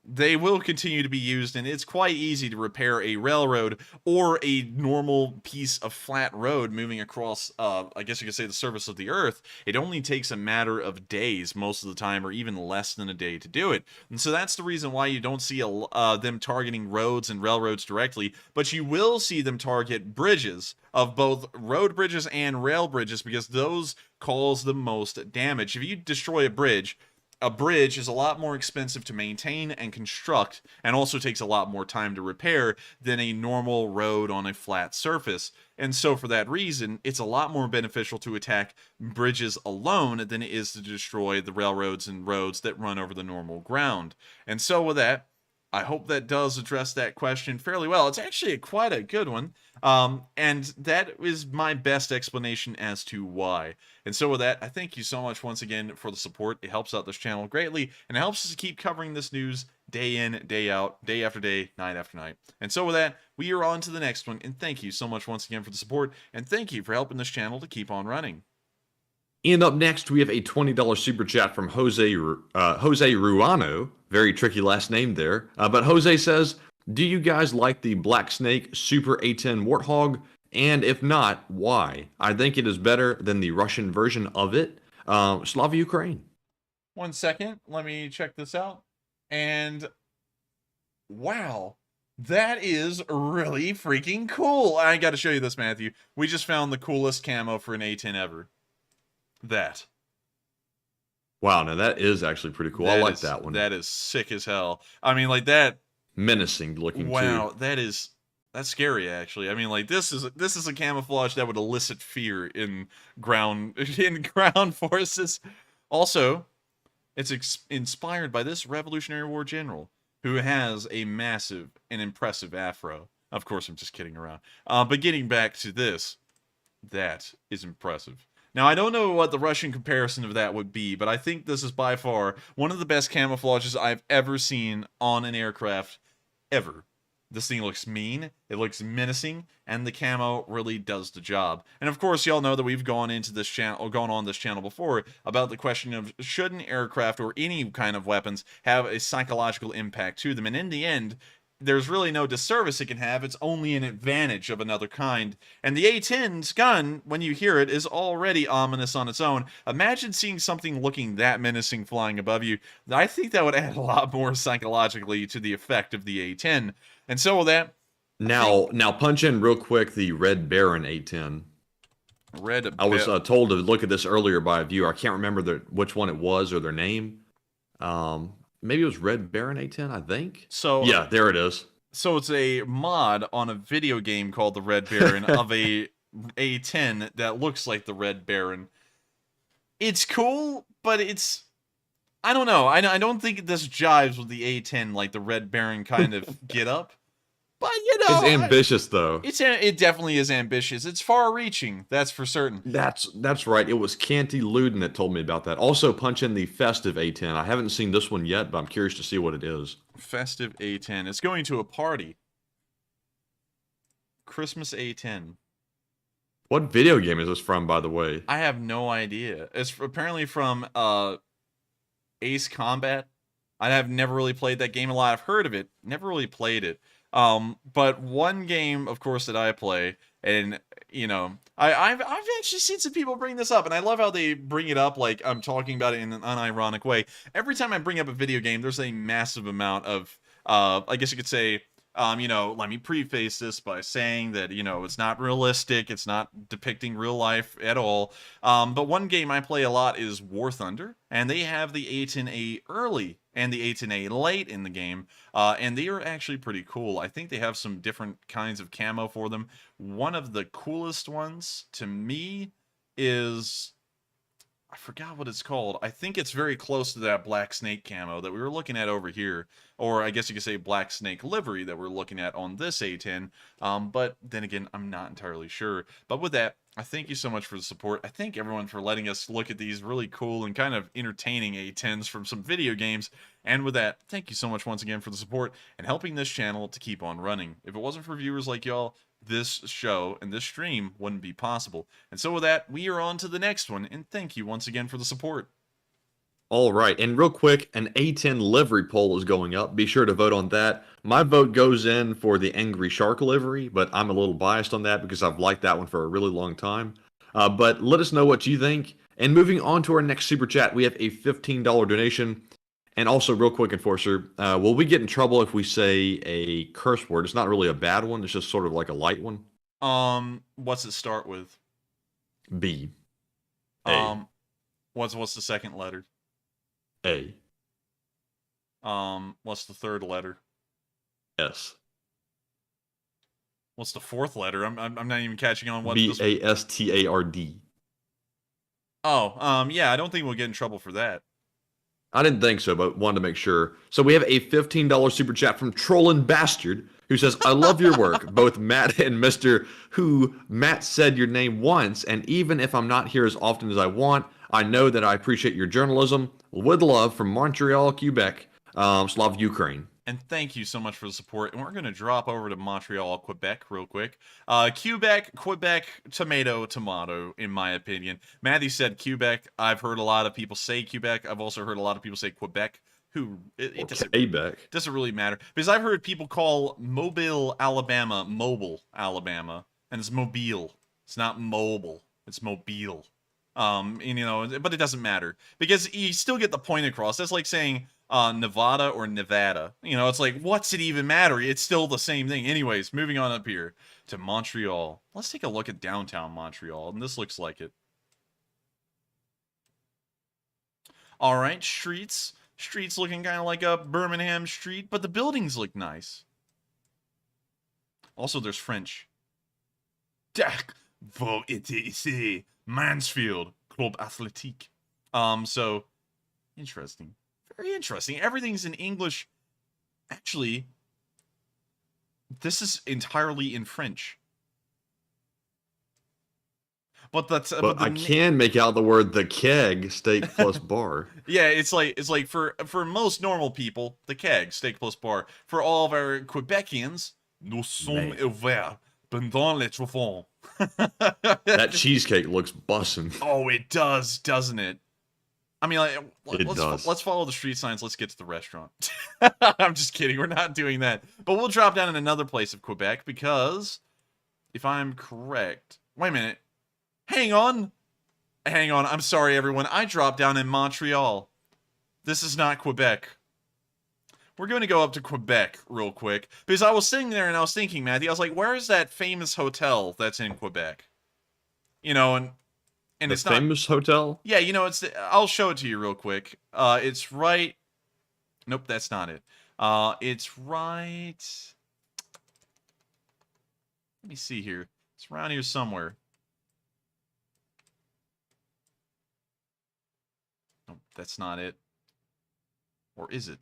they will continue to be used, and it's quite easy to repair a railroad or a normal piece of flat road moving across, I guess you could say, the surface of the earth. It only takes a matter of days most of the time, or even less than a day to do it. And so that's the reason why you don't see them targeting roads and railroads directly, but you will see them target bridges of both road bridges and rail bridges, because those cause the most damage. If you destroy a bridge is a lot more expensive to maintain and construct, and also takes a lot more time to repair than a normal road on a flat surface. And so for that reason, it's a lot more beneficial to attack bridges alone than it is to destroy the railroads and roads that run over the normal ground. And so with that, I hope that does address that question fairly well. It's actually quite a good one. And that is my best explanation as to why. And so with that, I thank you so much once again for the support. It helps out this channel greatly, and it helps us to keep covering this news day in, day out, day after day, night after night. And so with that, we are on to the next one, and thank you so much once again for the support, and thank you for helping this channel to keep on running. And up next, we have a $20 super chat from Jose Ruano. Very tricky last name there. But Jose says, do you guys like the Black Snake Super A10 Warthog? And if not, why? I think it is better than the Russian version of it. Slava Ukraine. 1 second. Let me check this out. And wow, that is really freaking cool. I got to show you this, Matthew. We just found the coolest camo for an A10 ever. That. Wow, now that is actually pretty cool. I like that one. That is sick as hell. I mean, like that. Menacing looking too. Wow, that's scary actually. I mean, like this is a camouflage that would elicit fear in ground forces. Also, it's inspired by this Revolutionary War general who has a massive and impressive afro. Of course, I'm just kidding around. But getting back to this, that is impressive. Now, I don't know what the Russian comparison of that would be, but I think this is by far one of the best camouflages I've ever seen on an aircraft, ever. This thing looks mean, it looks menacing, and the camo really does the job. And of course, y'all know that we've gone on this channel before about the question of should an aircraft or any kind of weapons have a psychological impact to them. And in the end, there's really no disservice it can have. It's only an advantage of another kind. And the A10's gun, when you hear it, is already ominous on its own. Imagine seeing something looking that menacing flying above you. I think that would add a lot more psychologically to the effect of the A10. And so with that... Now punch in real quick the Red Baron A10. I was told to look at this earlier by a viewer. I can't remember which one it was or their name. Maybe it was Red Baron A10, I think. So yeah, there it is. So it's a mod on a video game called the Red Baron of a A10 that looks like the Red Baron. It's cool, but it's... I don't know. I don't think this jives with the A10, like the Red Baron kind of get up. But, you know... It's ambitious, though. It definitely is ambitious. It's far-reaching, that's for certain. That's right. It was Canty Luden that told me about that. Also, punch in the Festive A10. I haven't seen this one yet, but I'm curious to see what it is. Festive A10. It's going to a party. Christmas A10. What video game is this from, by the way? I have no idea. It's apparently from Ace Combat. I have never really played that game a lot. I've heard of it. Never really played it. But one game, of course, that I play, and, you know, I've actually seen some people bring this up, and I love how they bring it up like I'm talking about it in an unironic way. Every time I bring up a video game, there's a massive amount of, I guess you could say, you know, let me preface this by saying that, you know, it's not realistic, it's not depicting real life at all. But one game I play a lot is War Thunder, and they have the A10A early and the A10A late in the game, and they are actually pretty cool. I think they have some different kinds of camo for them. One of the coolest ones, to me, is... I forgot what it's called. I think it's very close to that Black Snake camo that we were looking at over here. Or I guess you could say Black Snake livery that we're looking at on this A10. But then again, I'm not entirely sure. But with that, I thank you so much for the support. I thank everyone for letting us look at these really cool and kind of entertaining A10s from some video games. And with that, thank you so much once again for the support and helping this channel to keep on running. If it wasn't for viewers like y'all, this show and this stream wouldn't be possible. And so with that, we are on to the next one, and thank you once again for the support. All right, and real quick, an A10 livery poll is going up. Be sure to vote on that. My vote goes in for the Angry Shark livery, but I'm a little biased on that because I've liked that one for a really long time. But let us know what you think. And moving on to our next super chat, we have a $15 donation. And also, real quick, Enforcer, will we get in trouble if we say a curse word? It's not really a bad one. It's just sort of like a light one. What's it start with? B. A. What's the second letter? A. What's the third letter? S. What's the fourth letter? I'm not even catching on what. BASTARD. Oh, yeah. I don't think we'll get in trouble for that. I didn't think so, but wanted to make sure. So we have a $15 super chat from Trollin Bastard, who says, I love your work, both Matt and Mr. Who. Matt said your name once, and even if I'm not here as often as I want, I know that I appreciate your journalism. With love from Montreal, Quebec. Slav Ukraine. And thank you so much for the support. And we're going to drop over to Montreal, Quebec real quick. Quebec, tomato, in my opinion. Matthew said Quebec. I've heard a lot of people say Quebec. I've also heard a lot of people say Quebec. It doesn't really matter. Because I've heard people call Mobile, Alabama, Alabama. And it's Mobile. It's not mobile. It's Mobile. And, you know, but it doesn't matter. Because you still get the point across. That's like saying... Nevada or Nevada. You know, it's like, what's it even matter? It's still the same thing. Anyways, moving on up here to Montreal. Let's take a look at downtown Montreal, and this looks like it. All right, streets. Streets looking kind of like a Birmingham street, but the buildings look nice. Also, there's French. Tac, vous êtes ici, Mansfield, Club Athletique. So, interesting. Very interesting. Everything's in English. Actually, this is entirely in French. But I can make out the word the keg, steak plus bar. Yeah, it's like for most normal people, the keg, steak plus bar. For all of our Quebecians, nous sommes ouverts pendant les chauffards. That cheesecake looks bussin'. Oh, it does, doesn't it? I mean, like, let's follow the street signs. Let's get to the restaurant. I'm just kidding. We're not doing that. But we'll drop down in another place of Quebec because, if I'm correct... Wait a minute. Hang on. I'm sorry, everyone. I dropped down in Montreal. This is not Quebec. We're going to go up to Quebec real quick. Because I was sitting there and I was thinking, Matthew, I was like, where is that famous hotel that's in Quebec? You know, and it's not famous hotel? Yeah, you know, I'll show it to you real quick. It's right. Nope, that's not it. It's right. Let me see here. It's around here somewhere. Nope, that's not it. Or is it?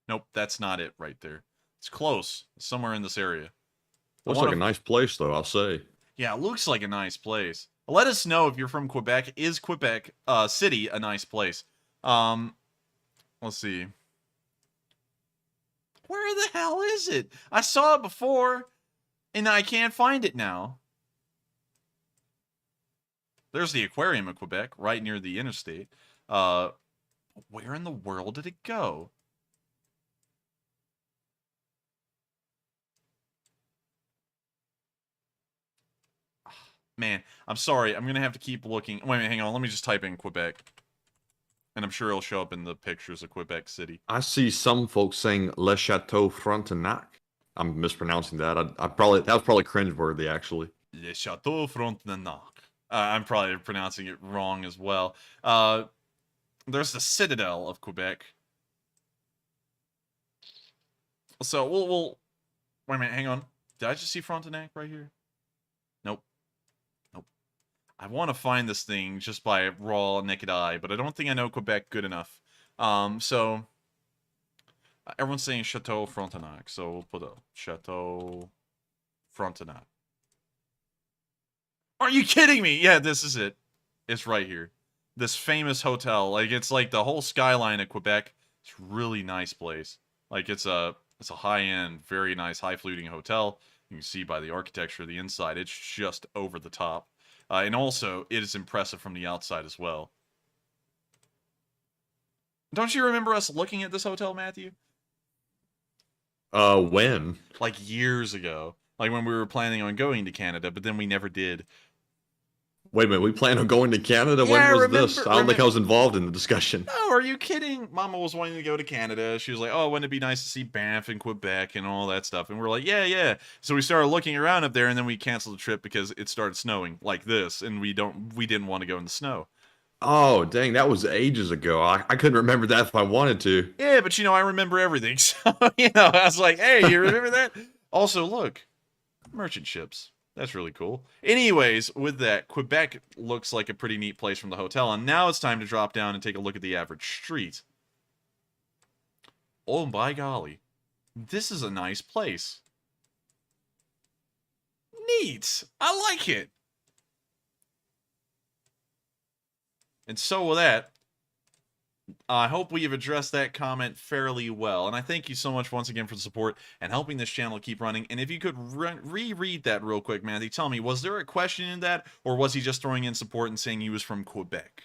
Nope, that's not it right there. It's close. It's somewhere in this area. Looks like a nice place, though, I'll say. Yeah, it looks like a nice place. Let us know if you're from Quebec. Is Quebec City a nice place? Let's see. Where the hell is it? I saw it before, and I can't find it now. There's the aquarium of Quebec, right near the interstate. Where in the world did it go? Man, I'm sorry. I'm going to have to keep looking. Wait a minute, hang on. Let me just type in Quebec. And I'm sure it'll show up in the pictures of Quebec City. I see some folks saying Le Chateau Frontenac. I'm mispronouncing that. That was probably cringeworthy, actually. Le Chateau Frontenac. I'm probably pronouncing it wrong as well. There's the Citadel of Quebec. So we'll wait a minute, hang on. Did I just see Frontenac right here? Nope. I want to find this thing just by raw naked eye, but I don't think I know Quebec good enough. So everyone's saying Chateau Frontenac, so we'll put a Chateau Frontenac. Are you kidding me? Yeah, this is it. It's right here. This famous hotel, like it's like the whole skyline of Quebec. It's a really nice place. Like it's a high-end, very nice, high-fluting hotel. You can see by the architecture of the inside, it's just over the top. And also, it is impressive from the outside as well. Don't you remember us looking at this hotel, Matthew? When? Like years ago. Like when we were planning on going to Canada, but then we never did. Wait a minute, we plan on going to Canada? Yeah, when was this? I don't think I was involved in the discussion. No, are you kidding? Mama was wanting to go to Canada. She was like, oh, wouldn't it be nice to see Banff and Quebec and all that stuff? And we're like, yeah. So we started looking around up there, and then we canceled the trip because it started snowing like this, and we didn't want to go in the snow. Oh, dang, that was ages ago. I couldn't remember that if I wanted to. Yeah, but I remember everything. So, I was like, hey, you remember that? Also, look, merchant ships. That's really cool. Anyways, with that, Quebec looks like a pretty neat place from the hotel, and now it's time to drop down and take a look at the average street. Oh, by golly. This is a nice place. Neat. I like it. And so with that, I hope we have addressed that comment fairly well. And I thank you so much once again for the support and helping this channel keep running. And if you could reread that real quick, Matthew, tell me, was there a question in that? Or was he just throwing in support and saying he was from Quebec?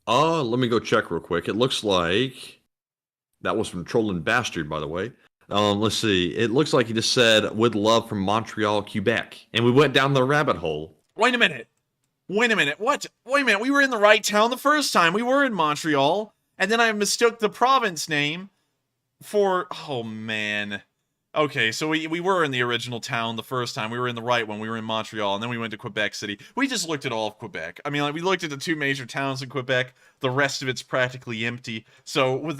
Let me go check real quick. It looks like that was from Trolling Bastard, by the way. Let's see. It looks like he just said, with love from Montreal, Quebec. And we went down the rabbit hole. Wait a minute. Wait a minute. What? Wait a minute. We were in the right town the first time. We were in Montreal. And then I mistook the province name for... Oh, man. Okay, so we were in the original town the first time. We were in the right one. We were in Montreal. And then we went to Quebec City. We just looked at all of Quebec. I mean, like, we looked at the two major towns in Quebec. The rest of it's practically empty. So,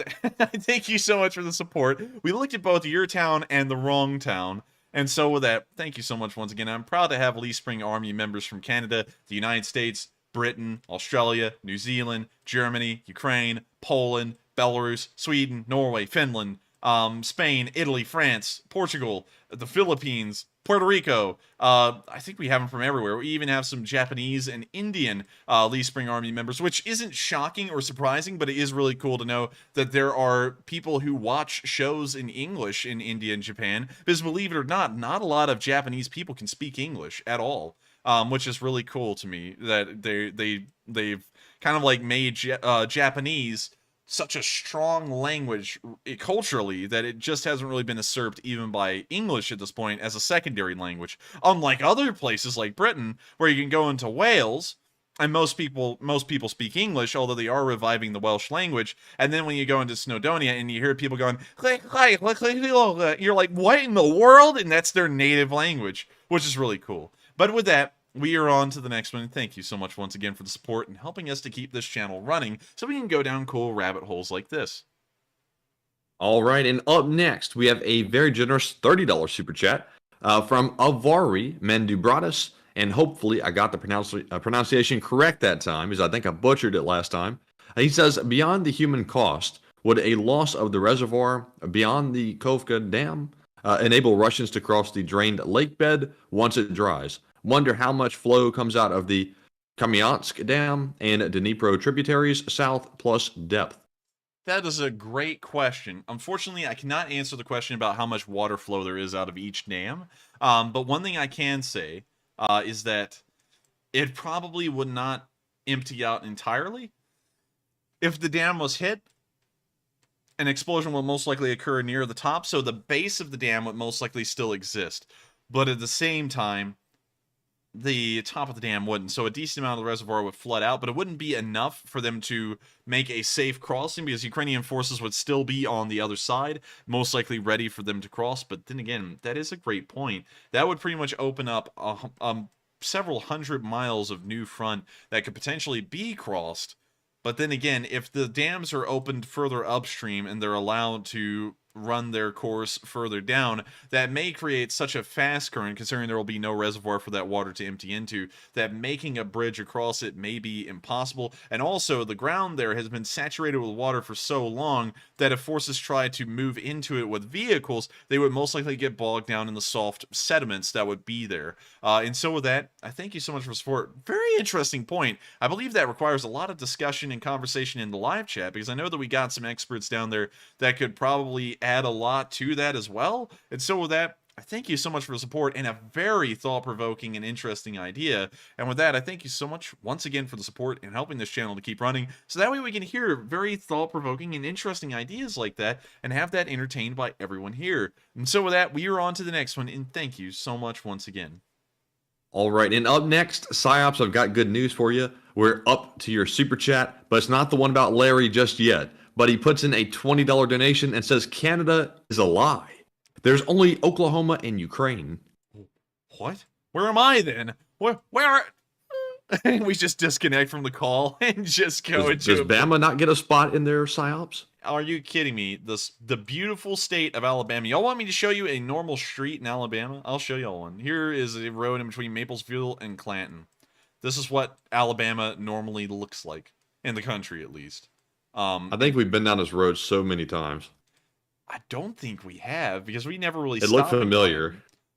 thank you so much for the support. We looked at both your town and the wrong town. And so with that, thank you so much once again. I'm proud to have Lee Spring Army members from Canada, the United States, Britain, Australia, New Zealand, Germany, Ukraine, Poland, Belarus, Sweden, Norway, Finland, Spain, Italy, France, Portugal, the Philippines, Puerto Rico. I think we have them from everywhere. We even have some Japanese and Indian Lee Spring Army members, which isn't shocking or surprising, but it is really cool to know that there are people who watch shows in English in India and Japan. Because believe it or not a lot of Japanese people can speak English at all, which is really cool to me that they've kind of like made Japanese such a strong language culturally that it just hasn't really been usurped even by English at this point as a secondary language. Unlike other places like Britain, where you can go into Wales, and most people speak English, although they are reviving the Welsh language. And then when you go into Snowdonia and you hear people going, you're like, what in the world? And that's their native language, which is really cool. But with that, we are on to the next one. Thank you so much once again for the support and helping us to keep this channel running so we can go down cool rabbit holes like this. All right, and up next, we have a very generous $30 super chat from Avari Mendubratis, and hopefully I got the pronunciation correct that time, because I think I butchered it last time. He says, beyond the human cost, would a loss of the reservoir beyond the Kakhovka Dam enable Russians to cross the drained lake bed once it dries? Wonder how much flow comes out of the Kamyansk Dam and Dnipro tributaries south plus depth. That is a great question. Unfortunately, I cannot answer the question about how much water flow there is out of each dam. But one thing I can say is that it probably would not empty out entirely. If the dam was hit, an explosion will most likely occur near the top, so the base of the dam would most likely still exist. But at the same time, the top of the dam wouldn't. So a decent amount of the reservoir would flood out, but it wouldn't be enough for them to make a safe crossing because Ukrainian forces would still be on the other side, most likely ready for them to cross. But then again, that is a great point. That would pretty much open up several hundred miles of new front that could potentially be crossed. But then again, if the dams are opened further upstream and they're allowed to run their course further down, that may create such a fast current, considering there will be no reservoir for that water to empty into, that making a bridge across it may be impossible. And also, the ground there has been saturated with water for so long that if forces try to move into it with vehicles, they would most likely get bogged down in the soft sediments that would be there. And so with that, I thank you so much for support. Very interesting point. I believe that requires a lot of discussion and conversation in the live chat, because I know that we got some experts down there that could probably add a lot to that as well. And so with that, I thank you so much for the support and a very thought-provoking and interesting idea. And with that, I thank you so much once again for the support and helping this channel to keep running, so that way we can hear very thought-provoking and interesting ideas like that and have that entertained by everyone here. And so with that, we are on to the next one, and thank you so much once again. All right, and up next, Psyops, I've got good news for you. We're up to your super chat, but it's not the one about Larry just yet. But he puts in a $20 donation and says Canada is a lie. There's only Oklahoma and Ukraine. What? Where am I then? Where? We just disconnect from the call and just go Does Bama not get a spot in their Psyops? Are you kidding me? The beautiful state of Alabama. Y'all want me to show you a normal street in Alabama? I'll show y'all one. Here is a road in between Maplesville and Clanton. This is what Alabama normally looks like. In the country, at least. I think we've been down this road so many times. I don't think we have, because we never really It looked familiar.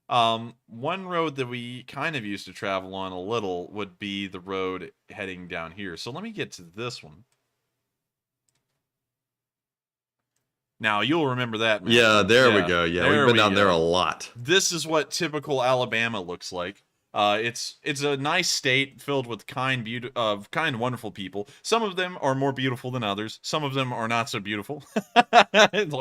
One road that we kind of used to travel on a little would be the road heading down here. So let me get to this one. Now, you'll remember that, man. Yeah, there we go. Yeah, we've been down there a lot. This is what typical Alabama looks like. It's a nice state filled with kind, wonderful people. Some of them are more beautiful than others. Some of them are not so beautiful.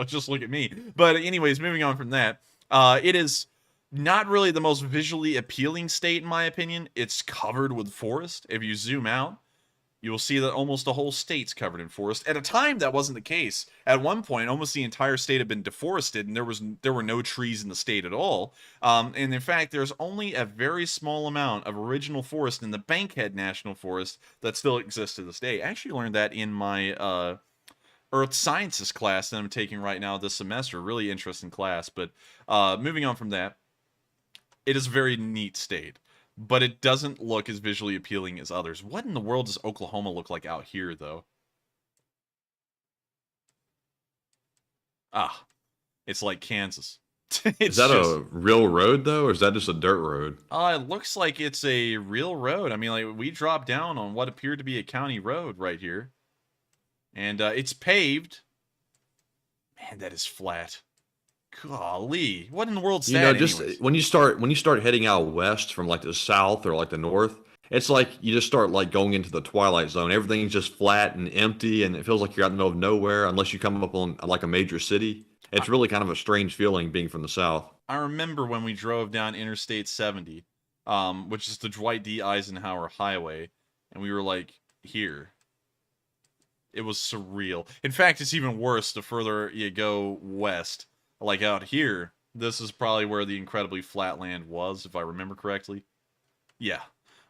Just look at me. But anyways, moving on from that, it is not really the most visually appealing state, in my opinion. It's covered with forest. If you zoom out, you will see that almost the whole state's covered in forest. At a time, that wasn't the case. At one point, almost the entire state had been deforested, and there were no trees in the state at all. And in fact, there's only a very small amount of original forest in the Bankhead National Forest that still exists to this day. I actually learned that in my Earth Sciences class that I'm taking right now this semester. Really interesting class. But moving on from that, it is a very neat state. But it doesn't look as visually appealing as others. What in the world does Oklahoma look like out here, though? Ah, it's like Kansas. Is that a real road, though, or is that just a dirt road? It looks like it's a real road. I mean, like, we dropped down on what appeared to be a county road right here. And it's paved. Man, that is flat. Golly, what in the world's that? Just anyways? when you start heading out west from like the south or like the north, it's like you just start like going into the twilight zone. Everything's just flat and empty, and it feels like you're out in the middle of nowhere unless you come up on like a major city. It's really kind of a strange feeling being from the south. I remember when we drove down Interstate 70, which is the Dwight D. Eisenhower Highway, and we were like, here. It was surreal. In fact, it's even worse the further you go west. Like out here, this is probably where the incredibly flat land was, if I remember correctly. Yeah.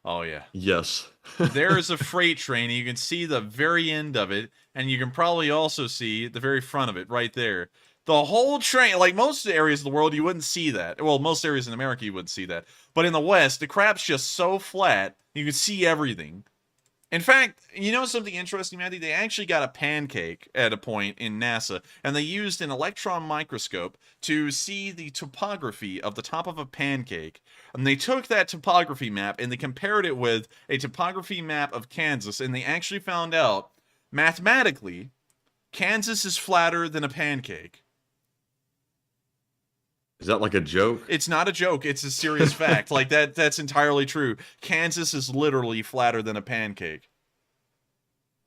Oh, yeah. Yes. There is a freight train, and you can see the very end of it, and you can probably also see the very front of it right there. The whole train, like most areas of the world, you wouldn't see that. Well, most areas in America, you wouldn't see that. But in the West, the crap's just so flat, you can see everything. In fact, you know something interesting, Matthew? They actually got a pancake at a point in NASA, and they used an electron microscope to see the topography of the top of a pancake. And they took that topography map, and they compared it with a topography map of Kansas, and they actually found out, mathematically, Kansas is flatter than a pancake. Is that like a joke? It's not a joke. It's a serious fact. Like, that's entirely true. Kansas is literally flatter than a pancake.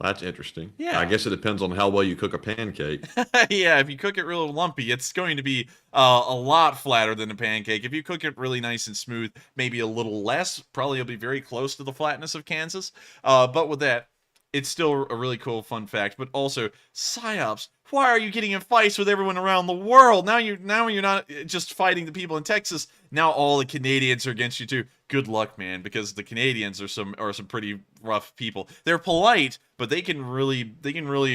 That's interesting. Yeah. I guess it depends on how well you cook a pancake. Yeah, if you cook it real lumpy, it's going to be a lot flatter than a pancake. If you cook it really nice and smooth, maybe a little less. Probably it'll be very close to the flatness of Kansas. But with that, it's still a really cool fun fact. But also, PsyOps, why are you getting in fights with everyone around the world? Now you're not just fighting the people in Texas. Now all the Canadians are against you too. Good luck, man, because the Canadians are some pretty rough people. They're polite, but they can really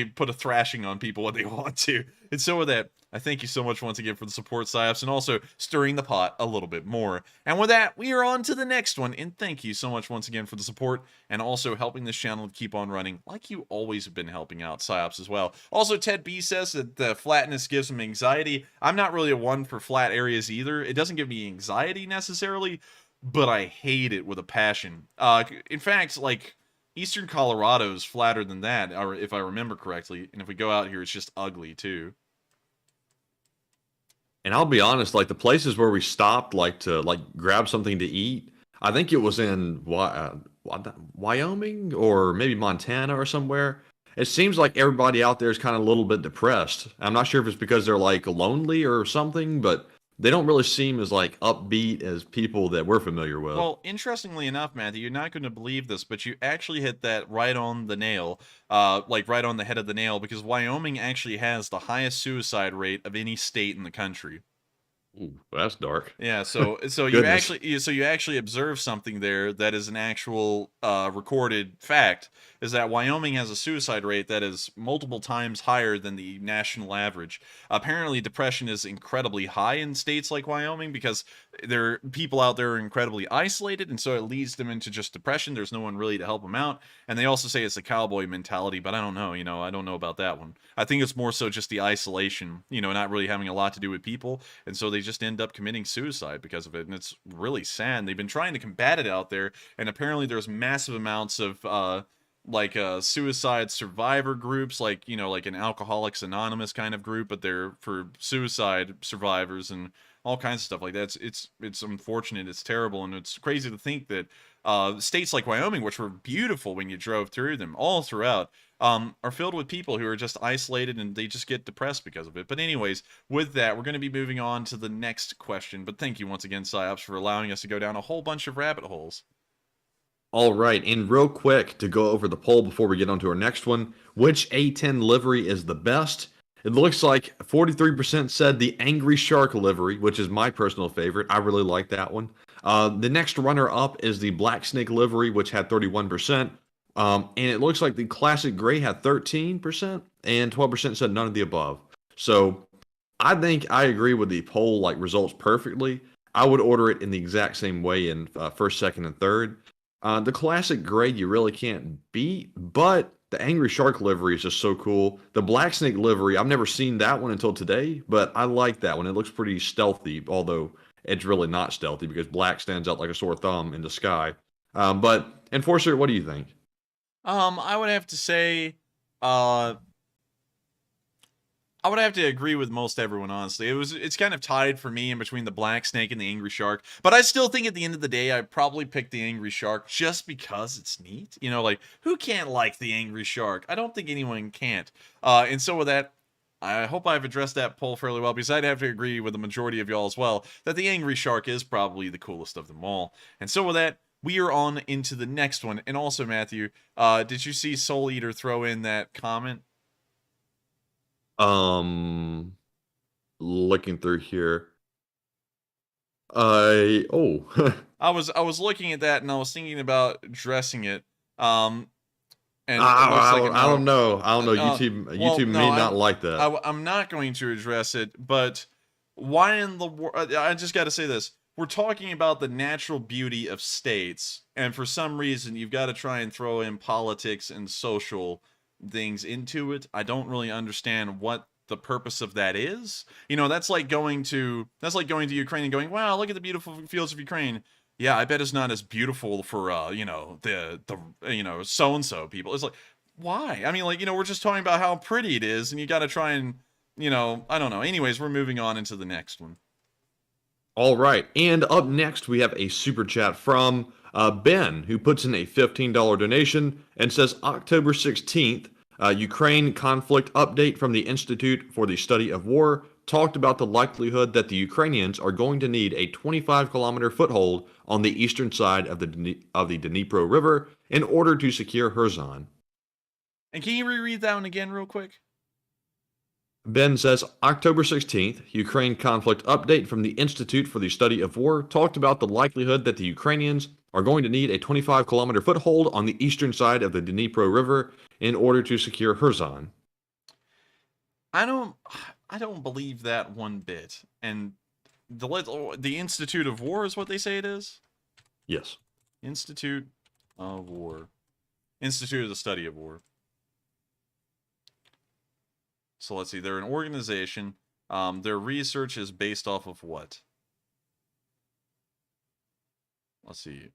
put a thrashing on people when they want to. And so with that, I thank you so much once again for the support, PsyOps, and also stirring the pot a little bit more. And with that, we are on to the next one. And thank you so much once again for the support and also helping this channel keep on running like you always have been helping out PsyOps as well. Also, Ted B says that the flatness gives him anxiety. I'm not really a one for flat areas either. It doesn't give me anxiety necessarily, but I hate it with a passion. In fact, like, Eastern Colorado is flatter than that, or if I remember correctly. And if we go out here, it's just ugly too. And I'll be honest, like the places where we stopped, like to like grab something to eat, I think it was in Wyoming or maybe Montana or somewhere. It seems like everybody out there is kind of a little bit depressed. I'm not sure if it's because they're like lonely or something, but they don't really seem as like upbeat as people that we're familiar with. Well, interestingly enough, Matthew, you're not going to believe this, but you actually hit that right on the nail, like right on the head of the nail, because Wyoming actually has the highest suicide rate of any state in the country. Ooh, that's dark. Yeah, so Goodness. you actually observe something there that is an actual recorded fact, is that Wyoming has a suicide rate that is multiple times higher than the national average. Apparently, depression is incredibly high in states like Wyoming because there people out there are incredibly isolated, and so it leads them into just depression. There's no one really to help them out, and they also say it's a cowboy mentality, but I don't know. I don't know about that one. I think it's more so just the isolation. Not really having a lot to do with people, and so they just end up committing suicide because of it, and it's really sad. They've been trying to combat it out there, and apparently there's massive amounts of suicide survivor groups, like an Alcoholics Anonymous kind of group, but they're for suicide survivors and all kinds of stuff like that. It's unfortunate, it's terrible, and it's crazy to think that states like Wyoming, which were beautiful when you drove through them all throughout, are filled with people who are just isolated and they just get depressed because of it. But anyways, with that, we're going to be moving on to the next question. But thank you once again, Psyops, for allowing us to go down a whole bunch of rabbit holes. All right, and real quick to go over the poll before we get on to our next one, which A10 livery is the best? It looks like 43% said the Angry Shark livery, which is my personal favorite. I really like that one. The next runner-up is the Black Snake livery, which had 31%. And it looks like the Classic Gray had 13%, and 12% said none of the above. So I think I agree with the poll results perfectly. I would order it in the exact same way in first, second, and third. The Classic Gray you really can't beat, but the Angry Shark livery is just so cool. The Black Snake livery, I've never seen that one until today, but I like that one. It looks pretty stealthy, although it's really not stealthy because black stands out like a sore thumb in the sky. But Enforcer, what do you think? I would have to say, I would have to agree with most everyone, honestly. It's kind of tied for me in between the Black Snake and the Angry Shark, but I still think at the end of the day, I'd probably pick the Angry Shark just because it's neat. Who can't like the Angry Shark? I don't think anyone can't. And so with that, I hope I've addressed that poll fairly well, because I'd have to agree with the majority of y'all as well, that the Angry Shark is probably the coolest of them all. And so with that, we are on into the next one. And also, Matthew, did you see Soul Eater throw in that comment? Looking through here. I was looking at that and I was thinking about addressing it. And I don't know. YouTube may not like that. I'm not going to address it, but why in the world? I just got to say this. We're talking about the natural beauty of states, and for some reason, you've got to try and throw in politics and social things into it. I don't really understand what the purpose of that is. That's like going to Ukraine and going, wow, look at the beautiful fields of Ukraine. Yeah, I bet it's not as beautiful for the so and so people. It's like, why? I mean, we're just talking about how pretty it is, and you got to try and I don't know. Anyways, we're moving on into the next one. All right, and up next we have a super chat from Ben, who puts in a $15 donation and says October 16th, Ukraine conflict update from the Institute for the Study of War talked about the likelihood that the Ukrainians are going to need a 25-kilometer foothold on the eastern side of the Dnipro River in order to secure Kherson. And can you reread that one again real quick? Ben says, October 16th, Ukraine conflict update from the Institute for the Study of War talked about the likelihood that the Ukrainians are going to need a 25-kilometer foothold on the eastern side of the Dnipro River in order to secure Kherson. I don't believe that one bit. And the Institute of War is what they say it is? Yes. Institute of War. Institute of the Study of War. So let's see, they're an organization. Their research is based off of what? Let's see.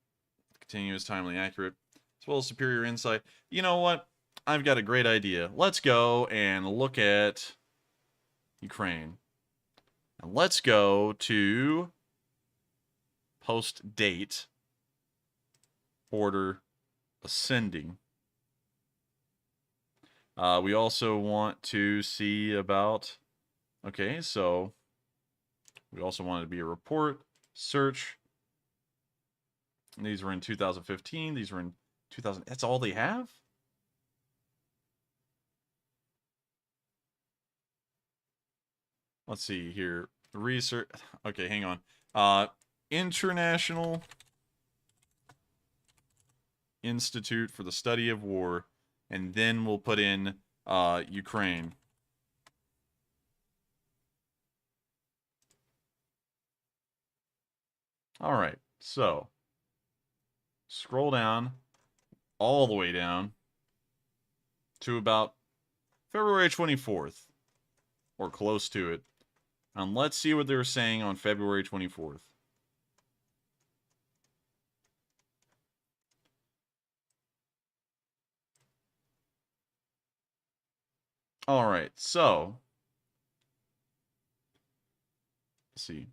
Continuous, timely, accurate, as well as superior insight. You know what? I've got a great idea. Let's go and look at Ukraine. And let's go to post date, order ascending. We also want to see about, okay, so we also want it to be a report, search. And these were in 2015. These were in 2000. That's all they have? Let's see here. research. Okay, hang on. International Institute for the Study of War, and then we'll put in Ukraine. All right, so scroll down all the way down to about February 24th, or close to it. And let's see what they're saying on February 24th. All right, so let's see.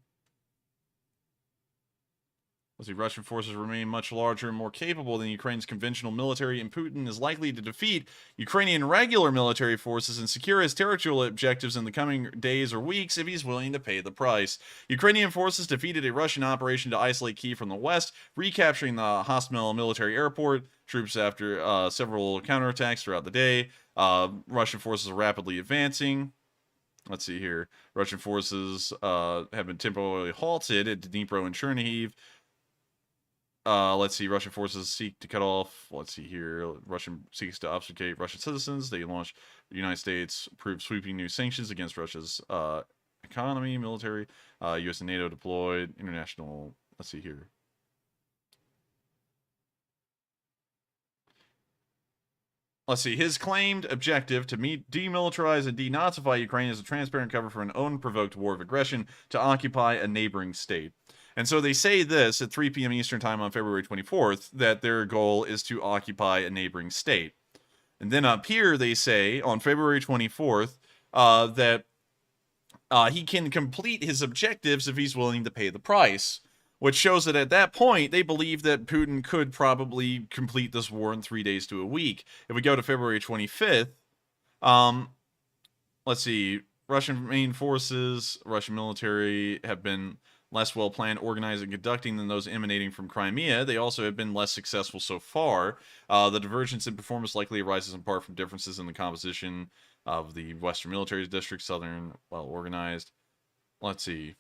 Russian forces remain much larger and more capable than Ukraine's conventional military, and Putin is likely to defeat Ukrainian regular military forces and secure his territorial objectives in the coming days or weeks if he's willing to pay the price. Ukrainian forces defeated a Russian operation to isolate Kyiv from the west, recapturing the Hostomel military airport. Troops after several counterattacks throughout the day. Russian forces are rapidly advancing. Let's see here. Russian forces have been temporarily halted at Dnipro and Chernihiv. Let's see. Russian forces seek to cut off. Let's see here. Russian seeks to obfuscate Russian citizens. They launch. The United States approved sweeping new sanctions against Russia's economy, military. U.S. and NATO deployed. International. Let's see here. Let's see. His claimed objective to demilitarize and denazify Ukraine is a transparent cover for an unprovoked war of aggression to occupy a neighboring state. And so they say this at 3 p.m. Eastern Time on February 24th, that their goal is to occupy a neighboring state. And then up here they say on February 24th that he can complete his objectives if he's willing to pay the price, which shows that at that point they believe that Putin could probably complete this war in 3 days to a week. If we go to February 25th, let's see, Russian main forces, Russian military have been less well-planned, organized, and conducting than those emanating from Crimea. They also have been less successful so far. The divergence in performance likely arises in part from differences in the composition of the Western military district, Southern, well-organized. Let's see.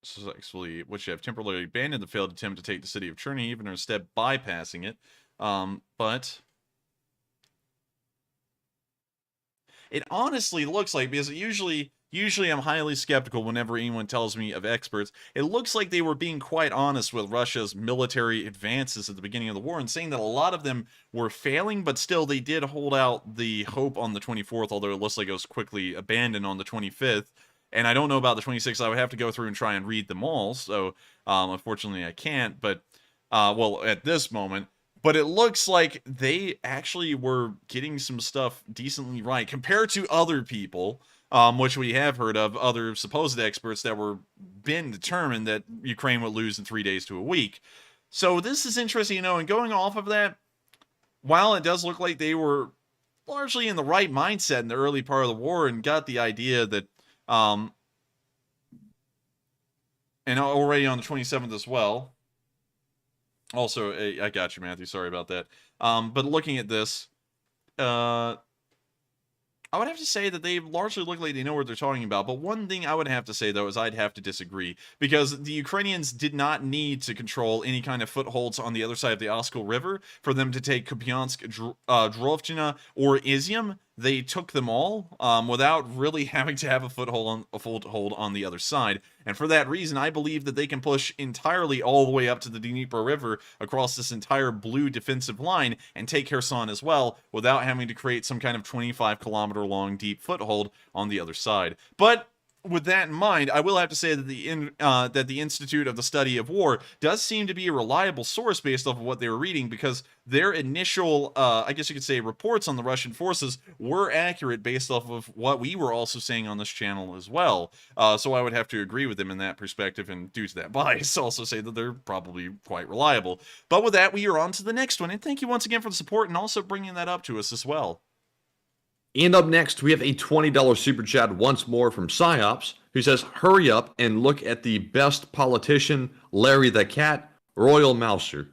Successfully, which have temporarily abandoned the failed attempt to take the city of Chernihiv and are instead bypassing it. But it honestly looks like, because usually I'm highly skeptical whenever anyone tells me of experts. It looks like they were being quite honest with Russia's military advances at the beginning of the war and saying that a lot of them were failing, but still they did hold out the hope on the 24th, although it looks like it was quickly abandoned on the 25th. And I don't know about the 26th. I would have to go through and try and read them all. So, unfortunately, I can't. But, well, at this moment. But it looks like they actually were getting some stuff decently right compared to other people, which we have heard of, other supposed experts that were been determined that Ukraine would lose in 3 days to a week. So this is interesting, you know, and going off of that, while it does look like they were largely in the right mindset in the early part of the war and got the idea that and already on the 27th as well. Also, I got you, Matthew. Sorry about that. But looking at this, I would have to say that they largely look like they know what they're talking about. But one thing I would have to say, though, is I'd have to disagree. Because the Ukrainians did not need to control any kind of footholds on the other side of the Oskil River for them to take Kupiansk, Drovchina, or Izium. They took them all without really having to have a foothold on the other side. And for that reason, I believe that they can push entirely all the way up to the Dnipro River across this entire blue defensive line and take Kherson as well without having to create some kind of 25-kilometer-long deep foothold on the other side. But with that in mind, I will have to say that the Institute of the Study of War does seem to be a reliable source based off of what they were reading, because their initial, I guess you could say, reports on the Russian forces were accurate based off of what we were also saying on this channel as well. So I would have to agree with them in that perspective, and due to that bias, also say that they're probably quite reliable. But with that, we are on to the next one, and thank you once again for the support and also bringing that up to us as well. And up next, we have a $20 super chat once more from Psyops, who says, hurry up and look at the best politician, Larry the Cat, Royal Mouser.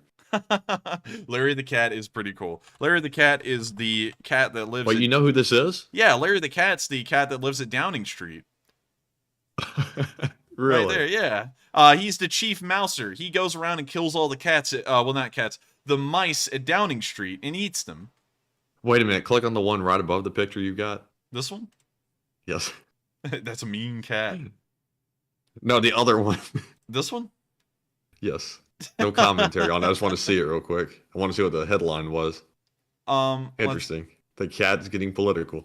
Larry the cat is pretty cool. Larry the cat is the cat that lives. Wait, you know who this is? Yeah, Larry the cat's the cat that lives at Downing Street. Really? Right there, yeah. He's the chief mouser. He goes around and kills all the cats. Well, not cats, the mice at Downing Street and eats them. Wait a minute. Click on the one right above the picture you got. This one? Yes. That's a mean cat. No, the other one. This one? Yes. No commentary on it. I just want to see it real quick. I want to see what the headline was. Interesting. The cat's getting political.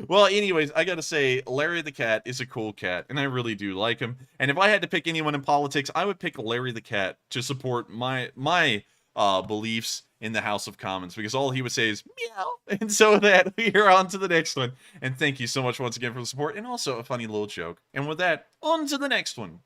Well, anyways, I gotta say, Larry the cat is a cool cat, and I really do like him. And if I had to pick anyone in politics, I would pick Larry the cat to support my beliefs in the House of Commons, because all he would say is meow. And so that, we are on to the next one. And thank you so much once again for the support, and also a funny little joke. And with that, on to the next one.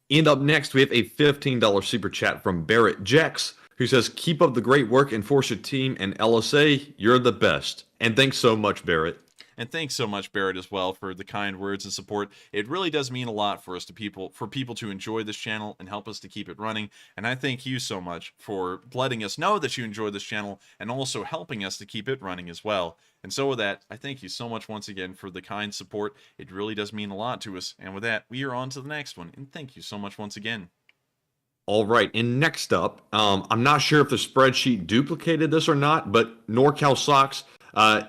And up next, we have a $15 super chat from Barrett Jex, who says, keep up the great work, Enforcer team and LSA. You're the best. And thanks so much, Barrett. And thanks so much, Barrett, as well, for the kind words and support. It really does mean a lot for us for people to enjoy this channel and help us to keep it running. And I thank you so much for letting us know that you enjoy this channel and also helping us to keep it running as well. And so with that, I thank you so much once again for the kind support. It really does mean a lot to us. And with that, we are on to the next one. And thank you so much once again. All right, and next up, I'm not sure if the spreadsheet duplicated this or not, but NorCal Socks,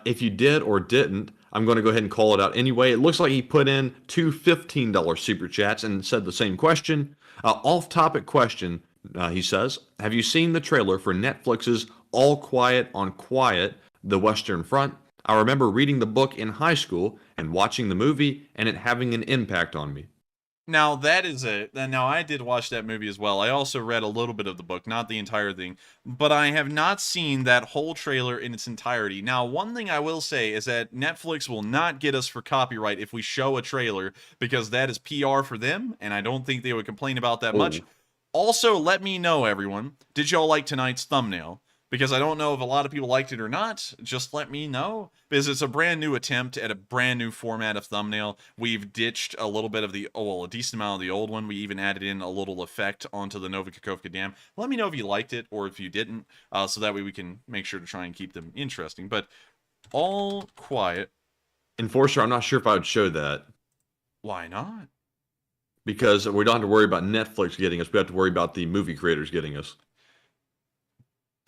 if you did or didn't, I'm going to go ahead and call it out anyway. It looks like he put in two $15 super chats and said the same question. Off-topic question, he says, have you seen the trailer for Netflix's All Quiet on Quiet, The Western Front? I remember reading the book in high school and watching the movie and it having an impact on me. Now, now I did watch that movie as well. I also read a little bit of the book, not the entire thing, but I have not seen that whole trailer in its entirety. Now, one thing I will say is that Netflix will not get us for copyright if we show a trailer, because that is PR for them, and I don't think they would complain about that much. Also, let me know, everyone, did y'all like tonight's thumbnail? Because I don't know if a lot of people liked it or not. Just let me know. Because it's a brand new attempt at a brand new format of thumbnail. We've ditched a little bit of a decent amount of the old one. We even added in a little effect onto the Kakhovka Dam. Let me know if you liked it or if you didn't. So that way we can make sure to try and keep them interesting. But All Quiet. Enforcer, I'm not sure if I would show that. Why not? Because we don't have to worry about Netflix getting us. We have to worry about the movie creators getting us.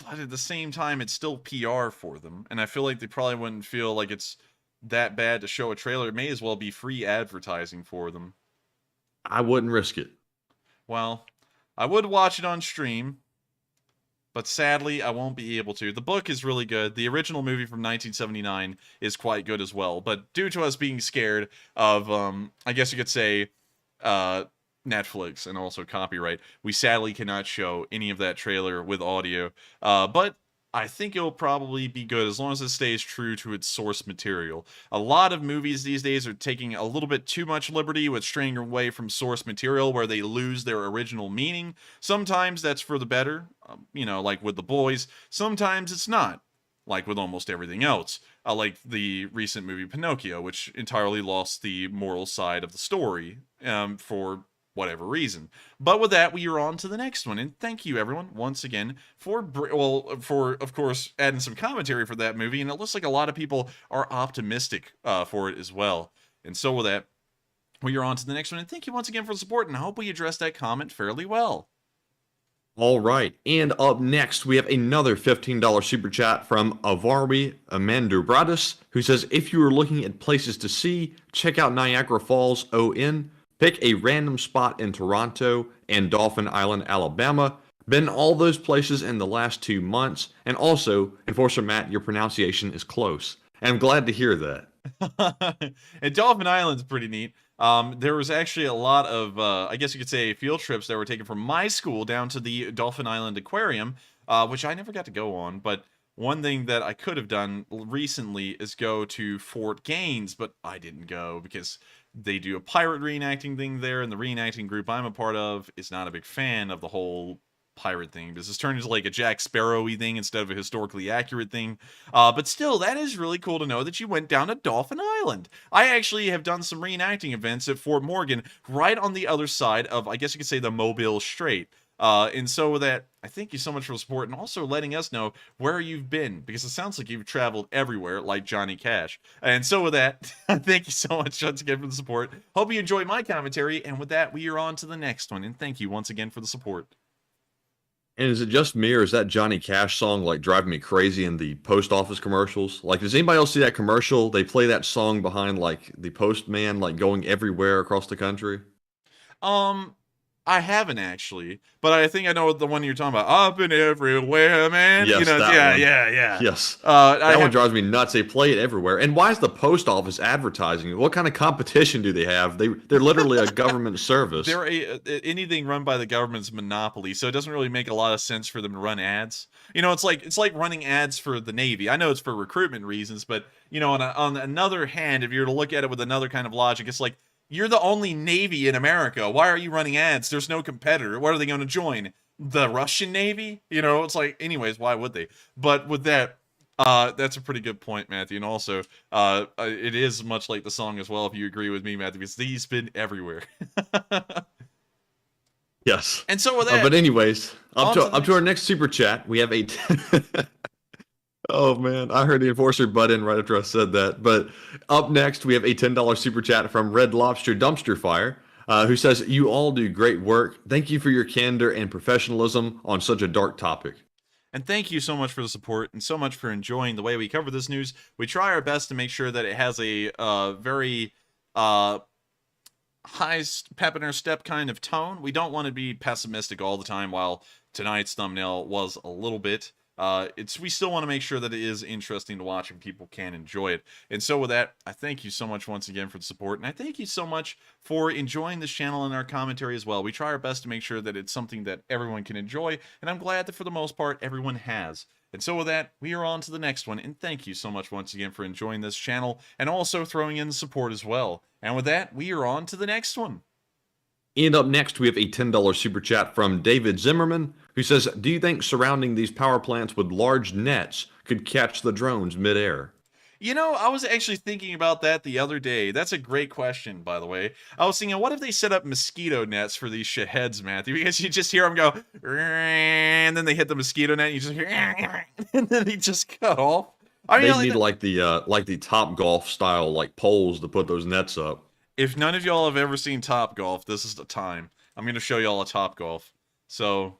But at the same time, it's still PR for them. And I feel like they probably wouldn't feel like it's that bad to show a trailer. It may as well be free advertising for them. I wouldn't risk it. Well, I would watch it on stream, but sadly, I won't be able to. The book is really good. The original movie from 1979 is quite good as well. But due to us being scared of, I guess you could say, Netflix and also copyright, we sadly cannot show any of that trailer with audio, but I think it'll probably be good as long as it stays true to its source material. A lot of movies these days are taking a little bit too much liberty with straying away from source material where they lose their original meaning. Sometimes that's for the better, like with The Boys. Sometimes it's not, like with almost everything else. Like the recent movie Pinocchio, which entirely lost the moral side of the story for whatever reason. But with that, we are on to the next one. And thank you, everyone, once again, for, of course, adding some commentary for that movie. And it looks like a lot of people are optimistic for it as well. And so with that, we are on to the next one. And thank you once again for the support. And I hope we addressed that comment fairly well. All right. And up next, we have another $15 super chat from Avarwi Amandubratis, who says, if you are looking at places to see, check out Niagara Falls, ON. Pick a random spot in Toronto and Dauphin Island, Alabama. Been all those places in the last 2 months. And also, Enforcer Matt, your pronunciation is close. And I'm glad to hear that. And Dauphin Island's pretty neat. There was actually a lot of, I guess you could say, field trips that were taken from my school down to the Dauphin Island Aquarium, which I never got to go on. But one thing that I could have done recently is go to Fort Gaines, but I didn't go because they do a pirate reenacting thing there, and the reenacting group I'm a part of is not a big fan of the whole pirate thing, because it's turned into like a Jack Sparrow-y thing instead of a historically accurate thing. But still, that is really cool to know that you went down to Dauphin Island. I actually have done some reenacting events at Fort Morgan, right on the other side of, I guess you could say, the Mobile Strait. And so with that, I thank you so much for the support and also letting us know where you've been, because it sounds like you've traveled everywhere like Johnny Cash. And so with that, thank you so much once again for the support. Hope you enjoyed my commentary. And with that, we are on to the next one. And thank you once again for the support. And is it just me, or is that Johnny Cash song like driving me crazy in the post office commercials? Like, does anybody else see that commercial? They play that song behind like the postman, like going everywhere across the country. I haven't actually, but I think I know the one you're talking about. Up and everywhere, man. Yes, you know, that one. yeah. Yes. That one drives me nuts. They play it everywhere. And why is the post office advertising it? What kind of competition do they have? They're literally a government service. They're anything run by the government's monopoly, so it doesn't really make a lot of sense for them to run ads. You know, it's like running ads for the Navy. I know it's for recruitment reasons, but you know, on another hand, if you're to look at it with another kind of logic, it's like, you're the only Navy in America. Why are you running ads? There's no competitor. What are they going to join? The Russian Navy? You know, it's like, anyways, why would they? But with that, that's a pretty good point, Matthew. And also, it is much like the song as well, if you agree with me, Matthew, because these been everywhere. Yes. And so with that. But anyways, up to our next super chat, we have a... Oh, man. I heard the enforcer butt in right after I said that. But up next, we have a $10 super chat from Red Lobster Dumpster Fire, who says, "You all do great work. Thank you for your candor and professionalism on such a dark topic." And thank you so much for the support and so much for enjoying the way we cover this news. We try our best to make sure that it has a very high pep in our step kind of tone. We don't want to be pessimistic all the time, while tonight's thumbnail was a little bit. We still want to make sure that it is interesting to watch and people can enjoy it. And so with that, I thank you so much once again for the support, and I thank you so much for enjoying this channel and our commentary as well. We try our best to make sure that it's something that everyone can enjoy, and I'm glad that for the most part everyone has. And so with that, we are on to the next one, and thank you so much once again for enjoying this channel and also throwing in the support as well. And with that, we are on to the next one. And up next, we have a $10 super chat from David Zimmerman, who says, "Do you think surrounding these power plants with large nets could catch the drones midair?" You know, I was actually thinking about that the other day. That's a great question, by the way. I was thinking, what if they set up mosquito nets for these shitheads, Matthew? Because you just hear them go, and then they hit the mosquito net, and you just hear, and then they just cut off. I mean, they need like the Top Golf style like poles to put those nets up. If none of y'all have ever seen Top Golf, this is the time. I'm going to show y'all a Top Golf. So,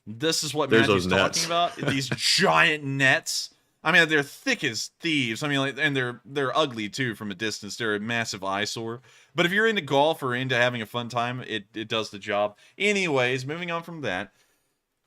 this is what Matthew's talking about. These giant nets. I mean, they're thick as thieves. I mean, like, and they're ugly, too, from a distance. They're a massive eyesore. But if you're into golf or into having a fun time, it does the job. Anyways, moving on from that.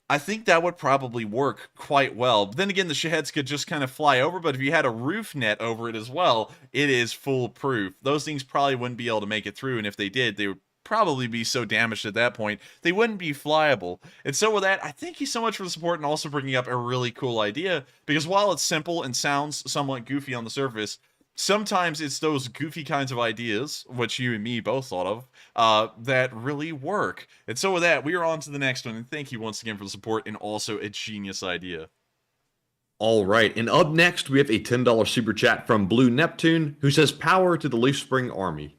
I think that would probably work quite well. But then again, the shitheads could just kind of fly over, but if you had a roof net over it as well, it is foolproof. Those things probably wouldn't be able to make it through, and if they did, they would probably be so damaged at that point, they wouldn't be flyable. And so with that, I thank you so much for the support and also bringing up a really cool idea, because while it's simple and sounds somewhat goofy on the surface, sometimes it's those goofy kinds of ideas, which you and me both thought of, that really work. And so with that, we are on to the next one, and thank you once again for the support and also a genius idea. All right, and up next, we have a $10 super chat from Blue Neptune, who says, "Power to the Leaf Spring Army."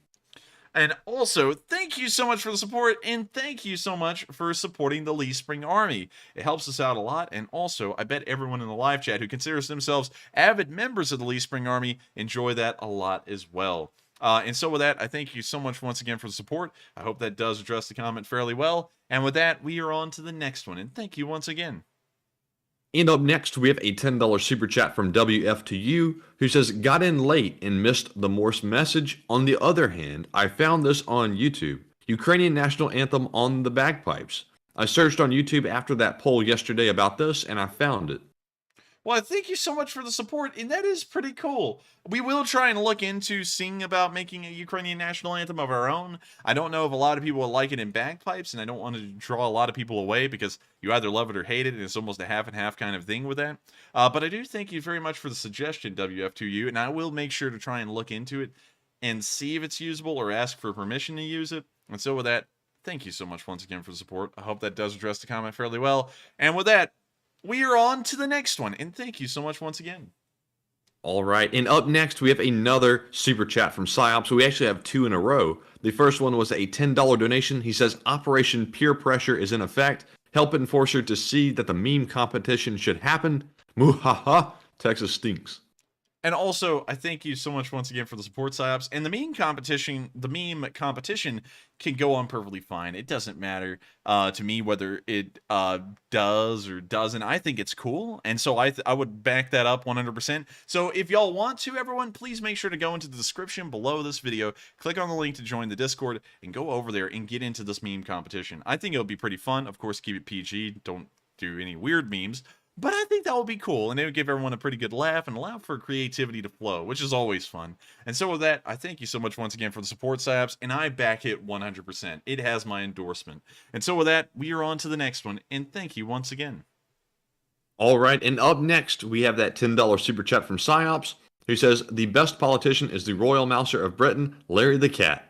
And also, thank you so much for the support, and thank you so much for supporting the Leaf Spring Army. It helps us out a lot, and also, I bet everyone in the live chat who considers themselves avid members of the Leaf Spring Army enjoy that a lot as well. And so with that, I thank you so much once again for the support. I hope that does address the comment fairly well. And with that, we are on to the next one, and thank you once again. And up next, we have a $10 super chat from WF2U, who says, "Got in late and missed the Morse message. On the other hand, I found this on YouTube. Ukrainian national anthem on the bagpipes. I searched on YouTube after that poll yesterday about this, and I found it." Well, thank you so much for the support, and that is pretty cool. We will try and look into seeing about making a Ukrainian national anthem of our own. I don't know if a lot of people will like it in bagpipes, and I don't want to draw a lot of people away because you either love it or hate it, and it's almost a half and half kind of thing with that. But I do thank you very much for the suggestion, WF2U, and I will make sure to try and look into it and see if it's usable or ask for permission to use it. And so with that, thank you so much once again for the support. I hope that does address the comment fairly well. And with that, we are on to the next one, and thank you so much once again. All right. And up next, we have another super chat from Psyops. We actually have two in a row. The first one was a $10 donation. He says, Operation Peer Pressure is in effect. Help Enforcer to see that the meme competition should happen. Muhaha. Texas stinks. And also, I thank you so much once again for the support, Psyops. And the meme competition can go on perfectly fine. It doesn't matter to me whether it does or doesn't. I think it's cool, and so I would back that up 100%. So if y'all want to, everyone, please make sure to go into the description below this video, click on the link to join the Discord, and go over there and get into this meme competition. I think it'll be pretty fun. Of course, keep it PG. Don't do any weird memes. But I think that would be cool, and it would give everyone a pretty good laugh and allow for creativity to flow, which is always fun. And so with that, I thank you so much once again for the support, Saps, and I back it 100%. It has my endorsement. And so with that, we are on to the next one, and thank you once again. All right, and up next, we have that $10 super chat from Psyops, who says, the best politician is the Royal Mouser of Britain, Larry the Cat.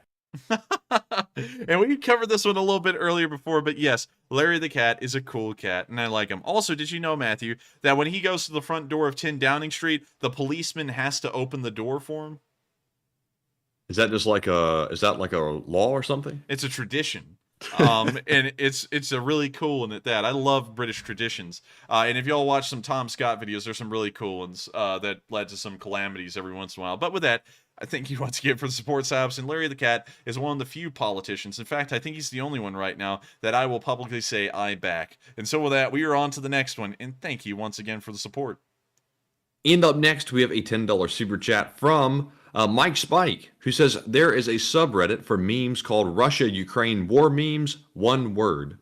And we covered this one a little bit earlier before, but yes, Larry the Cat is a cool cat, and I like him. Also, did you know, Matthew, that when he goes to the front door of 10 Downing Street, the policeman has to open the door for him? Is that just like is that like a law or something? It's a tradition. And it's a really cool one at that. I love British traditions. And if y'all watch some Tom Scott videos, there's some really cool ones that led to some calamities every once in a while. But with that, I thank you once again for the support, Sabs. And Larry the Cat is one of the few politicians. In fact, I think he's the only one right now that I will publicly say I back. And so with that, we are on to the next one. And thank you once again for the support. And up next, we have a $10 super chat from Mike Spike, who says, there is a subreddit for memes called Russia-Ukraine war memes, one word.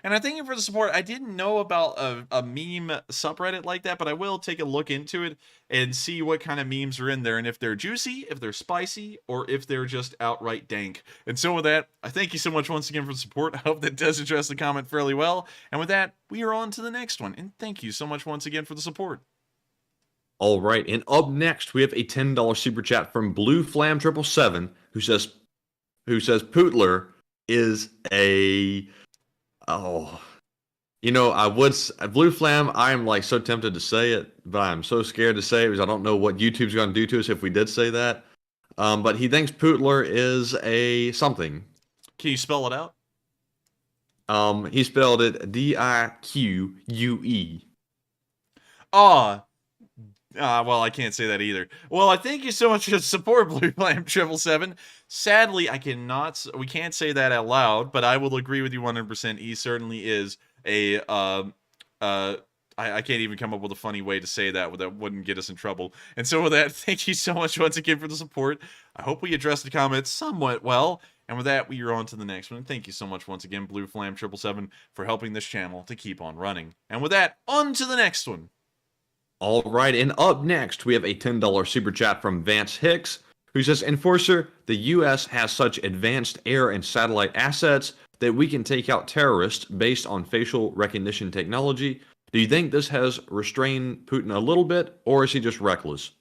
And I thank you for the support. I didn't know about a meme subreddit like that, but I will take a look into it and see what kind of memes are in there, and if they're juicy, if they're spicy, or if they're just outright dank. And so with that, I thank you so much once again for the support. I hope that does address the comment fairly well. And with that, we are on to the next one. And thank you so much once again for the support. All right, and up next, we have a $10 super chat from Blue Flam 777, who says Pootler is a... Oh, you know, Blue Flam, I am like so tempted to say it, but I'm so scared to say it because I don't know what YouTube's going to do to us if we did say that. But he thinks Pootler is a something. Can you spell it out? He spelled it D-I-Q-U-E. Well, I can't say that either. Well, I thank you so much for the support, Blue Flame 777. Sadly, we can't say that out loud, but I will agree with you 100%. He certainly is a, I can't even come up with a funny way to say that wouldn't get us in trouble. And so with that, thank you so much once again for the support. I hope we addressed the comments somewhat well. And with that, we are on to the next one. Thank you so much once again, Blue Flame 777, for helping this channel to keep on running. And with that, on to the next one. All right, and up next, we have a $10 super chat from Vance Hicks, who says, Enforcer, the U.S. has such advanced air and satellite assets that we can take out terrorists based on facial recognition technology. Do you think this has restrained Putin a little bit, or is he just reckless?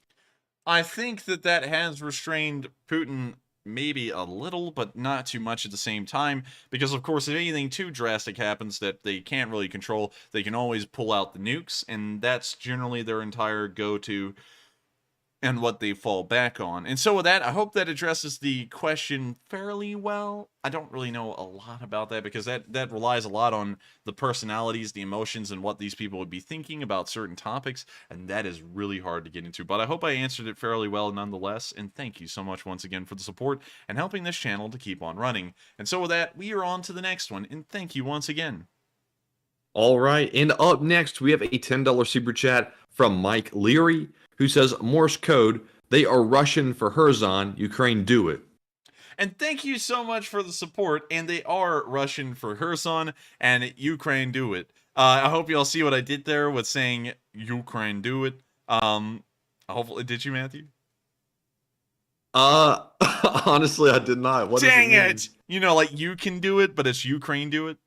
I think that has restrained Putin maybe a little, but not too much at the same time, because of course if anything too drastic happens that they can't really control, they can always pull out the nukes, and that's generally their entire go-to and what they fall back on. And so with that, I hope that addresses the question fairly well. I don't really know a lot about that because that relies a lot on the personalities, the emotions, and what these people would be thinking about certain topics, and that is really hard to get into. But I hope I answered it fairly well nonetheless, and thank you so much once again for the support and helping this channel to keep on running. And so with that, we are on to the next one, and thank you once again. All right, and up next, we have a $10 super chat from Mike Leary, who says, Morse code, they are Russian for Kherson, Ukraine do it. And thank you so much for the support, and they are Russian for Kherson, and Ukraine do it. I hope you all see what I did there with saying Ukraine do it. Hopefully, did you, Matthew? Honestly, I did not. What Dang does it mean? it! You know, like you can do it, but it's Ukraine do it.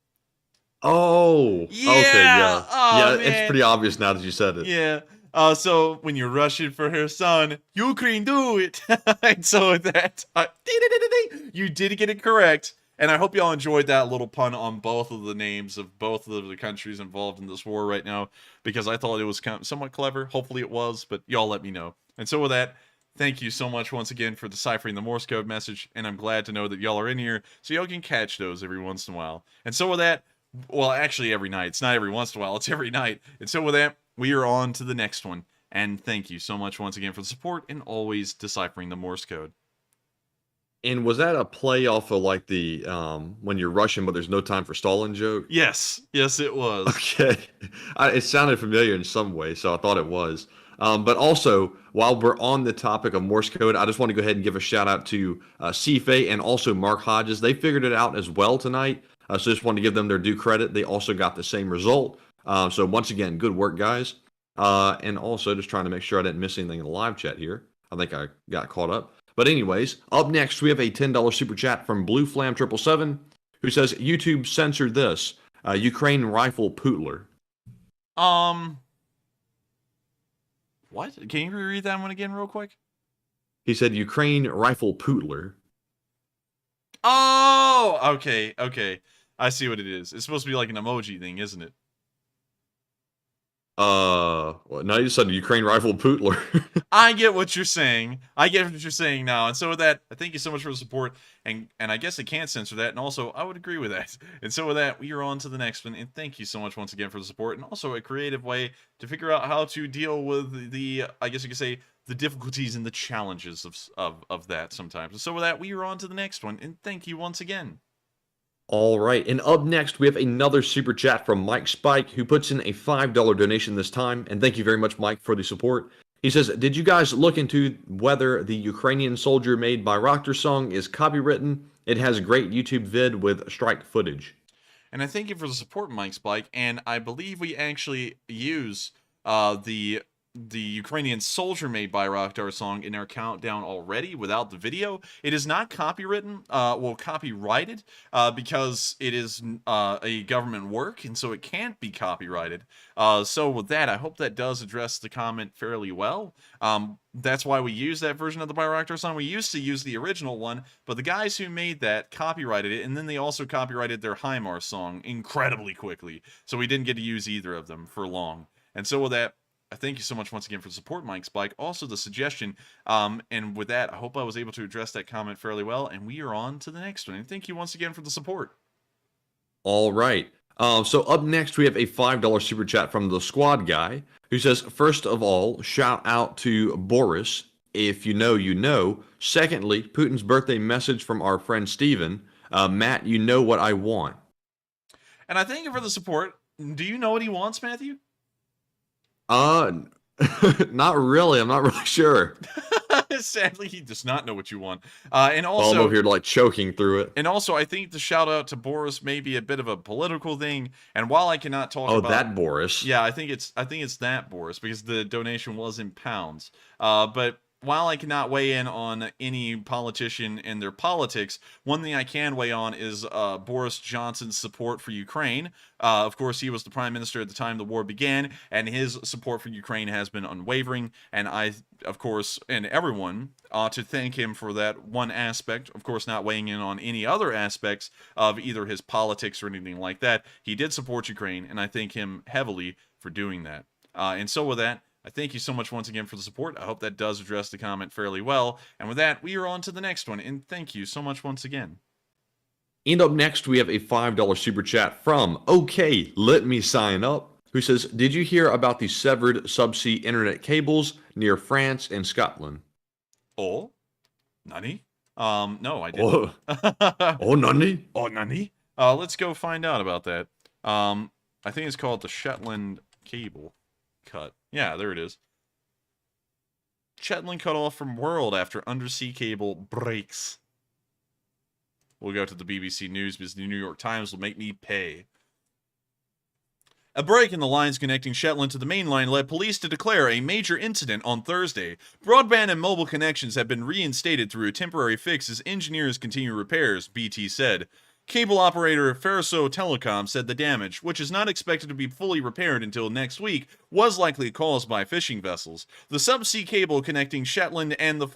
Oh, yeah. Okay, yeah. Oh, yeah, man. It's pretty obvious now that you said it. Yeah. So when you're Russian for her son, Ukraine do it. And so with that, you did get it correct. And I hope y'all enjoyed that little pun on both of the names of both of the countries involved in this war right now, because I thought it was somewhat clever. Hopefully it was, but y'all let me know. And so with that, thank you so much once again for deciphering the Morse code message, and I'm glad to know that y'all are in here, so y'all can catch those every once in a while. And so with that, well, actually every night. It's not every once in a while, it's every night. And so with that, we are on to the next one. And thank you so much once again for the support and always deciphering the Morse code. And was that a play off of like the when you're Russian but there's no time for Stalin joke? Yes, it was. Okay, it sounded familiar in some way, so I thought it was. But also, while we're on the topic of Morse code, I just want to go ahead and give a shout out to Cife and also Mark Hodges. They figured it out as well tonight, so just want to give them their due credit. They also got the same result. So once again, good work, guys. And also just trying to make sure I didn't miss anything in the live chat here. I think I got caught up. But anyways, up next, we have a $10 super chat from Blue Flam 777, who says, YouTube censored this. Ukraine rifle Putler. What? Can you reread that one again real quick? He said, Ukraine rifle Putler. Oh, okay. I see what it is. It's supposed to be like an emoji thing, isn't it? Well, now you said Ukraine rifle Putler. I get what you're saying. Now. And so with that, I thank you so much for the support. And I guess I can't censor that. And also, I would agree with that. And so with that, we are on to the next one. And thank you so much once again for the support. And also a creative way to figure out how to deal with the, I guess you could say, the difficulties and the challenges of that sometimes. And so with that, we are on to the next one. And thank you once again. All right, and up next, we have another super chat from Mike Spike, who puts in a $5 donation this time. And thank you very much, Mike, for the support. He says, did you guys look into whether the Ukrainian soldier made by Rockter song is copywritten? It has a great YouTube vid with strike footage. And I thank you for the support, Mike Spike. And I believe we actually use the Ukrainian soldier made by Rocktar song in our countdown already without the video. It is not copywritten, copyrighted, because it is a government work, and so it can't be copyrighted. So with that, I hope that does address the comment fairly well. That's why we use that version of the by Rocktar song. We used to use the original one, but the guys who made that copyrighted it, and then they also copyrighted their HIMARS song incredibly quickly. So we didn't get to use either of them for long. And so with that, I thank you so much once again for the support, Mike Spike. Also the suggestion, and with that, I hope I was able to address that comment fairly well, and we are on to the next one. And thank you once again for the support. All right. So up next, we have a $5 super chat from the squad guy, who says, first of all, shout out to Boris. If you know, you know. Secondly, Putin's birthday message from our friend Steven. Matt, you know what I want. And I thank you for the support. Do you know what he wants, Matthew? Not really. I'm not really sure. Sadly, he does not know what you want. And also, well, I'm over here like choking through it. And also, I think the shout out to Boris may be a bit of a political thing. And while I cannot talk about that Boris, yeah, I think it's that Boris, because the donation was in pounds. But while I cannot weigh in on any politician and their politics, one thing I can weigh on is Boris Johnson's support for Ukraine. Of course, he was the prime minister at the time the war began, and his support for Ukraine has been unwavering. And I, of course, and everyone ought to thank him for that one aspect. Of course, not weighing in on any other aspects of either his politics or anything like that. He did support Ukraine, and I thank him heavily for doing that. And so with that, I thank you so much once again for the support. I hope that does address the comment fairly well. And with that, we are on to the next one. And thank you so much once again. And up next, we have a $5 super chat from OK, Let Me Sign Up, who says, did you hear about the severed subsea internet cables near France and Scotland? Oh, nani? No, I didn't. Oh, nani? Oh, nani? Let's go find out about that. I think it's called the Shetland cable cut. Yeah, there it is. Shetland cut off from world after undersea cable breaks. We'll go to the BBC News because the New York Times will make me pay. A break in the lines connecting Shetland to the mainline led police to declare a major incident on Thursday. Broadband and mobile connections have been reinstated through a temporary fix as engineers continue repairs, BT said. Cable operator Kherson Telecom said the damage, which is not expected to be fully repaired until next week, was likely caused by fishing vessels. The subsea cable connecting Shetland and the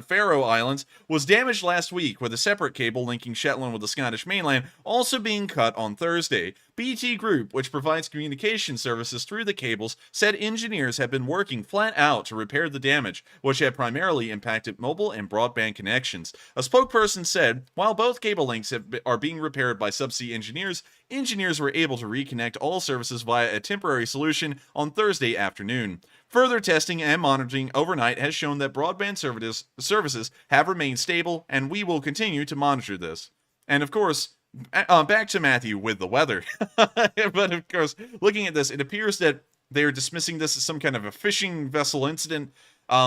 Faroe Islands was damaged last week, with a separate cable linking Shetland with the Scottish mainland also being cut on Thursday. BT Group, which provides communication services through the cables, said engineers have been working flat out to repair the damage, which had primarily impacted mobile and broadband connections. A spokesperson said, while both cable links are being repaired by subsea engineers, engineers were able to reconnect all services via a temporary solution on Thursday afternoon. Further testing and monitoring overnight has shown that broadband services have remained stable, and we will continue to monitor this. And of course, back to Matthew with the weather. But of course, looking at this, it appears that they're dismissing this as some kind of a fishing vessel incident.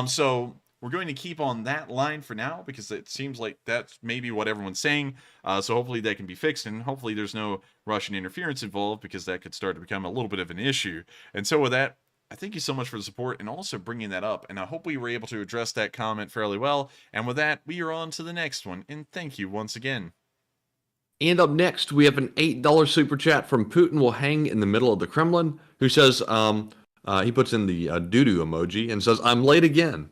So we're going to keep on that line for now, because it seems like that's maybe what everyone's saying. So hopefully that can be fixed, and hopefully there's no Russian interference involved, because that could start to become a little bit of an issue. And so with that, I thank you so much for the support and also bringing that up. And I hope we were able to address that comment fairly well. And with that, we are on to the next one. And thank you once again. And up next, we have an $8 super chat from Putin will hang in the middle of the Kremlin, who says, he puts in the doo-doo emoji and says, I'm late again.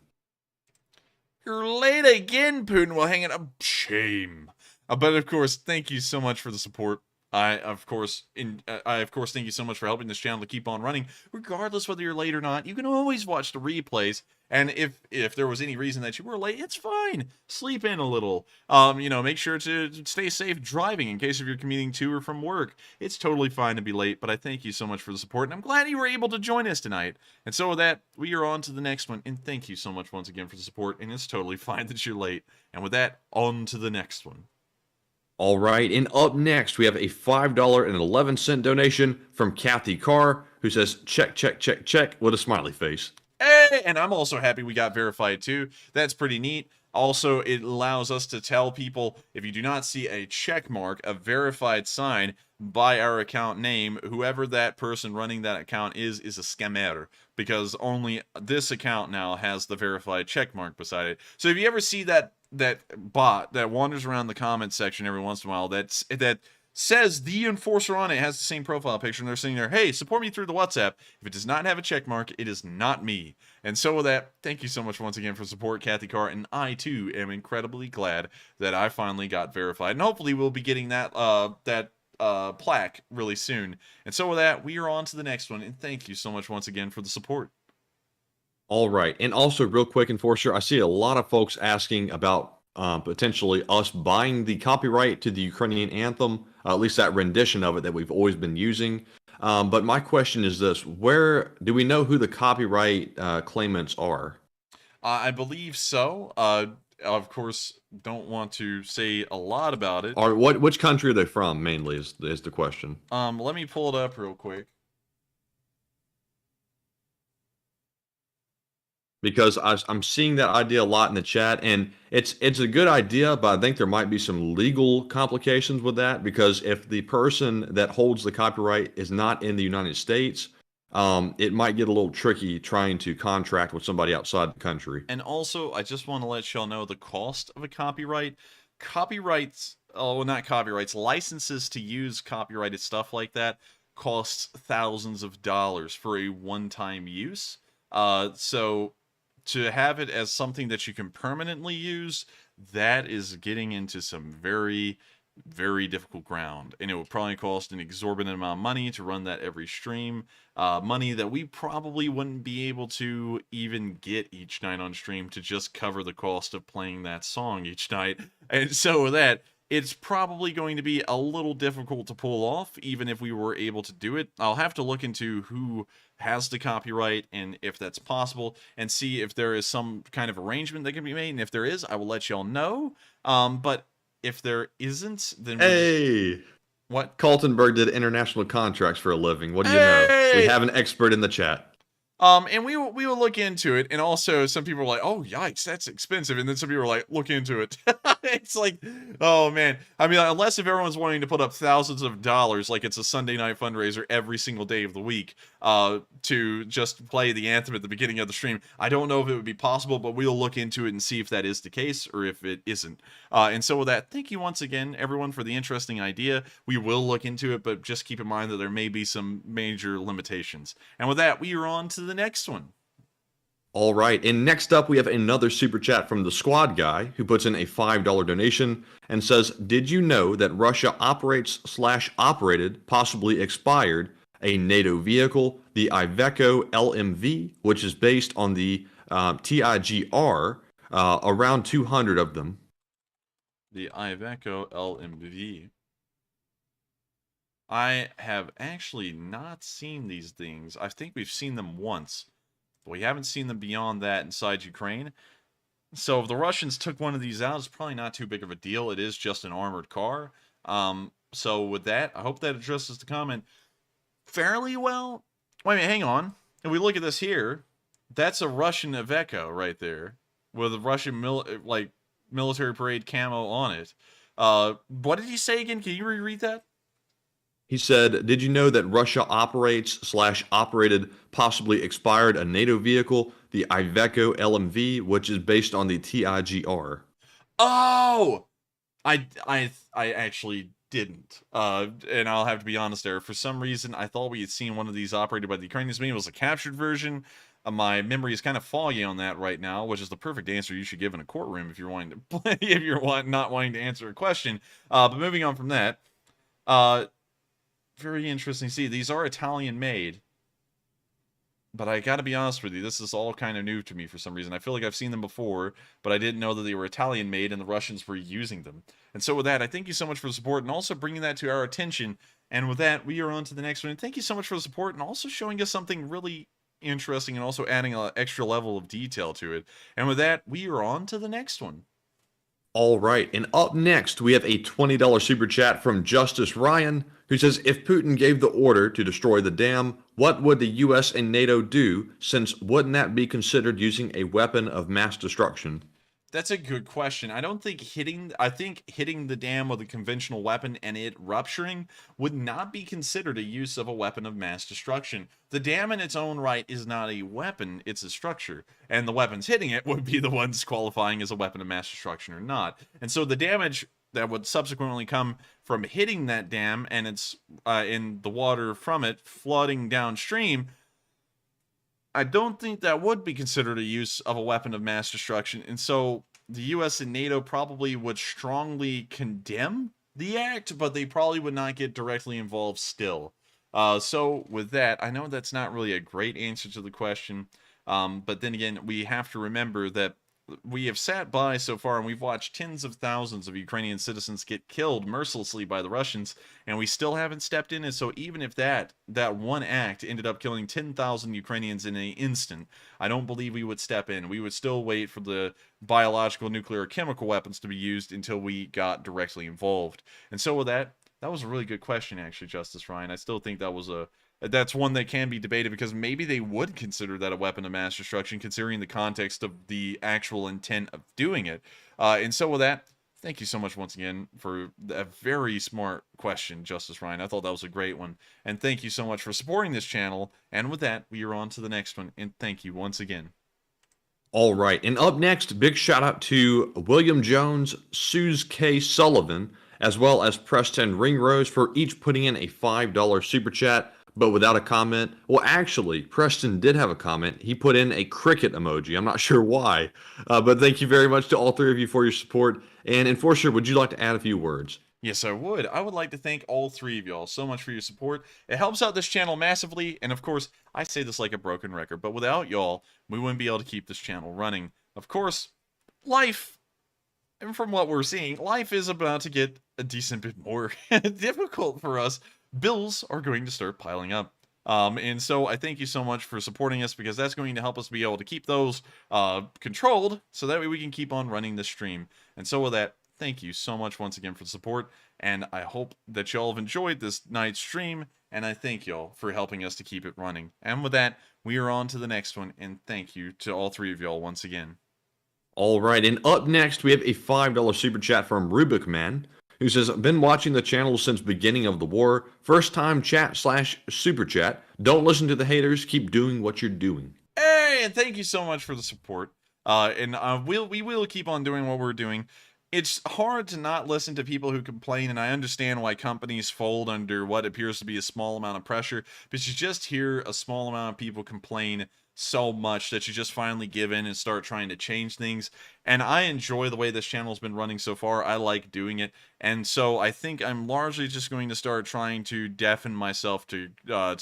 You're late again, Putin will hang it up. Shame. But of course, thank you so much for the support. I of course thank you so much for helping this channel to keep on running, regardless whether you're late or not. You can always watch the replays, and if there was any reason that you were late, it's fine. Sleep in a little. Make sure to stay safe driving in case if you're commuting to or from work. It's totally fine to be late, but I thank you so much for the support, and I'm glad you were able to join us tonight. And so with that, we are on to the next one, and thank you so much once again for the support, and it's totally fine that you're late. And with that, on to the next one. All right, and up next, we have a $5.11 donation from Kathy Carr, who says, check, check, check, check, with a smiley face. Hey, and I'm also happy we got verified too. That's pretty neat. Also, it allows us to tell people, if you do not see a check mark, a verified sign by our account name, whoever that person running that account is a scammer, because only this account now has the verified check mark beside it. So if you ever see that bot that wanders around the comments section every once in a while that says the enforcer on it, has the same profile picture, and they're saying there, hey, support me through the WhatsApp. If it does not have a check mark, it is not me. And so with that, thank you so much once again for support, Kathy Carr, and I too am incredibly glad that I finally got verified. And hopefully we'll be getting that plaque really soon. And so with that, we are on to the next one, and thank you so much once again for the support. All right, and also real quick, Enforcer, I see a lot of folks asking about potentially us buying the copyright to the Ukrainian anthem, at least that rendition of it that we've always been using. But my question is this: where do we know who the copyright claimants are? I believe so. Of course, don't want to say a lot about it. Or which country are they from? Mainly is the question. Let me pull it up real quick. Because I'm seeing that idea a lot in the chat, and it's a good idea, but I think there might be some legal complications with that, because if the person that holds the copyright is not in the United States, it might get a little tricky trying to contract with somebody outside the country. And also, I just want to let y'all know the cost of a copyright. Copyrights, oh, not copyrights, licenses to use copyrighted stuff like that costs thousands of dollars for a one-time use. So to have it as something that you can permanently use, that is getting into some very, very difficult ground. And it would probably cost an exorbitant amount of money to run that every stream. Money that we probably wouldn't be able to even get each night on stream to just cover the cost of playing that song each night. And so with that, it's probably going to be a little difficult to pull off, even if we were able to do it. I'll have to look into who has the copyright and if that's possible, and see if there is some kind of arrangement that can be made. And if there is, I will let y'all know. But if there isn't, then hey, what? Kaltenberg did international contracts for a living. What do you know? We have an expert in the chat. And we will look into it. And also, some people are like, "Oh, yikes, that's expensive," and then some people are like, "Look into it." It's like, oh man. I mean, unless if everyone's wanting to put up thousands of dollars, like it's a Sunday night fundraiser every single day of the week, to just play the anthem at the beginning of the stream, I don't know if it would be possible, but we'll look into it and see if that is the case or if it isn't. And so with that, thank you once again, everyone, for the interesting idea. We will look into it, but just keep in mind that there may be some major limitations. And with that, we are on to the next one. All right, and next up we have another super chat from the squad guy who puts in a $5 donation and says, did you know that Russia operates/operated, possibly expired, a NATO vehicle, the Iveco LMV, which is based on the TIGR, around 200 of them. The Iveco LMV. I have actually not seen these things. I think we've seen them once. But we haven't seen them beyond that inside Ukraine. So if the Russians took one of these out, it's probably not too big of a deal. It is just an armored car. So with that, I hope that addresses the comment fairly well. Wait a minute, hang on. If we look at this here, that's a Russian Iveco right there with a Russian military parade camo on it. What did he say again? Can you reread that? He said, did you know that Russia operates/operated, possibly expired, a NATO vehicle, the Iveco LMV, which is based on the TIGR? Oh! I actually didn't. And I'll have to be honest there. For some reason, I thought we had seen one of these operated by the Ukrainians. Maybe it was a captured version. My memory is kind of foggy on that right now, which is the perfect answer you should give in a courtroom if you're wanting to if you're not wanting to answer a question. But moving on from that, very interesting to see. These are Italian made, but I gotta be honest with you, this is all kind of new to me for some reason. I feel like I've seen them before, but I didn't know that they were Italian made and the Russians were using them. And so with that, I thank you so much for the support and also bringing that to our attention. And with that, we are on to the next one. And thank you so much for the support and also showing us something really interesting and also adding an extra level of detail to it. And with that, we are on to the next one. All right, and up next, we have a $20 super chat from Justice Ryan, who says, if Putin gave the order to destroy the dam, what would the U.S. and NATO do, since wouldn't that be considered using a weapon of mass destruction? That's a good question. I think hitting the dam with a conventional weapon and it rupturing would not be considered a use of a weapon of mass destruction. The dam in its own right is not a weapon, it's a structure. And the weapons hitting it would be the ones qualifying as a weapon of mass destruction or not. And so the damage that would subsequently come from hitting that dam and it's in the water from it flooding downstream, I don't think that would be considered a use of a weapon of mass destruction. And so the US and NATO probably would strongly condemn the act, but they probably would not get directly involved still. So with that, I know that's not really a great answer to the question. But then again, we have to remember that we have sat by so far and we've watched tens of thousands of Ukrainian citizens get killed mercilessly by the Russians, and we still haven't stepped in. And so even if that one act ended up killing 10,000 Ukrainians in an instant, I don't believe we would step in. We would still wait for the biological, nuclear, chemical weapons to be used until we got directly involved. And so with that was a really good question, actually, Justice Ryan. I still think that's one that can be debated, because maybe they would consider that a weapon of mass destruction, considering the context of the actual intent of doing it. And so with that, thank you so much once again for a very smart question, Justice Ryan. I thought that was a great one. And thank you so much for supporting this channel. And with that, we are on to the next one. And thank you once again. All right, and up next, big shout out to William Jones, Suze K. Sullivan, as well as Preston Ringrose for each putting in a $5 super chat, but without a comment. Well, actually, Preston did have a comment. He put in a cricket emoji. I'm not sure why, but thank you very much to all three of you for your support. And Enforcer, would you like to add a few words? Yes, I would. I would like to thank all three of y'all so much for your support. It helps out this channel massively, and of course, I say this like a broken record, but without y'all, we wouldn't be able to keep this channel running. Of course, life, and from what we're seeing, life is about to get a decent bit more difficult for us. Bills are going to start piling up. And so I thank you so much for supporting us, because that's going to help us be able to keep those controlled, so that way we can keep on running the stream. And so with that, thank you so much once again for the support, and I hope that y'all have enjoyed this night's stream, and I thank y'all for helping us to keep it running. And with that, we are on to the next one, and thank you to all three of y'all once again. All right, and up next we have a $5 super chat from Rubik Man, who says, been watching the channel since beginning of the war. First time chat/super chat. Don't listen to the haters. Keep doing what you're doing. Hey, and thank you so much for the support. We will keep on doing what we're doing. It's hard to not listen to people who complain, and I understand why companies fold under what appears to be a small amount of pressure, but you just hear a small amount of people complain so much that you just finally give in and start trying to change things. And I enjoy the way this channel's been running so far. I like doing it, and so I think I'm largely just going to start trying to deafen myself to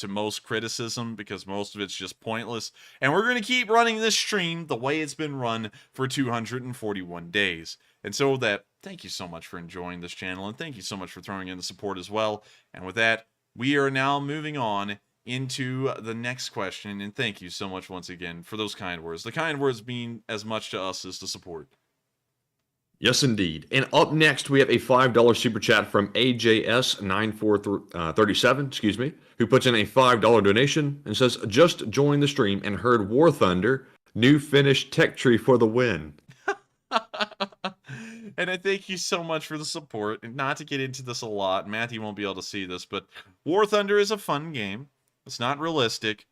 most criticism, because most of it's just pointless. And we're going to keep running this stream the way it's been run for 241 days. And so with that, thank you so much for enjoying this channel, and thank you so much for throwing in the support as well. And with that, we are now moving on into the next question, and thank you so much once again for those kind words. The kind words mean as much to us as the support. Yes, indeed. And up next, we have a $5 super chat from AJS9437, who puts in a $5 donation and says, just joined the stream and heard War Thunder, new Finnish tech tree for the win. And I thank you so much for the support. And not to get into this a lot, Matthew won't be able to see this, but War Thunder is a fun game. It's not realistic,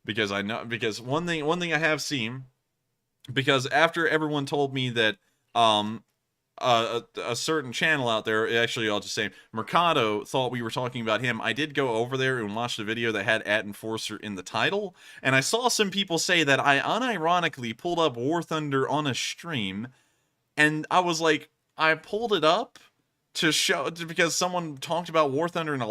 because one thing I have seen, because after everyone told me that a certain channel out there, actually I'll just say Mercado, thought we were talking about him, I did go over there and watch the video that had At Enforcer in the title, and I saw some people say that I unironically pulled up War Thunder on a stream, and I was like, I pulled it up to show, because someone talked about War Thunder in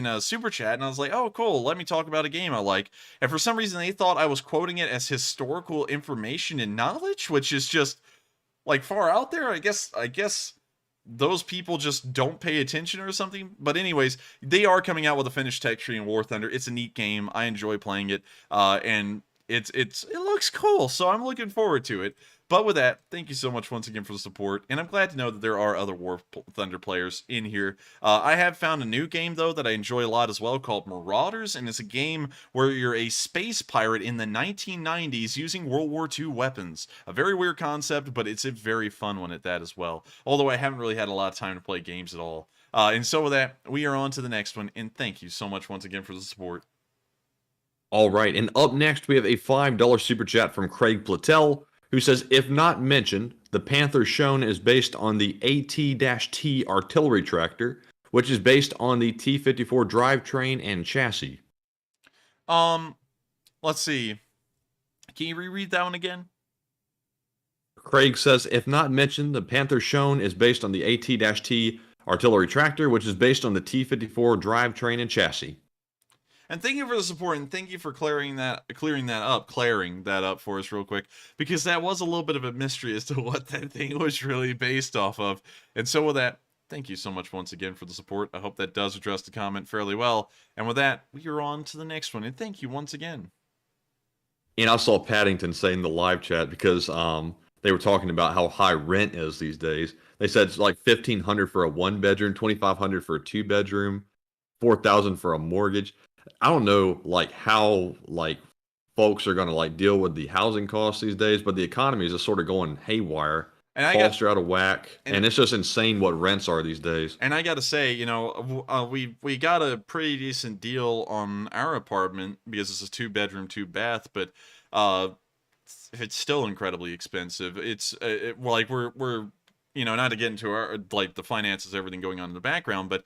a super chat, and I was like, oh cool, let me talk about a game I like. And for some reason they thought I was quoting it as historical information and knowledge, which is just like far out there. I guess those people just don't pay attention or something. But anyways, they are coming out with a Finnish tech tree in War Thunder. It's a neat game. I enjoy playing it, and it looks cool, so I'm looking forward to it. But with that, thank you so much once again for the support, and I'm glad to know that there are other War Thunder players in here. I have found a new game, though, that I enjoy a lot as well, called Marauders, and it's a game where you're a space pirate in the 1990s using World War II weapons. A very weird concept, but it's a very fun one at that as well, although I haven't really had a lot of time to play games at all. And so with that, we are on to the next one, and thank you so much once again for the support. All right, and up next, we have a $5 super chat from Craig Platel, who says, if not mentioned, the Panther shown is based on the AT-T artillery tractor, which is based on the T-54 drivetrain and chassis. Let's see. Can you reread that one again? Craig says, if not mentioned, the Panther shown is based on the AT-T artillery tractor, which is based on the T-54 drivetrain and chassis. And thank you for the support, and thank you for clearing that up for us real quick, because that was a little bit of a mystery as to what that thing was really based off of. And so with that, thank you so much once again for the support. I hope that does address the comment fairly well. And with that, we are on to the next one, and thank you once again. And I saw Paddington say in the live chat, because they were talking about how high rent is these days. They said it's like $1,500 for a one-bedroom, $2,500 for a two-bedroom, $4,000 for a mortgage. I don't know like how like folks are going to like deal with the housing costs these days, but the economy is just sort of going haywire. And costs are out of whack, and it's just insane what rents are these days. And I got to say, you know, we got a pretty decent deal on our apartment because it's a 2-bedroom, 2-bath, but it's still incredibly expensive. It's like we're you know, not to get into our like the finances, everything going on in the background, but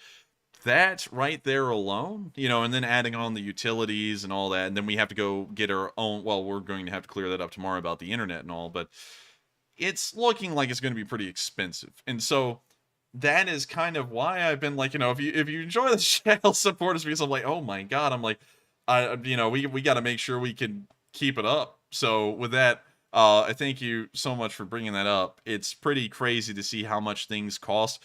that right there alone, you know, and then adding on the utilities and all that, and then we have to go get our own, well, we're going to have to clear that up tomorrow about the internet and all, but it's looking like it's going to be pretty expensive. And so that is kind of why I've been like, you know, if you enjoy the channel, support us, because I'm like, oh my God, I'm like, you know, we got to make sure we can keep it up. So with that, I thank you so much for bringing that up. It's pretty crazy to see how much things cost.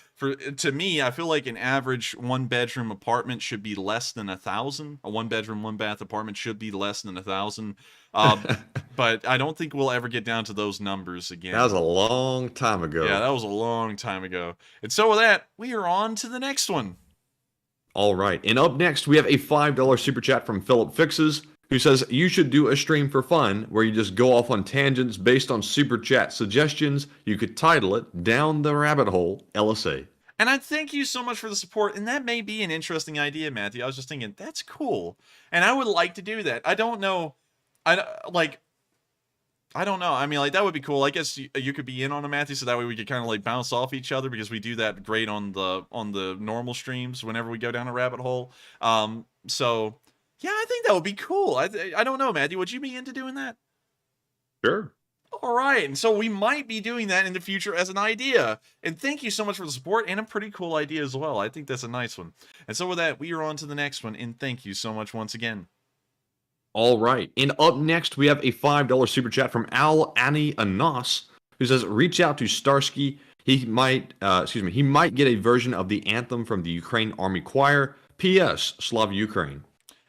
To me, I feel like an average 1-bedroom apartment should be less than $1,000. A 1-bedroom, 1-bath apartment should be less than $1,000. But I don't think we'll ever get down to those numbers again. That was a long time ago. Yeah, that was a long time ago. And so with that, we are on to the next one. All right, and up next we have a $5 super chat from Philip Fixes, who says, you should do a stream for fun where you just go off on tangents based on super chat suggestions. You could title it Down the Rabbit Hole LSA. And I thank you so much for the support, and that may be an interesting idea, Matthew. I was just thinking, that's cool. And I would like to do that. I don't know. I don't know. I mean, like, that would be cool. I guess you could be in on it, Matthew, so that way we could kind of like bounce off each other, because we do that great on the normal streams whenever we go down a rabbit hole. So yeah, I think that would be cool. I don't know, Matthew. Would you be into doing that? Sure. All right, and so we might be doing that in the future as an idea. And thank you so much for the support, and a pretty cool idea as well. I think that's a nice one. And so with that, we are on to the next one, and thank you so much once again. All right, and up next, we have a $5 super chat from Al Ani Anas, who says, reach out to Starsky. He might get a version of the anthem from the Ukraine Army Choir. P.S. Slava Ukraine.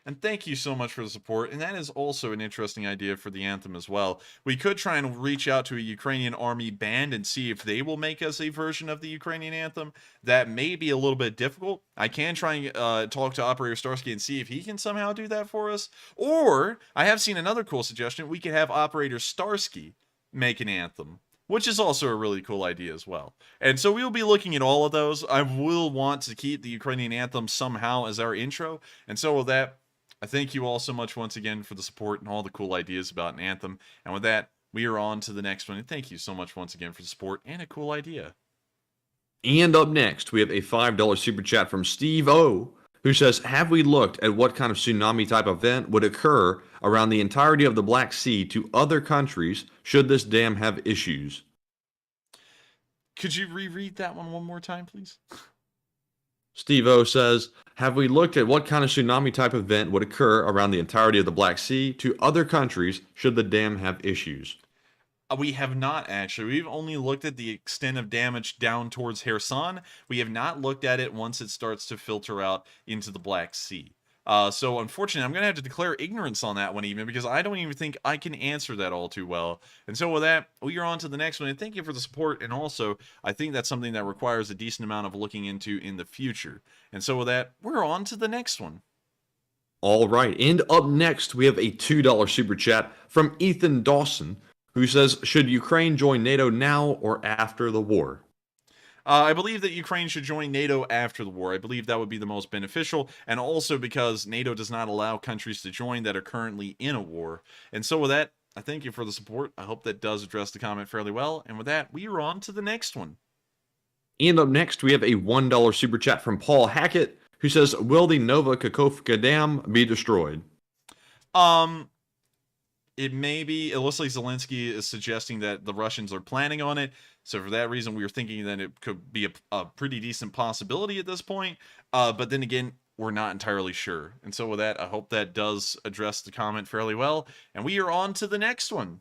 And thank you so much for the support. And that is also an interesting idea for the anthem as well. We could try and reach out to a Ukrainian army band and see if they will make us a version of the Ukrainian anthem. That may be a little bit difficult. I can try and talk to Operator Starsky and see if he can somehow do that for us. Or, I have seen another cool suggestion. We could have Operator Starsky make an anthem, which is also a really cool idea as well. And so we'll be looking at all of those. I will want to keep the Ukrainian anthem somehow as our intro. And so with that, I thank you all so much once again for the support and all the cool ideas about an anthem. And with that, we are on to the next one. And thank you so much once again for the support and a cool idea. And up next, we have a $5 super chat from Steve O, who says, have we looked at what kind of tsunami type event would occur around the entirety of the Black Sea to other countries should this dam have issues? Could you reread that one more time, please? Steve O says, have we looked at what kind of tsunami type event would occur around the entirety of the Black Sea to other countries should the dam have issues? We have not, actually. We've only looked at the extent of damage down towards Kherson. We have not looked at it once it starts to filter out into the Black Sea. So unfortunately, I'm going to have to declare ignorance on that one even, because I don't even think I can answer that all too well. And so with that, we are on to the next one. And thank you for the support. And also, I think that's something that requires a decent amount of looking into in the future. And so with that, we're on to the next one. All right. And up next, we have a $2 super chat from Ethan Dawson, who says, should Ukraine join NATO now or after the war? I believe that Ukraine should join NATO after the war. I believe that would be the most beneficial, and also because NATO does not allow countries to join that are currently in a war. And so with that, I thank you for the support. I hope that does address the comment fairly well. And with that, we are on to the next one. And up next, we have a $1 super chat from Paul Hackett, who says, will the Nova Kakhovka Dam be destroyed? It may be. It looks like Zelensky is suggesting that the Russians are planning on it. So for that reason, we were thinking that it could be a pretty decent possibility at this point. But then again, we're not entirely sure. And so with that, I hope that does address the comment fairly well. And we are on to the next one.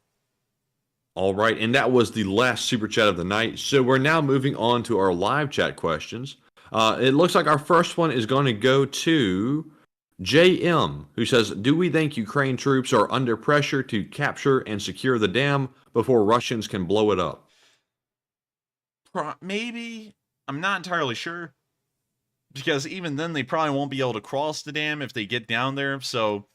All right, and that was the last super chat of the night. So we're now moving on to our live chat questions. It looks like our first one is going to go to JM, who says, do we think Ukraine troops are under pressure to capture and secure the dam before Russians can blow it up? Maybe. I'm not entirely sure. Because even then, they probably won't be able to cross the dam if they get down there. So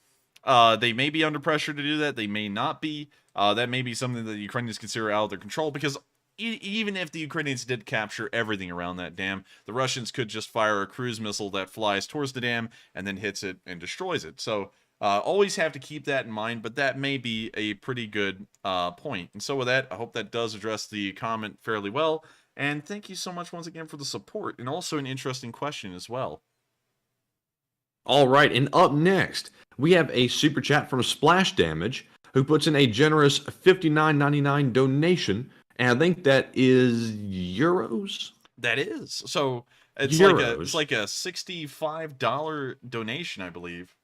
they may be under pressure to do that. They may not be. That may be something that the Ukrainians consider out of their control. Because even if the Ukrainians did capture everything around that dam, the Russians could just fire a cruise missile that flies towards the dam and then hits it and destroys it. So always have to keep that in mind, but that may be a pretty good point. And so with that, I hope that does address the comment fairly well. And thank you so much once again for the support, and also an interesting question as well. All right, and up next, we have a super chat from Splash Damage, who puts in a generous $59.99 donation, and I think that is euros? That is. So it's euros. like a $65 donation, I believe.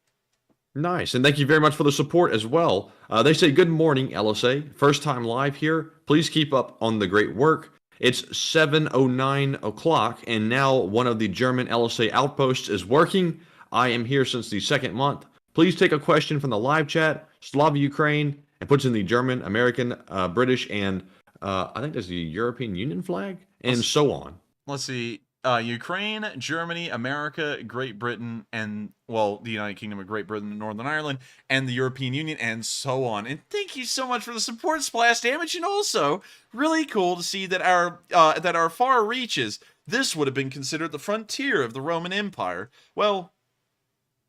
Nice, and thank you very much for the support as well. They say, good morning, LSA. First time live here. Please keep up on the great work. It's 7:09 o'clock, and now one of the German LSA outposts is working. I am here since the second month. Please take a question from the live chat, Slava Ukraine, and puts in the German, American, British, and I think there's the European Union flag, and so on. Let's see. Ukraine, Germany, America, Great Britain, and, well, the United Kingdom of Great Britain and Northern Ireland, and the European Union, and so on. And thank you so much for the support, Splash Damage, and also really cool to see that our far reaches, this would have been considered the frontier of the Roman Empire. Well,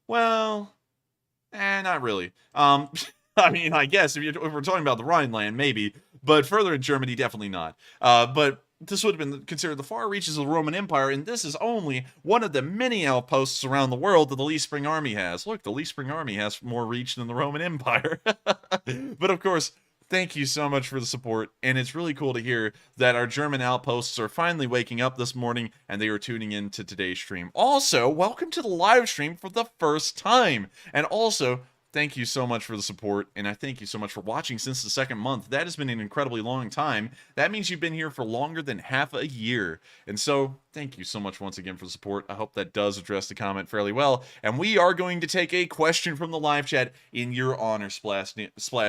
not really. I mean, I guess if we're talking about the Rhineland, maybe, but further in Germany, definitely not. But this would have been considered the far reaches of the Roman Empire, and this is only one of the many outposts around the world that the Lee Spring Army has. Look, the Lee Spring Army has more reach than the Roman Empire. But of course, thank you so much for the support, and it's really cool to hear that our German outposts are finally waking up this morning, and they are tuning in to today's stream. Also, welcome to the live stream for the first time, and also, thank you so much for the support, and I thank you so much for watching since the second month. That has been an incredibly long time. That means you've been here for longer than half a year. And so, thank you so much once again for the support. I hope that does address the comment fairly well. And we are going to take a question from the live chat in your honor, Splash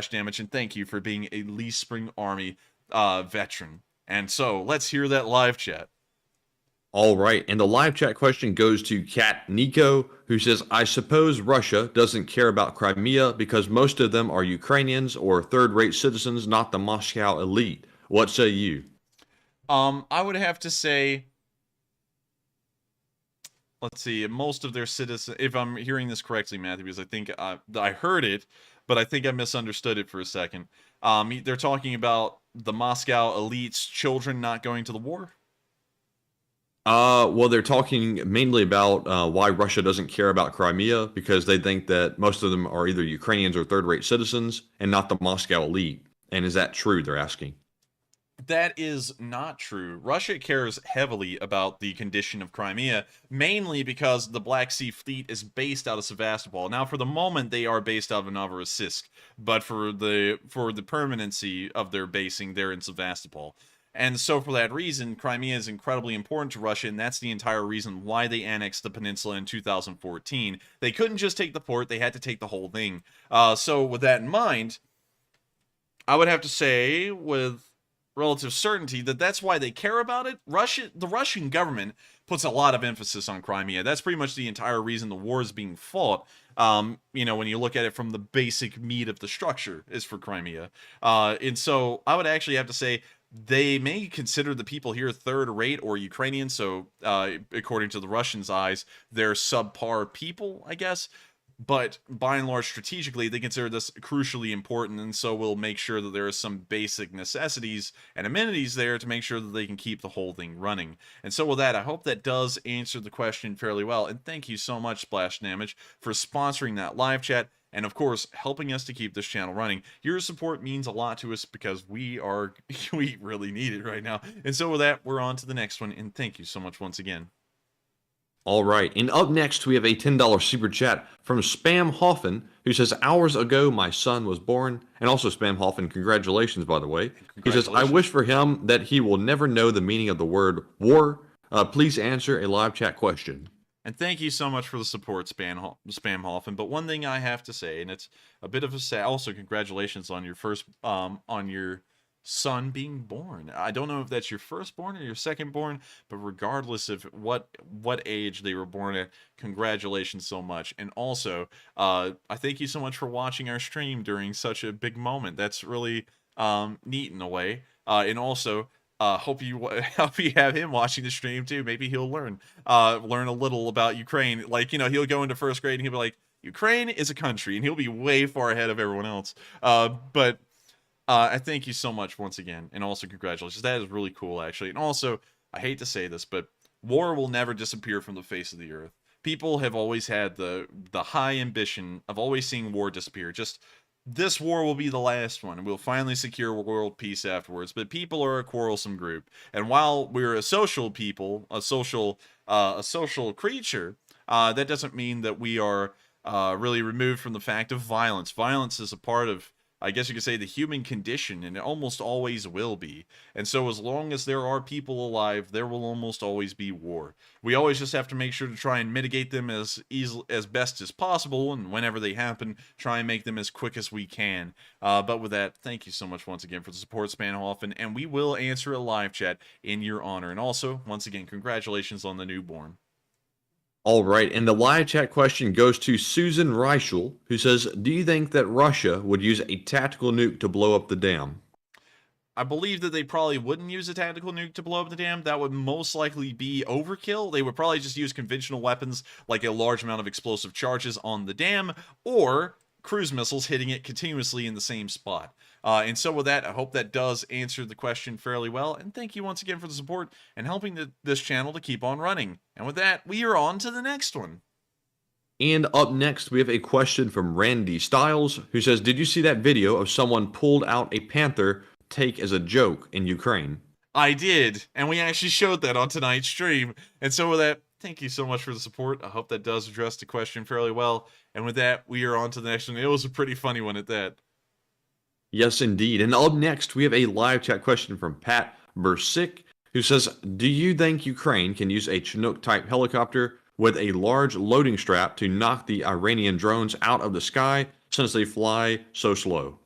Damage, and thank you for being a Lee Spring Army veteran. And so, let's hear that live chat. All right, and the live chat question goes to Kat Nico, who says, I suppose Russia doesn't care about Crimea because most of them are Ukrainians or third-rate citizens, not the Moscow elite. What say you? I would have to say, let's see, most of their citizens, if I'm hearing this correctly, Matthew, because I think I heard it, but I think I misunderstood it for a second. They're talking about the Moscow elite's children not going to the war? Well, they're talking mainly about why Russia doesn't care about Crimea because they think that most of them are either Ukrainians or third-rate citizens and not the Moscow elite. And is that true, they're asking? That is not true. Russia cares heavily about the condition of Crimea, mainly because the Black Sea Fleet is based out of Sevastopol. Now, for the moment, they are based out of Novorossiysk, but for the permanency of their basing, they're in Sevastopol. And so for that reason, Crimea is incredibly important to Russia, and that's the entire reason why they annexed the peninsula in 2014. They couldn't just take the port, they had to take the whole thing. So with that in mind, I would have to say with relative certainty that that's why they care about it. The Russian government puts a lot of emphasis on Crimea. That's pretty much the entire reason the war is being fought. When you look at it from the basic meat of the structure is for Crimea. And so I would actually have to say they may consider the people here third rate or Ukrainian, so according to the Russians' eyes, they're subpar people, I guess. But by and large, strategically, they consider this crucially important, and so we'll make sure that there are some basic necessities and amenities there to make sure that they can keep the whole thing running. And so with that, I hope that does answer the question fairly well, and thank you so much, Splash Damage, for sponsoring that live chat, and of course, helping us to keep this channel running. Your support means a lot to us because we really need it right now. And so with that, we're on to the next one, and thank you so much once again. All right, and up next we have a $10 super chat from Spam Hoffen, who says, hours ago my son was born. And also Spam Hoffen, congratulations, by the way. He says, I wish for him that he will never know the meaning of the word war. Please answer a live chat question. And thank you so much for the support, Spam Hoffen. But one thing I have to say, and it's a bit of a also congratulations on your on your son being born. I don't know if that's your firstborn or your secondborn, but regardless of what age they were born at, congratulations so much. And also, I thank you so much for watching our stream during such a big moment. That's really neat in a way. And also, hope you have him watching the stream too. Maybe he'll learn a little about Ukraine. Like, he'll go into first grade and he'll be like, Ukraine is a country, and he'll be way far ahead of everyone else. But I thank you so much once again, and also congratulations. That is really cool, actually. And also, I hate to say this, but war will never disappear from the face of the earth. People have always had the high ambition of always seeing war disappear. Just, this war will be the last one, and we'll finally secure world peace afterwards. But people are a quarrelsome group, and while we're a social people, a social creature, that doesn't mean that we are really removed from the fact of violence. Violence is a part of I guess you could say, the human condition, and it almost always will be. And so as long as there are people alive, there will almost always be war. We always just have to make sure to try and mitigate them as best as possible, and whenever they happen, try and make them as quick as we can. But with that, thank you so much once again for the support, Spanhofen, and we will answer a live chat in your honor. And also, once again, congratulations on the newborn. All right, and the live chat question goes to Susan Reichel, who says, do you think that Russia would use a tactical nuke to blow up the dam? I believe that they probably wouldn't use a tactical nuke to blow up the dam. That would most likely be overkill. They would probably just use conventional weapons, like a large amount of explosive charges on the dam, or cruise missiles hitting it continuously in the same spot. And so with that, I hope that does answer the question fairly well. And thank you once again for the support and helping this channel to keep on running. And with that, we are on to the next one. And up next, we have a question from Randy Styles, who says, did you see that video of someone pulled out a panther take as a joke in Ukraine? I did, and we actually showed that on tonight's stream. And so with that, thank you so much for the support. I hope that does address the question fairly well. And with that, we are on to the next one. It was a pretty funny one at that. Yes, indeed. And up next, we have a live chat question from Pat Bursick, who says, do you think Ukraine can use a Chinook-type helicopter with a large loading strap to knock the Iranian drones out of the sky since they fly so slow?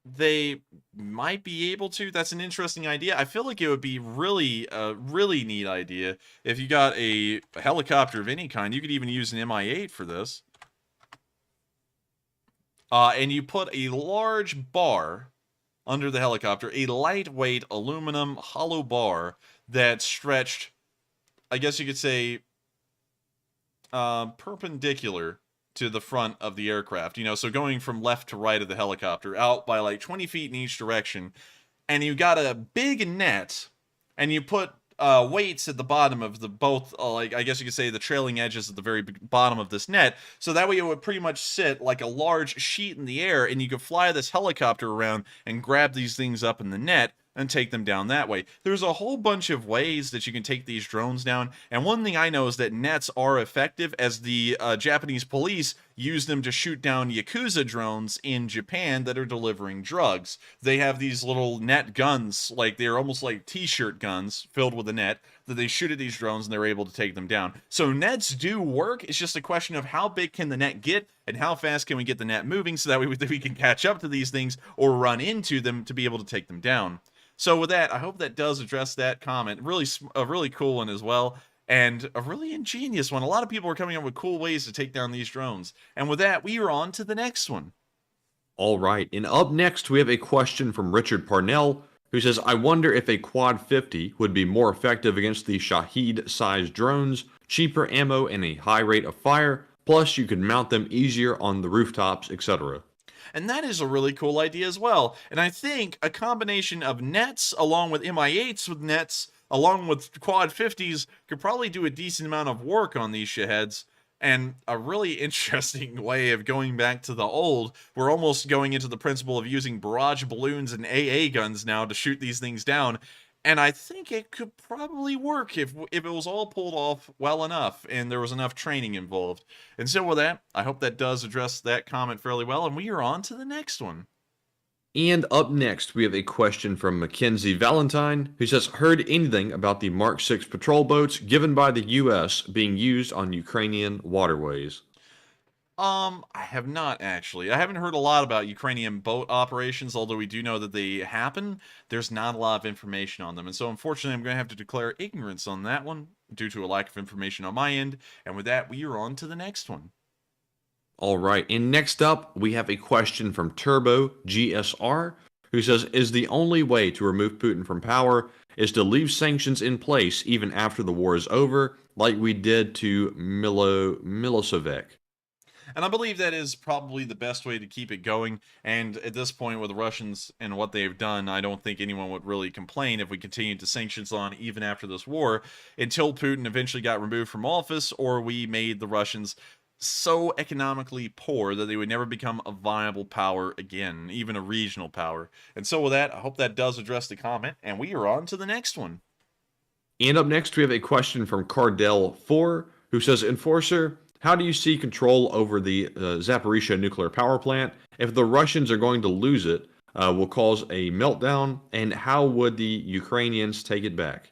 They might be able to. That's an interesting idea. I feel like it would be really a really neat idea if you got a helicopter of any kind. You could even use an Mi-8 for this. And you put a large bar under the helicopter, a lightweight aluminum hollow bar that stretched, I guess you could say, perpendicular to the front of the aircraft. You know, so going from left to right of the helicopter, out by like 20 feet in each direction. And you got a big net, and you put weights at the bottom of the both, like I guess you could say the trailing edges at the very bottom of this net, so that way it would pretty much sit like a large sheet in the air, and you could fly this helicopter around and grab these things up in the net and take them down that way. There's a whole bunch of ways that you can take these drones down, and one thing I know is that nets are effective, as the Japanese police use them to shoot down Yakuza drones in Japan that are delivering drugs. They have these little net guns, like they're almost like t-shirt guns filled with a net, that they shoot at these drones and they're able to take them down. So nets do work. It's just a question of how big can the net get and how fast can we get the net moving so that we can catch up to these things or run into them to be able to take them down. So with that, I hope that does address that comment. Really, a really cool one as well, and a really ingenious one. A lot of people are coming up with cool ways to take down these drones. And with that, we are on to the next one. All right, and up next, we have a question from Richard Parnell, who says, I wonder if a Quad 50 would be more effective against the Shahed-sized drones, cheaper ammo, and a high rate of fire, plus you could mount them easier on the rooftops, etc. And that is a really cool idea as well. And I think a combination of nets along with Mi-8s with nets along with Quad 50s could probably do a decent amount of work on these Shaheeds. And a really interesting way of going back to the old, we're almost going into the principle of using barrage balloons and AA guns now to shoot these things down. And I think it could probably work if it was all pulled off well enough and there was enough training involved. And so with that, I hope that does address that comment fairly well, and we are on to the next one. And up next, we have a question from Mackenzie Valentine, who says, heard anything about the Mark 6 patrol boats given by the U.S. being used on Ukrainian waterways? I have not actually. I haven't heard a lot about Ukrainian boat operations, although we do know that they happen. There's not a lot of information on them, and so unfortunately I'm going to have to declare ignorance on that one due to a lack of information on my end. And with that, we are on to the next one. All right, and next up, we have a question from Turbo GSR, who says, is the only way to remove Putin from power is to leave sanctions in place even after the war is over, like we did to Milosevic? And I believe that is probably the best way to keep it going. And at this point with the Russians and what they've done, I don't think anyone would really complain if we continued to sanctions on even after this war until Putin eventually got removed from office, or we made the Russians so economically poor that they would never become a viable power again, even a regional power. And so with that, I hope that does address the comment, and we are on to the next one. And up next, we have a question from Cardell4, who says, Enforcer, How do you see control over the Zaporizhzhyia nuclear power plant? If the Russians are going to lose it, will cause a meltdown, and how would the Ukrainians take it back?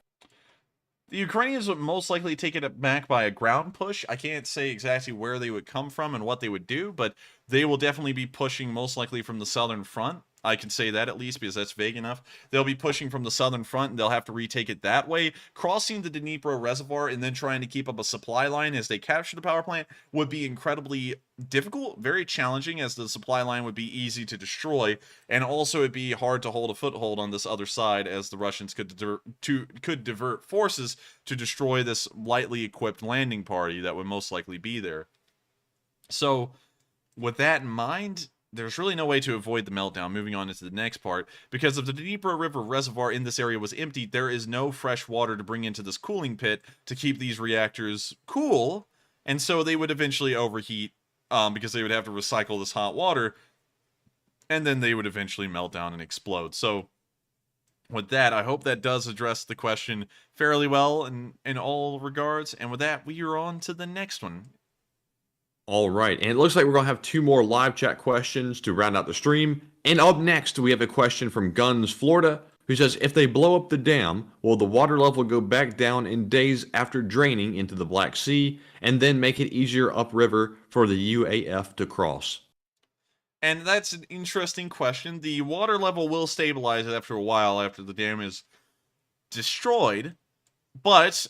The Ukrainians would most likely take it back by a ground push. I can't say exactly where they would come from and what they would do, but they will definitely be pushing most likely from the southern front. I can say that at least because that's vague enough. They'll be pushing from the southern front and they'll have to retake it that way. Crossing the Dnipro reservoir and then trying to keep up a supply line as they capture the power plant would be incredibly difficult, very challenging, as the supply line would be easy to destroy, and also it'd be hard to hold a foothold on this other side, as the Russians could divert forces to destroy this lightly equipped landing party that would most likely be there. So with that in mind, there's really no way to avoid the meltdown. Moving on into the next part, because if the Dnipro River reservoir in this area was empty, there is no fresh water to bring into this cooling pit to keep these reactors cool, and so they would eventually overheat, because they would have to recycle this hot water, and then they would eventually melt down and explode. So with that, I hope that does address the question fairly well in all regards, and with that, we are on to the next one. All right, and it looks like we're going to have 2 more live chat questions to round out the stream. And up next, we have a question from Guns, Florida, who says, if they blow up the dam, will the water level go back down in days after draining into the Black Sea, and then make it easier upriver for the UAF to cross? And that's an interesting question. The water level will stabilize after a while after the dam is destroyed, but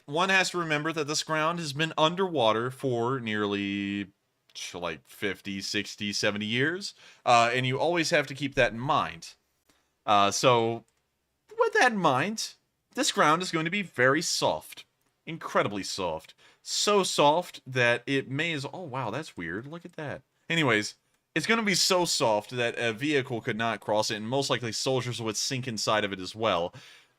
one has to remember that this ground has been underwater for nearly like 50, 60, 70 years. And you always have to keep that in mind. So with that in mind, this ground is going to be very soft. Incredibly soft. So soft that it may as... Oh, wow, that's weird. Look at that. Anyways, it's going to be so soft that a vehicle could not cross it, and most likely soldiers would sink inside of it as well.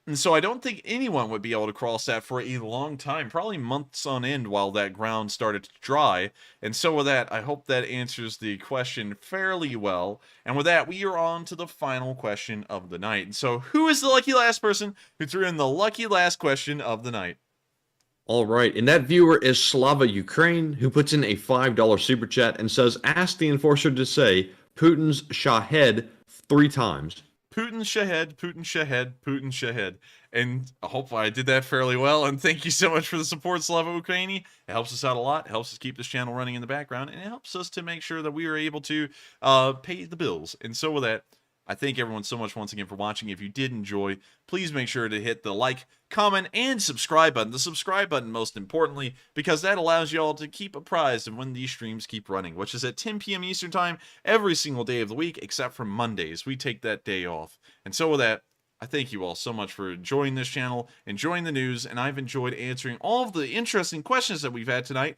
And so I don't think anyone would be able to cross that for a long time, probably months on end while that ground started to dry. And so with that, I hope that answers the question fairly well. And with that, we are on to the final question of the night. And so who is the lucky last person who threw in the lucky last question of the night? All right, and that viewer is Slava Ukraine, who puts in a $5 super chat and says, ask the enforcer to say Putin's Shahed 3 times. Putin Shahed, Putin Shahed, Putin Shahed. And hopefully I did that fairly well. And thank you so much for the support, Slava Ukraini. It helps us out a lot. It helps us keep this channel running in the background. And it helps us to make sure that we are able to pay the bills. And so with that, I thank everyone so much once again for watching. If you did enjoy, please make sure to hit the like, comment, and subscribe button. The subscribe button, most importantly, because that allows you all to keep apprised of when these streams keep running, which is at 10 p.m. Eastern Time every single day of the week, except for Mondays. We take that day off. And so with that, I thank you all so much for enjoying this channel, enjoying the news, and I've enjoyed answering all of the interesting questions that we've had tonight,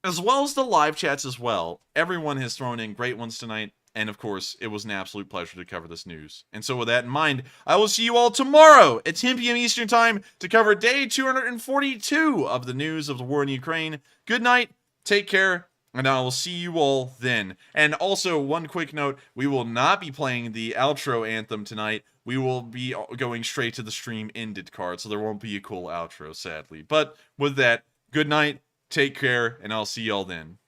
as well as the live chats as well. Everyone has thrown in great ones tonight. And of course, it was an absolute pleasure to cover this news. And so with that in mind, I will see you all tomorrow at 10 p.m. Eastern Time to cover day 242 of the news of the war in Ukraine. Good night, take care, and I will see you all then. And also, one quick note, we will not be playing the outro anthem tonight. We will be going straight to the stream ended card, so there won't be a cool outro, sadly. But with that, good night, take care, and I'll see y'all then.